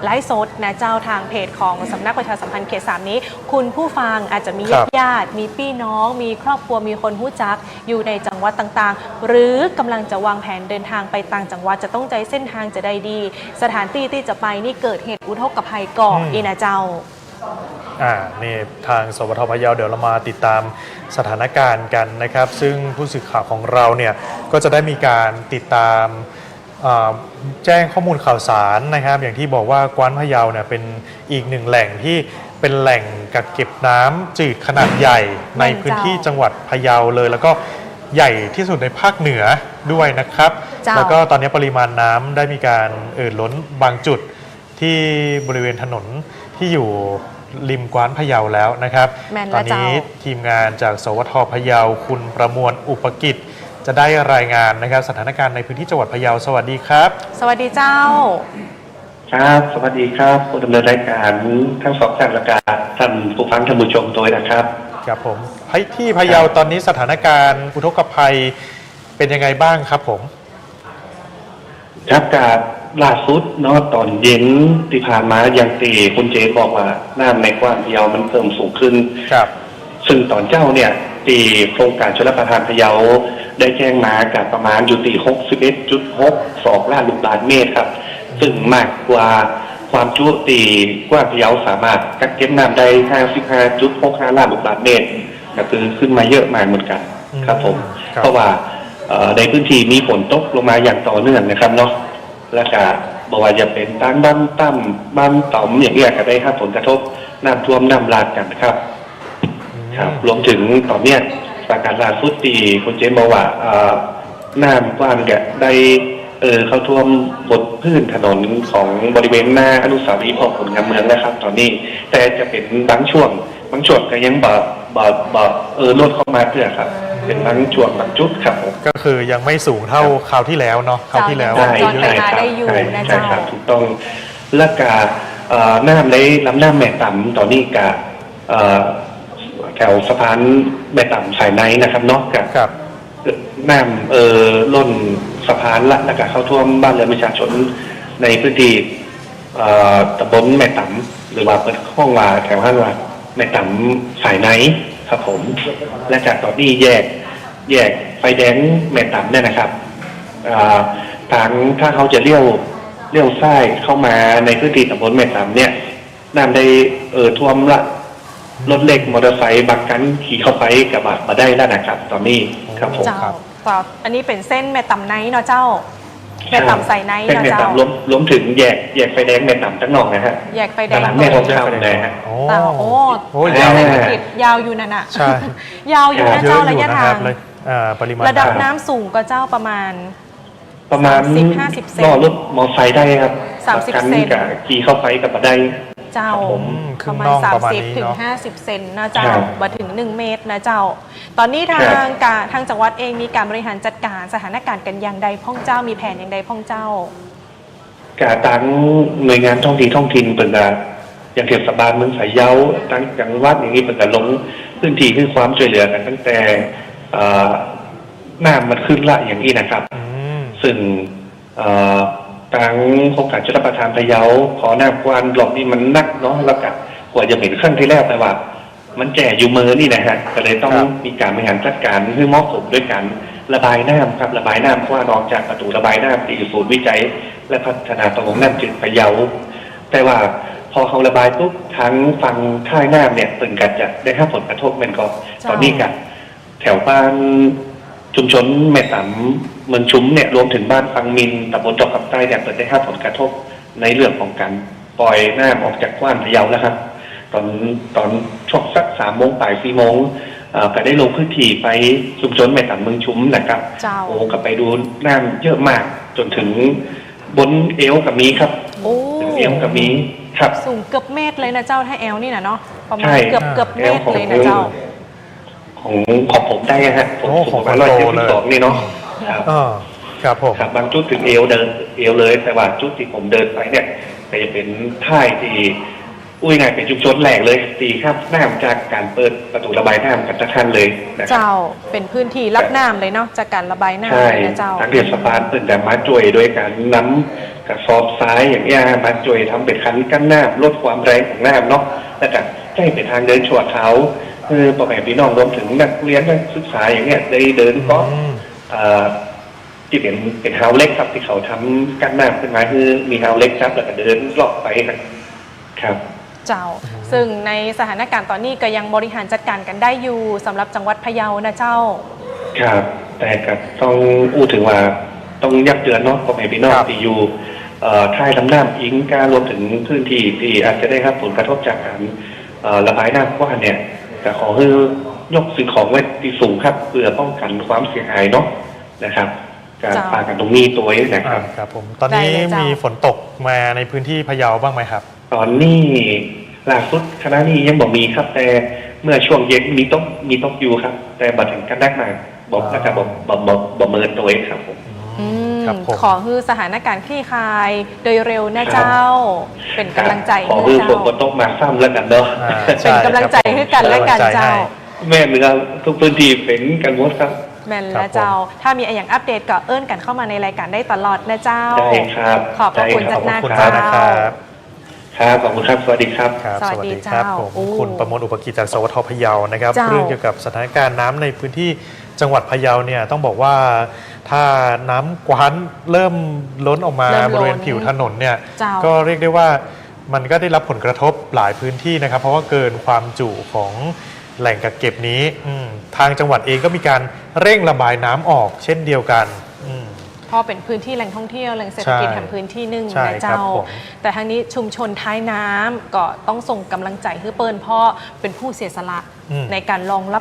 ไลฟ์สดนะเจ้าทางเพจของสำนักประชาสัมพันธ์เขต3นี้คุณผู้ฟังอาจจะมีญาติมีพี่น้องมีครอบครัวมีคนรู้จักอยู่ในจังหวัดต่างๆหรือกำลังจะวางแผนเดินทางไปต่างจังหวัดจะต้องใจเส้นทางจะได้ดีสถานที่ที่จะไปนี่เกิดเหตุอุทกภัยก่ออีนะเจ้านี่ทางสวทพะเยาเดี๋ยวเรามาติดตามสถานการณ์กันนะครับซึ่งผู้สื่อข่าวของเราเนี่ยก็จะได้มีการติดตามแจ้งข้อมูลข่าวสารนะครับอย่างที่บอกว่ากว้านพะเยาเนี่ยเป็นอีกหนึ่งแหล่งที่เป็นแหล่งกักเก็บน้ำจืดขนาดใหญ่ในพื้นที่จังหวัดพะเยาเลยแล้วก็ใหญ่ที่สุดในภาคเหนือด้วยนะครับแล้วก็ตอนนี้ปริมาณน้ำได้มีการล้นบางจุดที่บริเวณถนนที่อยู่ริมกว้านพะเยาแล้วนะครับตอนนี้ทีมงานจากสวทพะเยาคุณประมวลอุปกิจจะได้รายงานนะครับสถานการณ์ในพื้นที่จังหวัดพะเยาสวัสดีครับสวัสดีเจ้าครับสวัสดีครับผู้ดำเนินรายการทั้งสองท่านและการท่านผู้ฟังท่านผู้ชมโดยนะครับครับผมที่พะเยาตอนนี้สถานการณ์อุทกภัยเป็นยังไงบ้างครับผมครับการล่าสุดเนาะตอนเย็นที่ผ่านมาอย่างตีคุณเจบอกว่าน้ำในกว้านพะเยามันเพิ่มสูงขึ้นครับซึ่งตอนเจ้าเนี่ยตีโครงการชลประทานพะเยาได้แจ้งมากับประมาณอยู่ที่61.62 ล้านลูกบาศก์เมตรครับซึ่งมากกว่าความจุตีกว้านพะเยาสามารถกักเก็บน้ำได้ 55.65 ล้านลูกบาศก์เมตรก็คือขึ้นมาเยอะมากเหมือนกันครับผมเพราะว่าในพื้นที่มีฝนตกลงมาอย่างต่อเนื่องนะครับเนาะและก็บอกว่าจะเป็นตั้งบ้านตั้มบ้านต่อมอย่างนี้ก็ได้รับผลกระทบน้ำท่วมน้ำหลากกันครับครับรวมถึงตอนนี้สถานการณ์ล่าสุดที่คุณเจมบอกว่าน้ำกว้านแกได้เข้าท่วมบนพื้นถนนของบริเวณหน้าอนุสาวรีย์พ่อขุนงำเมืองนะครับตอนนี้แต่จะเป็นบางช่วงก็ยังลดเข้ามาเพื่อครับเป็นบางช่วงบางจุดครับก็คือยังไม่สูงเท่าคราวที่แล้วเนาะคราวที่แล้วใช่ครับถูกต้องและกาน้ำในลำน้ำแม่ต่ำตอนนี้กับแถวสะพานแม่ต่ำสายในนะครับเนาะกับน้ำล้นสะพานแล้วก็เข้าท่วมบ้านเรือนประชาชนในพื้นที่ตำบลแม่ต่ำหรือว่าเปิดห้องว่าแถวห้างว่าแม่ต่ำสายในครับผมและจากตอนนี้แยกไฟแดงแม่ต่ำเนี่ยนะครับทางถ้าเขาจะเลี้ยวซ้ายเข้ามาในพื้นที่ตำบลแม่ต่ำเนี่ยน้ำได้ท่วมละรถเล็กมอเตอร์ไซค์บางครั้งขี่เข้าไปกระบะมาได้แล้วนะครับตอนนี้ครับผมอันนี้เป็นเส้นแม่ต่ำไนเนาะเจ้าแม่ต่ำใส่ไนเนาะเจ้ารวมถึงแยกไฟแดงแม่ต่ำทั้งนอกนะฮะแยกไฟแดงแม่ทองคำนะฮะโอ้ยยาวอยู่นั่นน่ะใช่ยาวอยู่นะเจ้าระยะทางปริมาณระดับน้ำสูงก็เจ้าประมาณ50-50 เซนรอรถมอไซค์ได้ครับ30 เซนขี่เข้าไปกับมาได้ เจ้า ครับผม ครึ่ ประ ง มาณ น่องประมาณนี้ 30 ถึง เนาะ 50 เซนนะเจ้า ครับ มาถึง 1 เมตรนะเจ้า ตอนนี้ทางทางจังหวัดเองมีการบริหารจัดการสถานการณ์กันอย่างใดพ่องเจ้ามีแผนอย่างใดพ่องเจ้า กาตั้งหน่วยงานท้องถิ่นเป็นการอย่างเทศบาลเมืองสายเย้าตั้งจังหวัดอย่างนี้เป็นการลงพื้นที่ให้ความช่วยเหลือกันตั้งแต่น้ำมันขึ้นละอย่างนี้นะครับ อืม ซึ่งทางโครงการชลประทานพะเยาขอน้ำกวานหลอกนี่มันนักเนาะแล้วก็กว่าจะเห็นขั้นที่แรกไปว่า มันแจ่อยู่เมือนี่นะฮะก็เลยต้อง ครับ มีการบริหารจัดการให้เหมาะสมด้วยกันระบายน้ำครับระบายน้ำกว้านออกจากประตูระบายน้ำที่ศูนย์วิจัย และพัฒนาตำบลน้ำจืดพะเยาแต่ว่าพอเขาระบายปุ๊บทั้งฝั่งท่ายน้ำเนี่ยเป็นกันจะได้รับผลกระทบเป็นก็ จ้า ตอนนี้กันแถวบ้านชุมชนแม่ตำเมืองชุมเนี่ยรวมถึงบ้านฟังมินตำบลจอกกับใต้เนี่ยเปิดได้รับผลกระทบในเรื่องของการปล่อยน้ำออกจากกว้านพะเยาแล้วครับตอนช่วงสัก3 โมงบ่าย4 โมงก็ได้ลงพื้นที่ไปชุมชนแม่ตำเมืองชุมนะครับ เจ้า โอ้ก็ไปดูน้ำเยอะมากจนถึงบนเอวกับมีครับ โอ้ ถึงเอวกับมีครับ สูงเกือบเมตรเลยนะเจ้าถ้าแอลนี่นะเนาะประมา ใช่ ณเกือบเมตรเลยนะเจ้า ของผมได้ฮะผม โอ้ สูงประ ของ มาณ คอนโดเลย 172นี่เนาะครับ ครับผม ครับบางจุดถึงเอวเดินเอวเลย แต่ว่าจุดที่ผมเดินไปเนี่ยก็จะเป็นท่ายที่อุ้ยง่ายเป็นชุมชนแหลกเลยตีครับน้ำจากการเปิดประตูระบายน้ำกันตะคันเลยนะครับ เจ้าเป็นพื้นที่รับน้ำเลยเนาะจากการระบายน้ำ ใช่ เลยนะเจ้า ทางเทศบาลเปิดแต่มาจ่วยด้วยการน้ำกระสอบทรายอย่างเงี้ยมาจ่วยทำเป็นคันกั้นน้ำลดความแรงของน้ำเนาะแล้วก็ใช้เป็นทางเดินชั่วคราวพ่อแม่พี่น้องรวมถึงนักเรียนนักศึกษาอย่างเงี้ยได้เดินก็ ที่เป็นเฮาเล็กครับที่เขาทำกั้นน้ำขึ้นมาคือมีเฮาเล็กครับแล้วก็เดินรอบไปครับ เจ้า ซึ่งในสถานการณ์ตอนนี้ก็ยังบริหารจัดการกันได้อยู่สำหรับจังหวัดพะเยานะเจ้า ครับ แต่ก็ต้องอู้ถึงว่าต้องยักเตือนเนาะพ่อแม่พี่น้อง ครับ ที่อยู่ท้ายลำน้ำอิงการรวมถึงพื้นที่ที่อาจจะได้รับผลกระทบจากการระบายน้ำกว้างเนี่ยแต่ขอให้ยกสิ่งของไว้ที่สูงครับเพื่อป้องกันความเสียหายเนาะนะครับ การ จ้า ปากันตรงนี้ตัวนี้นะครับ ครับผมตอนนี้ ได้เลยเจ้ามี มีฝนตกมาในพื้นที่พะเยาบ้างไหมครับ ตอนนี้ล่าสุดคณะนี้ยังบอกมีครับ แต่เมื่อช่วงเย็นมีตกอยู่ครับ แต่บัดถึงกันนักหนาบอกนะครับบอกเมินตัวเองครับผม อืม ครับผม ขอให้สถานการณ์คลี่คลายโดยเร็วนะเจ้า เป็นกำลังใจ ขอ ให้ คือ เจ้า ฝนก็ตกมาซ้ำแล้วกันเนาะ เป็นกำลังใจให้กันและกันเจ้า แม่เนื้อทุกพื้นที่เป็นกันหมดครับ แม่นและเจ้า ถ้ามีอะไรอย่างอัปเดตก็เอิ้นกันเข้ามาในรายการได้ตลอดนะเจ้า ได้ครับ ขอบพระคุณ ได้ จาก ครับ หน้า ขอบคุณมากนะครับ ครับขอบคุณครับสวัสดีครับ ครับ สวัสดี ครับ เจ้า ผม โอ้ คุณประมวลอุปกิจจากสวทพะเยานะครับ เจ้า เรื่องเกี่ยวกับสถานการณ์น้ำในพื้นที่จังหวัดพะเยาเนี่ยต้องบอกว่าถ้าน้ำกว้านเริ่มล้นออกมา เริ่ม บ ล้น ริเวณผิวถนนเนี่ย เจ้า ก็เรียกได้ว่ามันก็ได้รับผลกระทบหลายพื้นที่นะครับ เพราะว่าเกินความจุของแหล่งกักเก็บนี้ทางจังหวัดเองก็มีการเร่งระบายน้ำออกเช่นเดียวกัน เพราะเป็นพื้นที่แหล่งท่องเที่ยวแหล่งเศรษฐกิจ ใช่ แห่งพื้นที่หนึ่ง ใช่ นะครับ เจ้า ผม แต่ทางนี้ชุมชนท้ายน้ำก็ต้องส่งกำลังใจให้เปิ้นเพราะเป็นผู้เสียสละในการรองรับ